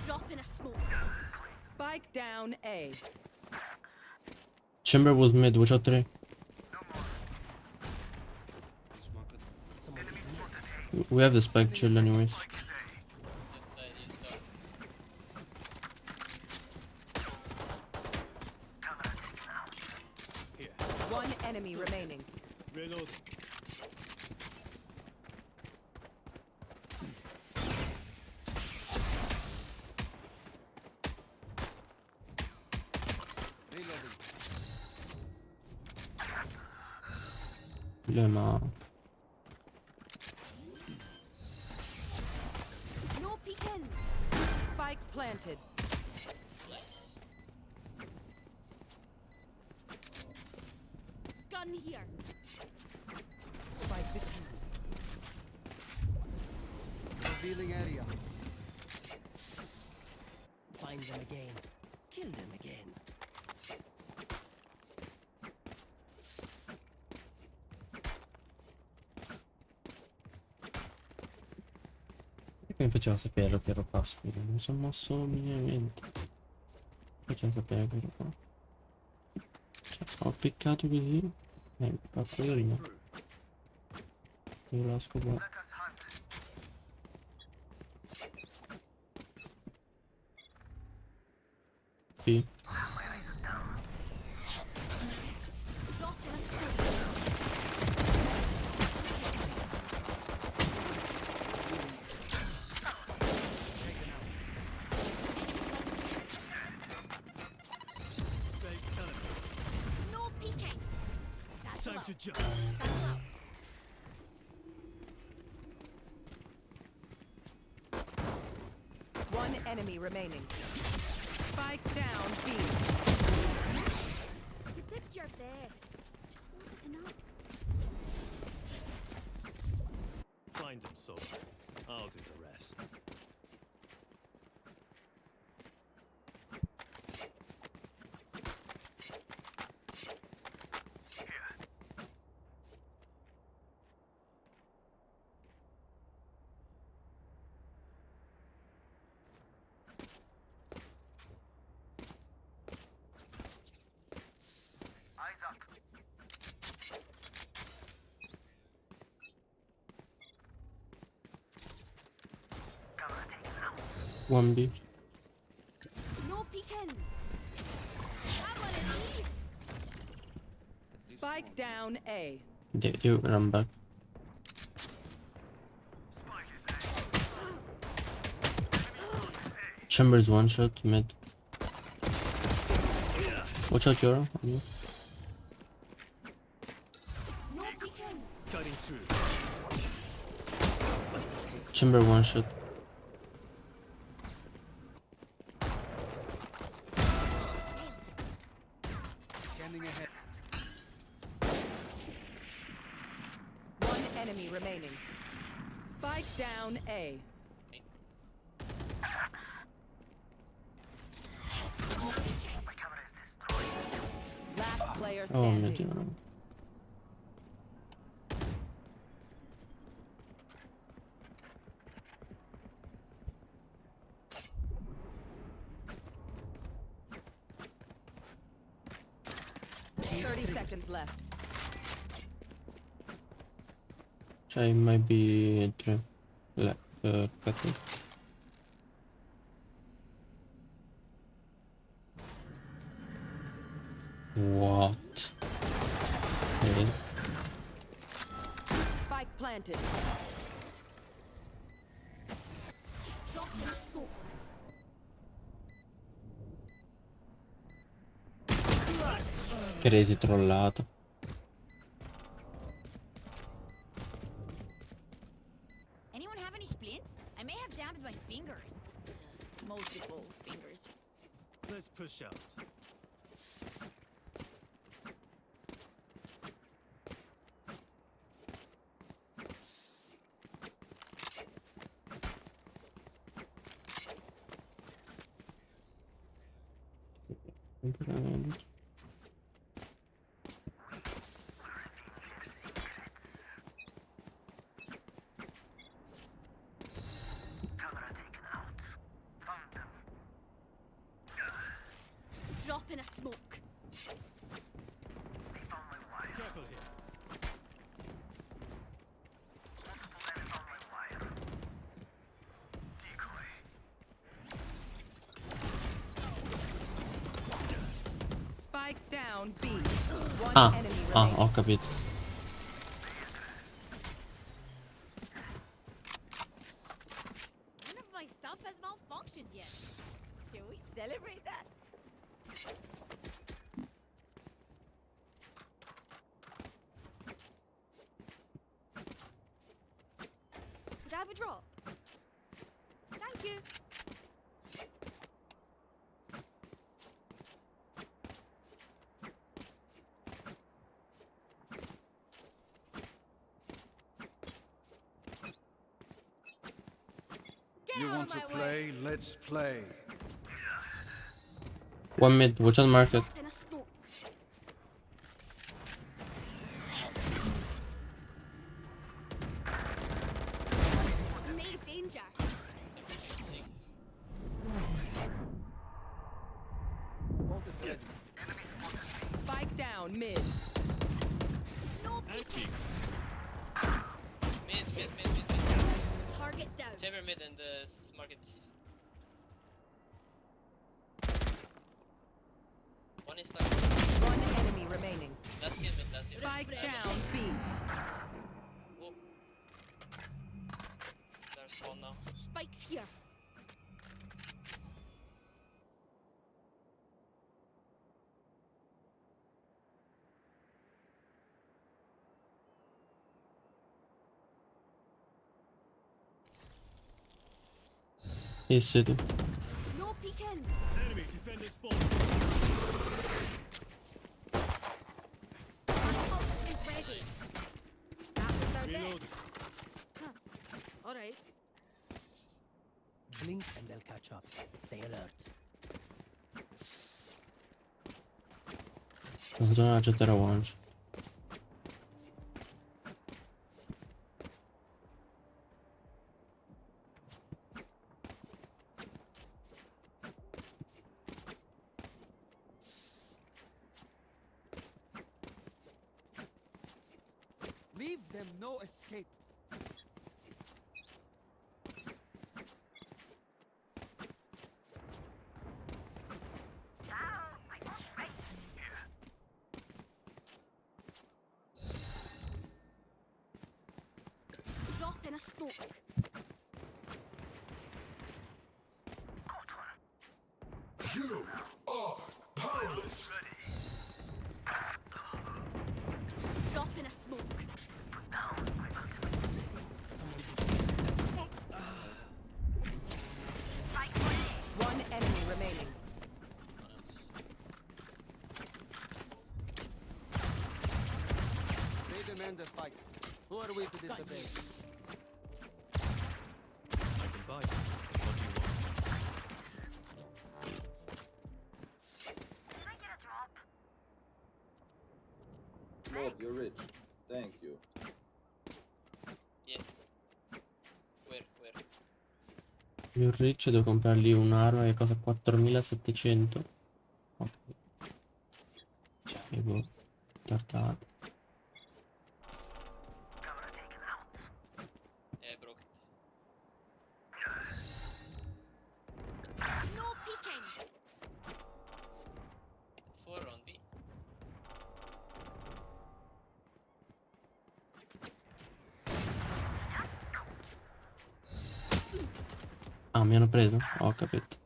Drop in a smoke. Spike down A. Chamber was mid, watch out Ray. We have the spike chill anyways. One enemy remaining. Reload. Lema. No peeking. Spike planted. Gun here. Spike with Revealing area. Find them again. Kill them again. Perché mi faceva sapere che ero qua, scusa, non sono mosso minimamente. Mi faceva sapere che ero qua. Cioè, ho piccato così. Cazzo io rima. Io la scopo. Sì. Drop in a smoke. No peeking. Time to jump. one enemy remaining. Spike down B. You did your best. Just wasn't enough. Find them, so I'll do the rest. One B. No peeking. Have one of these. Spike down A. They run back. Chambers one shot mid. Watch out, Yora. On you. No peeking. Cutting through. Chamber one shot. Scanning ahead. One enemy remaining. Spike down A. Last player Oh mio standing. Dio. No. Oh, 30 seconds left. Cioè, might be 3 left. Cut it. What? Okay. Spike planted. Drop in a smoke. Crazy trollato. multiple fingers. Let's push out. Drop in a smoke. Careful here. Spike down B. One Ah, enemy ah, remaining. ho capito. None of my stuff has malfunctioned yet. Can we celebrate that? Could I have a drop? Thank you. Get You out want of to my way. play? Let's play. One mid, watch out market. In a smoke. Need danger. Spike down mid. No peeking. Mid. Target down. Chamber mid and market. One is stuck. One enemy remaining. Last year mid, last year. Spike down B. Oh. There's spawn now. Spikes here. He's city. No peeking. Enemy defender spawn. Ult is ready. That was their Reload. best. Huh. All right. Blink and they'll catch up. Stay alert. Bisogna accettare one. Leave them no escape. Drop in a smoke. You are powerless. Drop in a smoke. One enemy remaining. They demand a fight. Who are we to disobey? I can buy you. What do you want? Lord, you're rich. Thank you. Yeah. Where? Più rich devo comprargli un'arma che costa 4700. Ok. Cioè, boh. Tartato. Broke. No peeking. 4 on B. Ah, mi hanno preso? Ho capito.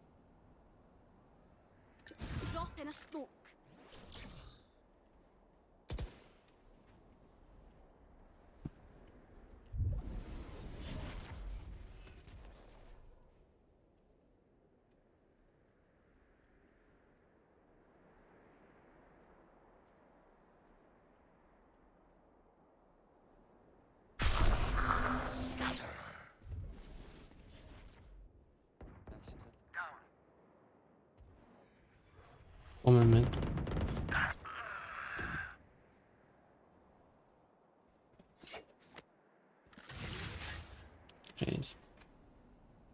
Drop in a smoke. Come mid. Crazy.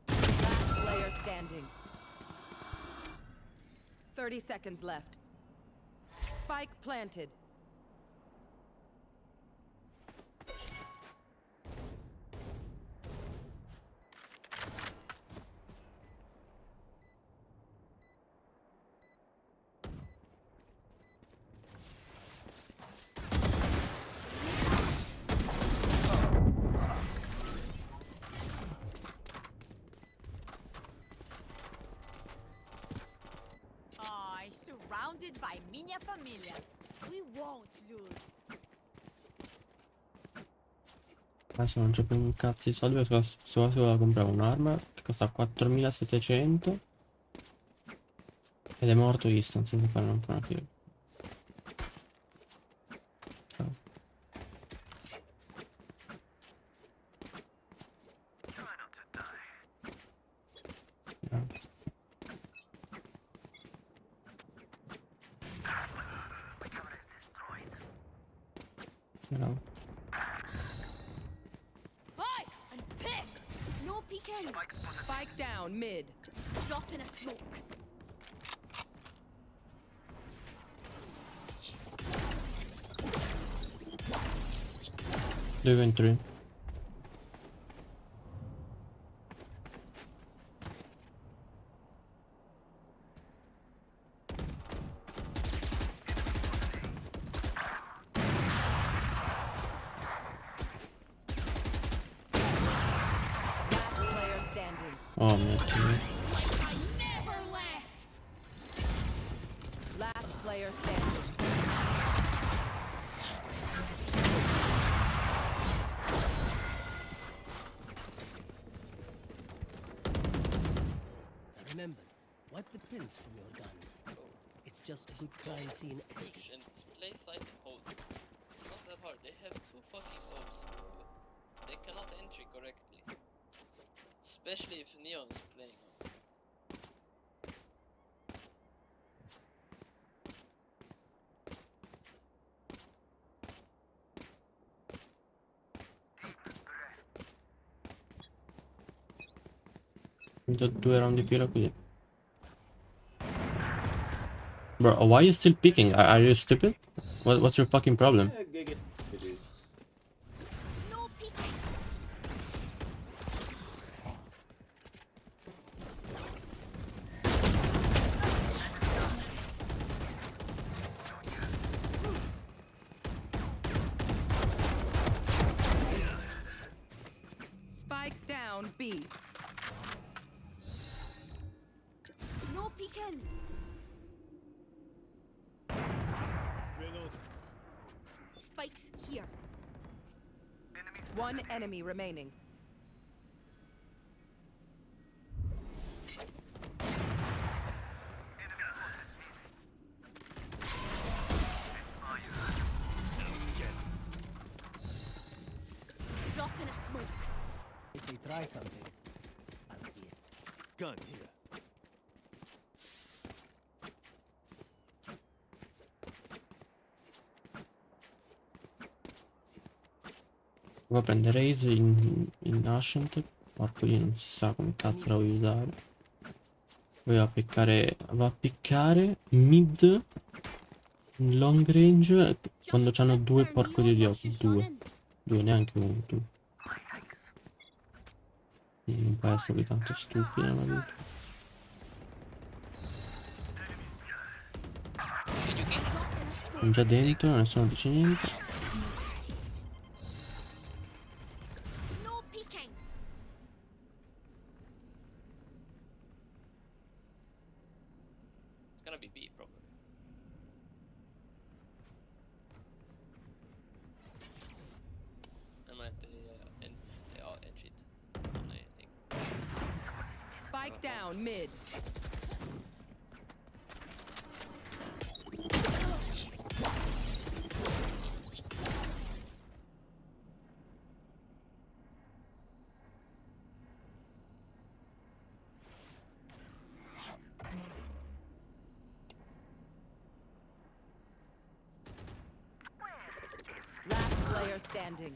Last player standing. 30 seconds left. Spike planted. Surrounded by minha família. We won't lose. Adesso non c'ho più un cazzo di soldi perché sto quasi volevo comprare un'arma che costa 4700 ed è morto instant senza fare neanche una kill. Ciao. No. Hi! I'm pissed! No peeking! Spike down mid. Drop in a smoke. Due in 3. Last player standing. Oh mio Dio. Never left! Last player standing. Remember, wipe the prints from your guns. It's just good crime scene etiquette. And play side and hold. It's not that hard. They have 2 fucking holes. They cannot entry correctly. Especially if Neon is playing on. Do 2 round di fila così. Bro, why are you still picking? Are you stupid? What's your fucking problem? No peeking! Spike down B. No peeking! Reload. Spikes here. One enemy remaining. Drop in a smoke. If they try something, I'll see it. Gun here. Va a prendere Raze in Ascent. Porco io non si sa come cazzo la vuoi usare. Poi va a piccare mid in long range quando c'hanno 2 porco di Dio. 2 neanche 1, 2. Non può essere tanto stupida una vita. Sono già dentro, nessuno dice niente. No peeking! It's gonna be B probably. I might they are entry on I think. Spike down mid. player standing.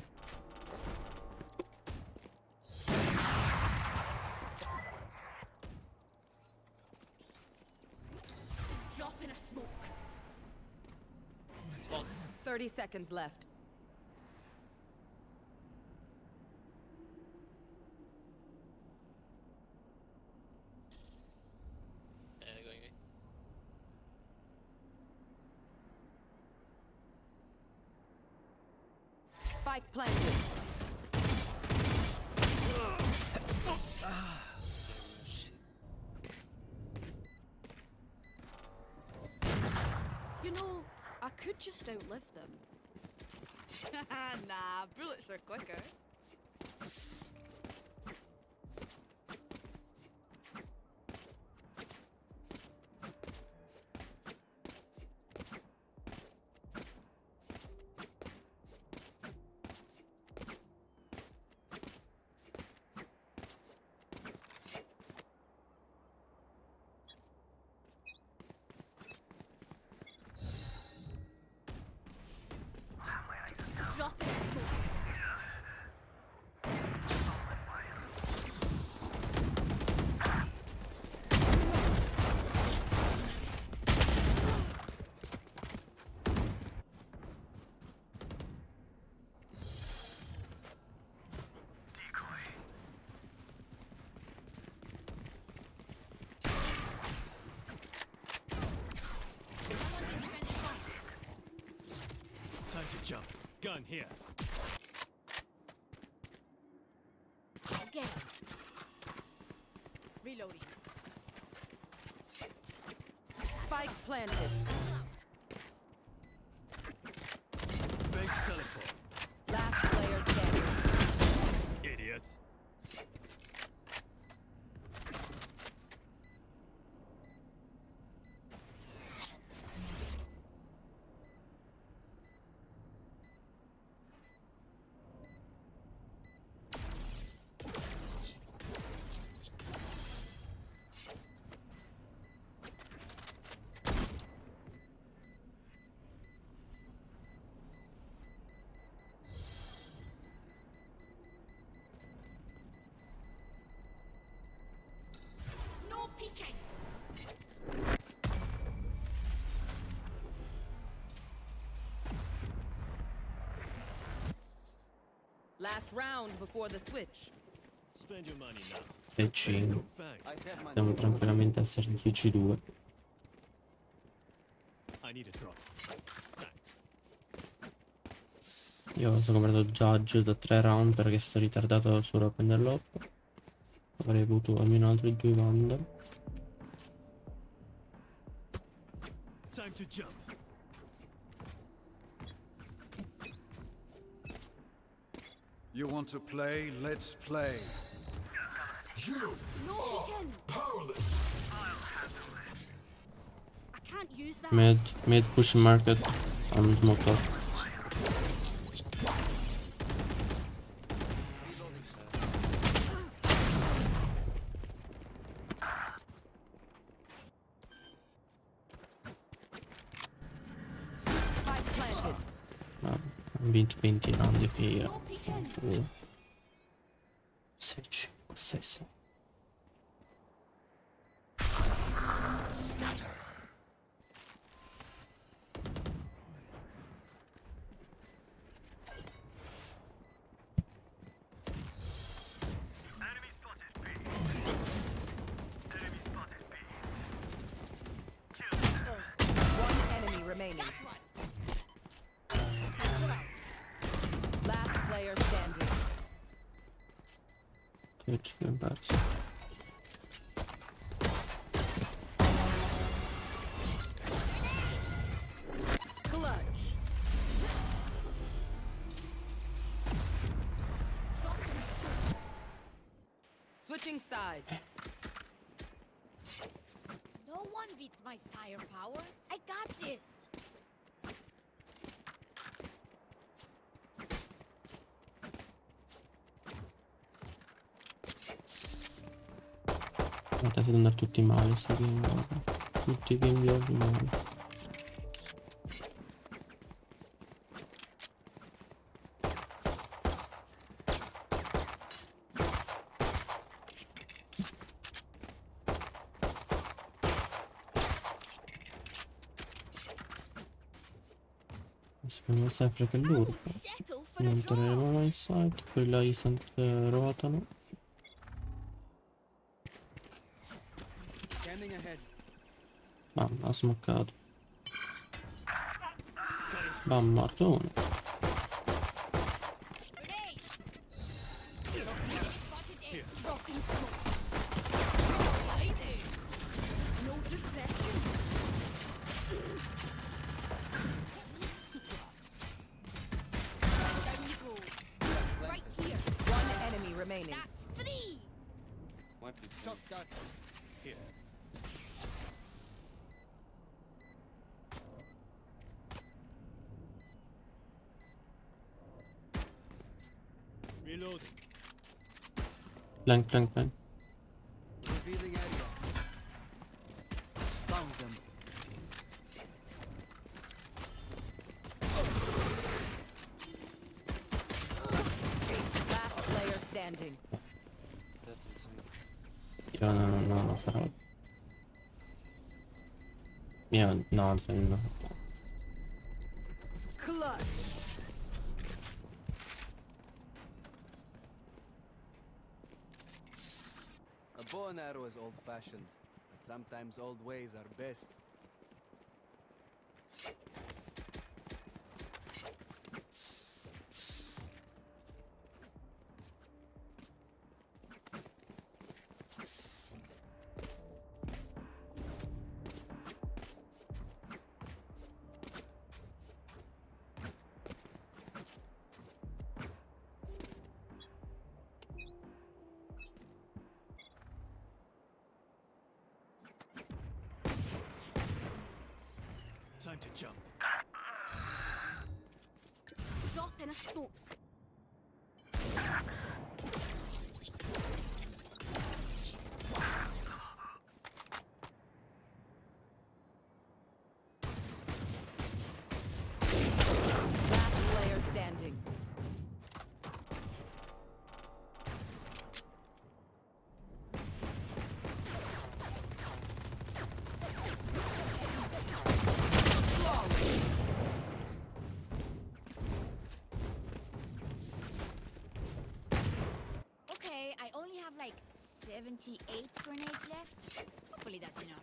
Drop in a smoke. 30 seconds left. Going in. Spike planted. You know, I could just outlive them. Nah, bullets are quicker. Drop in a smoke. Time to jump. Gun here. Again. Reloading. Spike planted. Big teleport. Last player standing. Idiots. No peeking. Last round before the switch. Spend your money now. E 5. Bang. Possiamo tranquillamente essere 10-2. I need a drop. Thanks. Io sono comprato Judge da 3 round perché sto ritardato solo a prenderlo. Avrei avuto almeno altri 2 Vandal. Time to jump. You want to play? Let's play. You no peeking. Powerless. I can't use that. Mid push market. I'm smoked off. Spike planted. Ho vinto 20 round di fila. 6, 5, 6, 6. One enemy remaining. Last player standing. Twitch che ho perso. Clutch. Switching sides. No one beats my firepower. I got this. Guardate ad andare tutti male sti game, guarda. Tutti i game di oggi male. Speriamo sempre che loro. Non torneremo mai in site. Quelli là instant ruotano. Scanning ahead. Bam, ha smoccato. Bam, morto uno. One enemy remaining. That's 3. Shotgun. Here. Reloading. Plank, plank, plank. Revealing area. Found them. Last player standing. That's insane. Io non lo farò. Io no, no. Clutch. A bow and arrow is old-fashioned, but sometimes old ways are best. Time to jump. Drop in a smoke. Last player standing. Okay, I only have like 78 grenades left. Hopefully that's enough.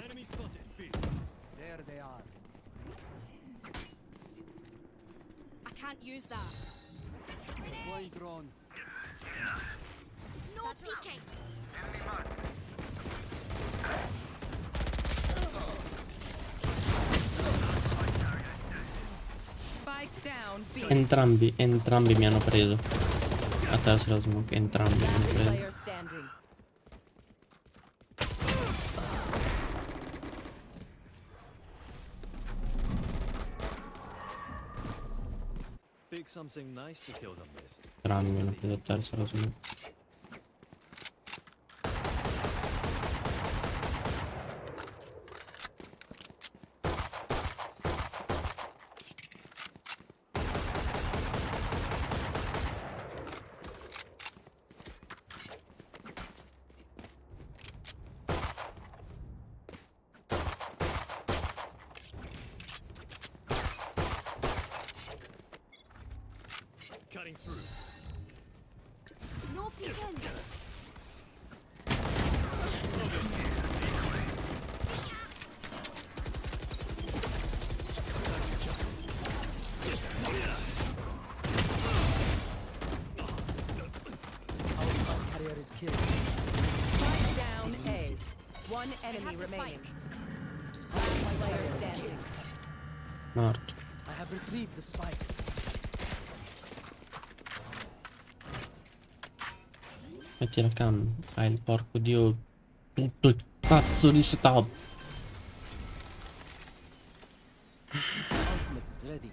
Enemy spotted. B. There they are. I can't use that. Deploying drone. No peeking. Spike down B. Entrambi mi hanno preso. Attraverso la smoke, entrambi mi hanno preso. Player standing. Pick something nice to kill them with. Entrambi mi hanno preso attraverso la smoke. Cutting through. No peeking. Carrier is killed. Spike down A. One enemy remaining. Last player standing. Morto. I have retrieved the spike. Metti la cam. Hai il porco dio. Tutto il cazzo di stop. Ultimate is ready.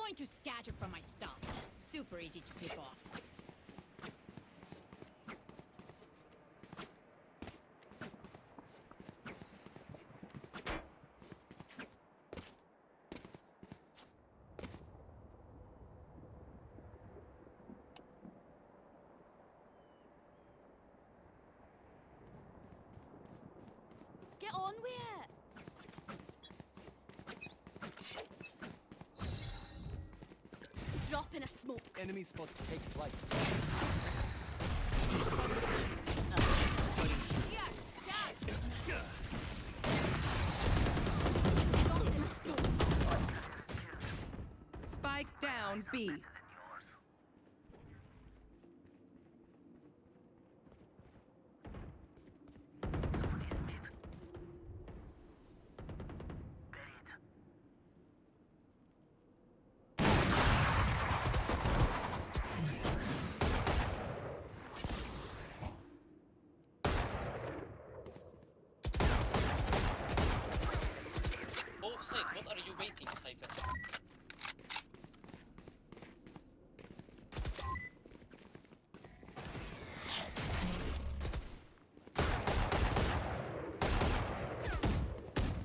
going to scatter from my stuff. Super easy to pick off. Get on with it. Drop in a smoke. Enemy spot, take flight. Spike down B. Both sides, what are you waiting, Cypher?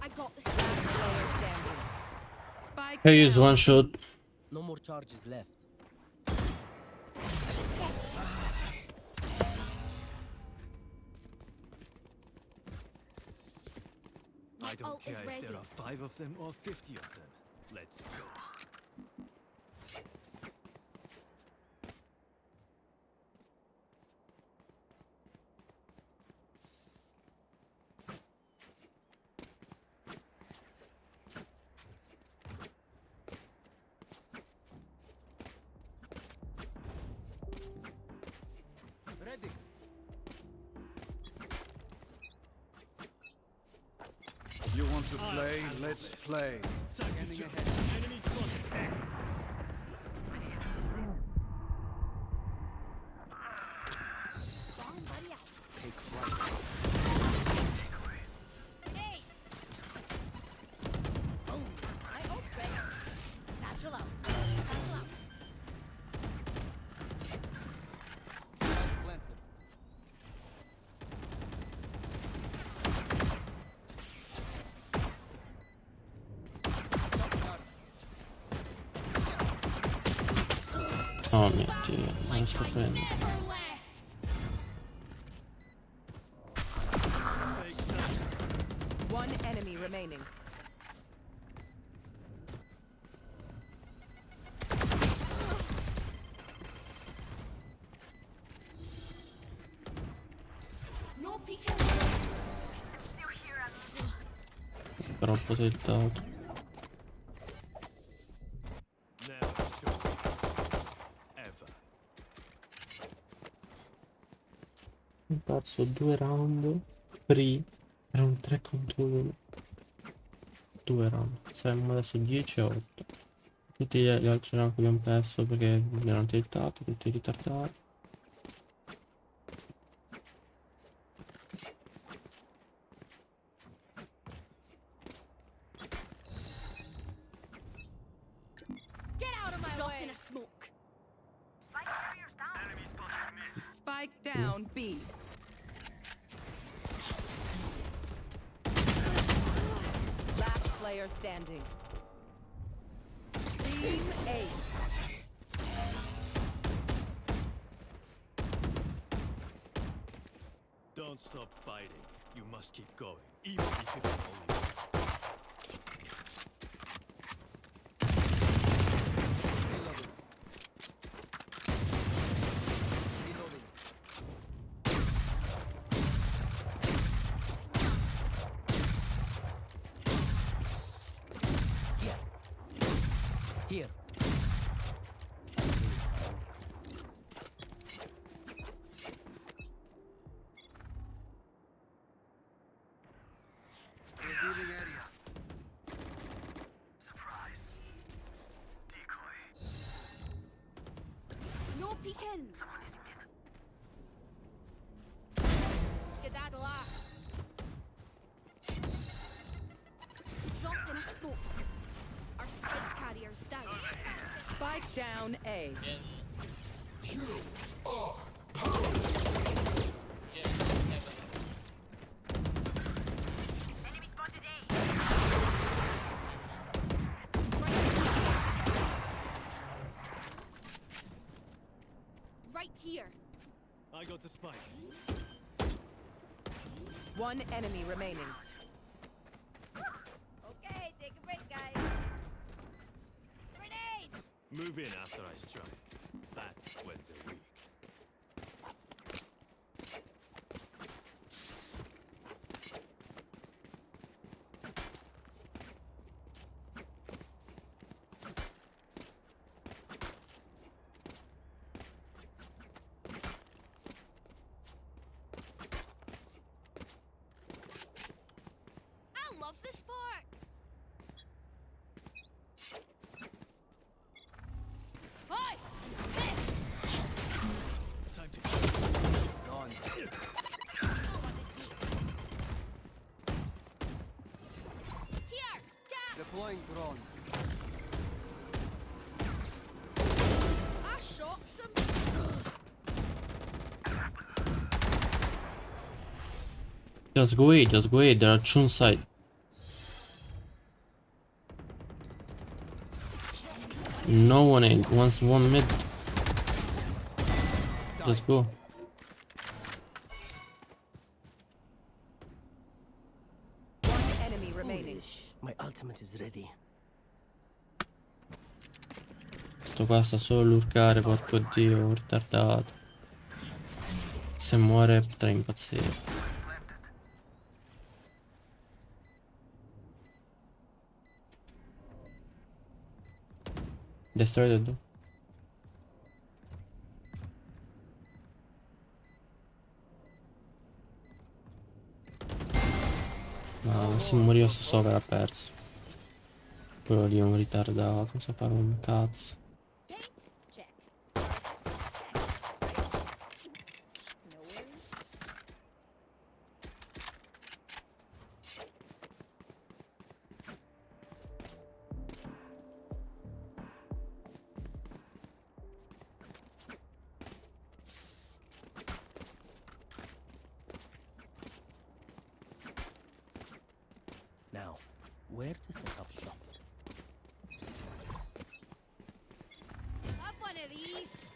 I got this. Player standing. Spike I use down. one shot. No more charges left. I don't ult care is if ready. there are 5 of them or 50 of them. Let's go. Ready. You want to play? Let's play. Scanning ahead. Enemy spotted. Take flight. Hey. Oh, my ult's ready. Satchel out. Satchel out. Planted. Oh mio Dio, non riesco a prendere. Never left. One enemy remaining. No peeking. Troppo tiltato. Never show. Ever. Ho perso 2 round free. Era un 3 contro 1. 2 round. Siamo adesso 10 a 8. Tutti gli altri round che abbiamo perso perché mi erano tiltati, tutti ritardati. Get out of my way. In a smoke. Spike down B. Last player standing. Team Ace. Don't stop fighting. You must keep going, even if it's only. Here. Revealing area. No peeking. Skedaddle off. Drop in a smoke. Our spike carrier's down. Spike down A. You are Right here. I got the spike. One enemy remaining. Okay, take a break, guys. Grenade! Move in after I strike. That's when they're weak. I love this part. Hi! Time to Gone. Here! Jab! Deploying drone. I shot some. Just go A, there are two inside. No one A, one mid. Just go. One enemy remaining. My ultimate is ready. Sto qua sta solo lurcare, porco dio, ritardato. Se muore potrei impazzire. Destroy the door. No, se moriva sto sopra era perso. Quello lì è un ritardato, non sa fare un cazzo. Check. No worries. Now, where to set up shop? Have one of these.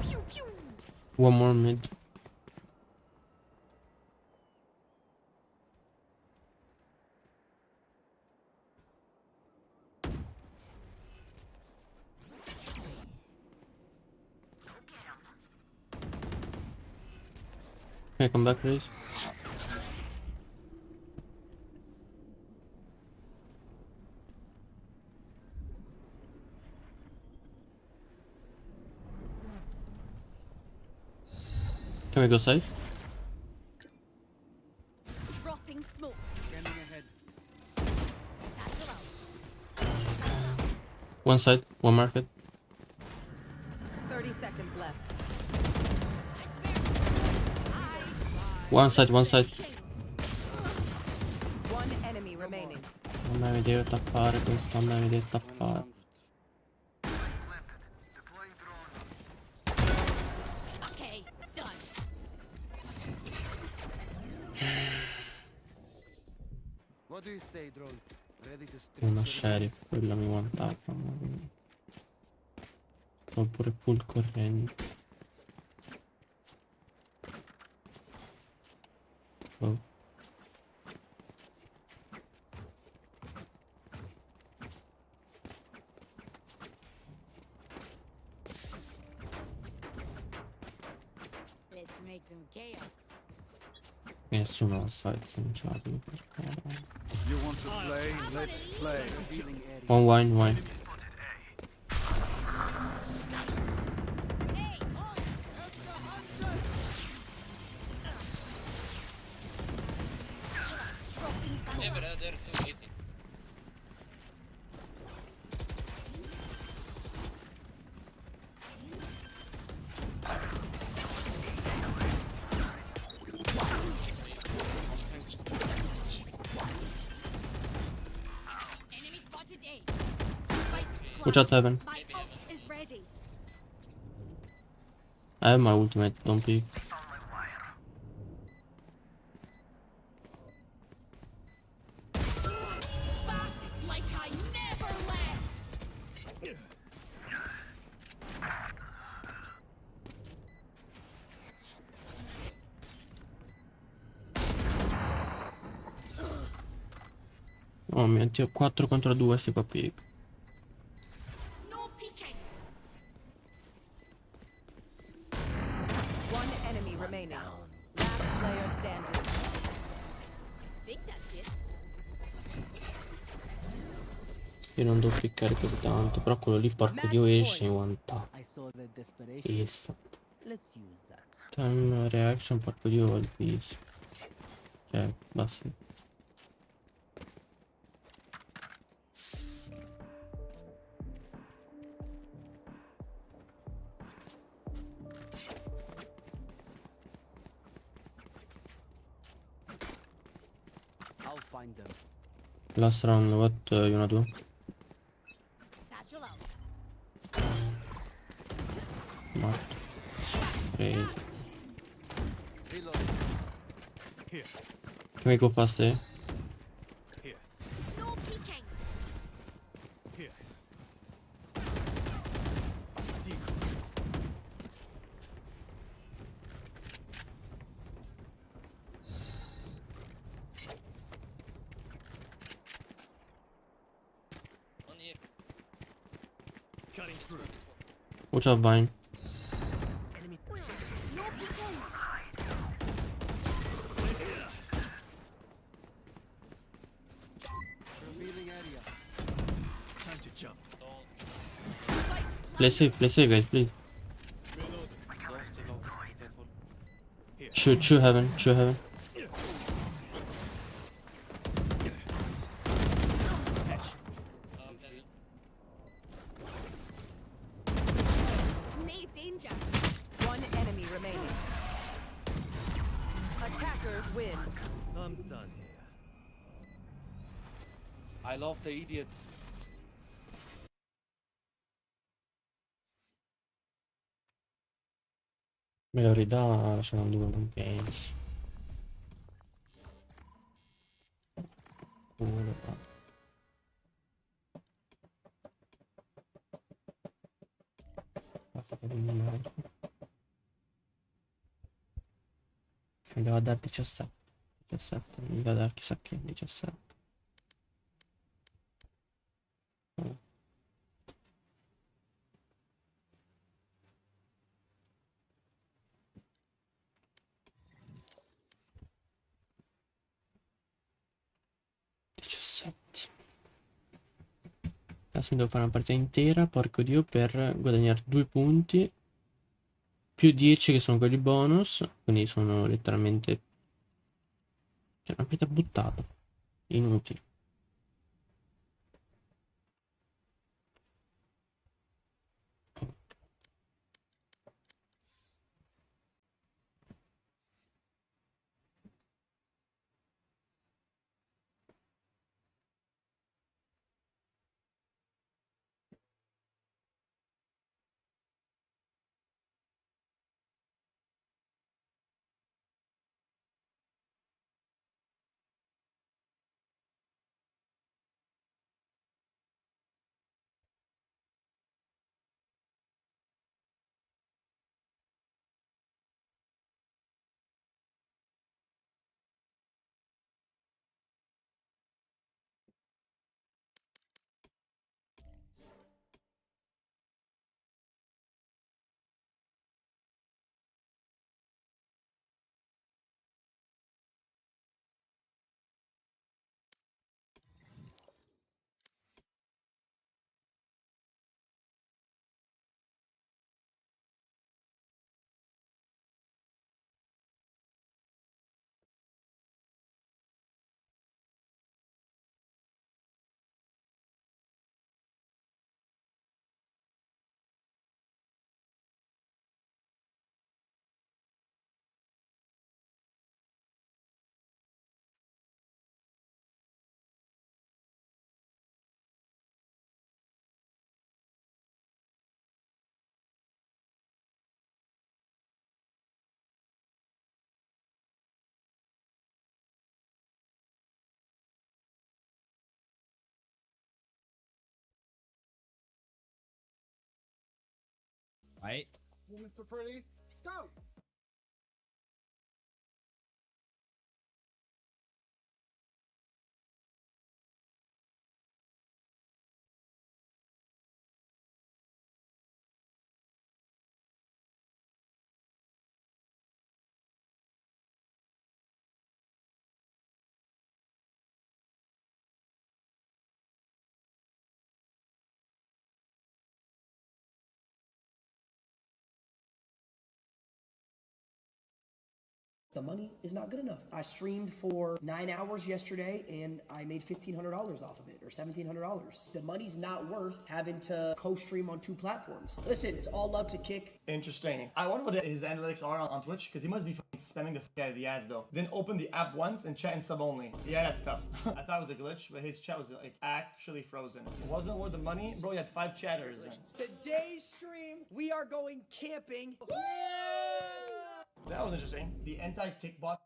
Pew pew. One more mid. Can I come back, please? Can we go side? Dropping smokes. Scanning ahead. Satchel out. One side, one market. 30 seconds left. One side, one side. One enemy remaining. Non mi deve tappare questo, non mi deve tappare. Okay, done. What do you say, drone? Ready to stream Una to the sheriff, quella mi one tappa. Oppure full corrente. Oh. Let's make some chaos. Nessuno al site se non ce la devo per cavolo. You want to play? Let's play. One wine, wine. Never had there too easy. Enemy spotted A. Watch out heaven. My ult is ready. I have my ultimate, don't peek. Back like I never left. Oh mio Dio, 4 contro 2 si qua peek. No peeking. One enemy remaining. Last player standing. Think that's it. Io non devo piccare più tanto, però quello lì porco dio esce in one tap. I saw the desperation. Instant. Let's use that. Time reaction porco dio al viso. Cioè, basta. I'll find them. Last round, what you wanna do? Satchel out. Morto. Crazy. Reloading. Here. Can we go fast eh? Here. No peeking. Here. On here. Cutting through. Watch out Vine. No peeking. Revealing area. Time to jump. Play safe guys, please. Shoot heaven, shoot heaven. Need danger. One enemy remaining. Attackers win. I'm done here. I love the idiot. Me lo ridà, lasciamo due, non penso. Culo qua. Basta che mi merito. Mi deve dare 17. 17, mi deve dare chissà che 17. Adesso mi devo fare una partita intera, porco dio, per guadagnare 2 punti più 10 che sono quelli bonus, quindi sono letteralmente, cioè, una partita buttata, inutile. Right? Woman for pretty. Let's go. The money is not good enough. I streamed for 9 hours yesterday and I made $1,500 off of it, or $1,700. The money's not worth having to co-stream on 2 platforms. Listen, it's all love to Kick. Interesting. I wonder what his analytics are on Twitch, because he must be fucking spamming the fuck out of the ads though. Then open the app once and chat in sub only. Yeah, that's tough. I thought it was a glitch, but his chat was like actually frozen. It wasn't worth the money, bro. He had 5 chatters. Today's stream, we are going camping. That was interesting. The anti-kick bot.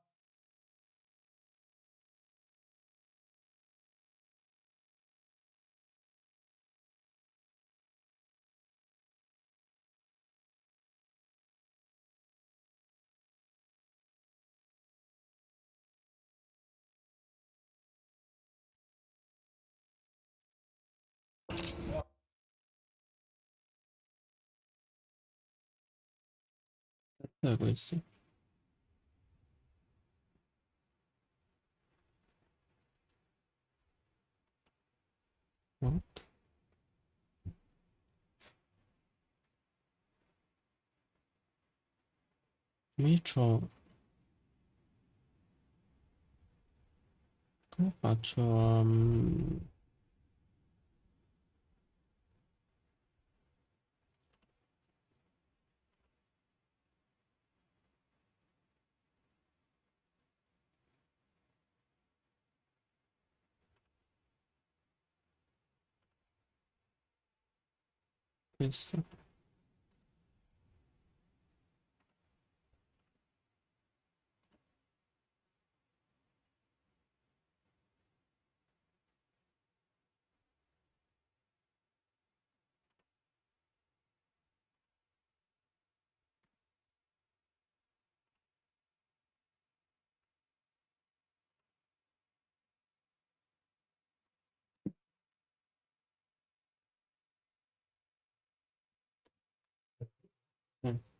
Questo. What? Io c'ho... Come faccio a... Questo? Mm.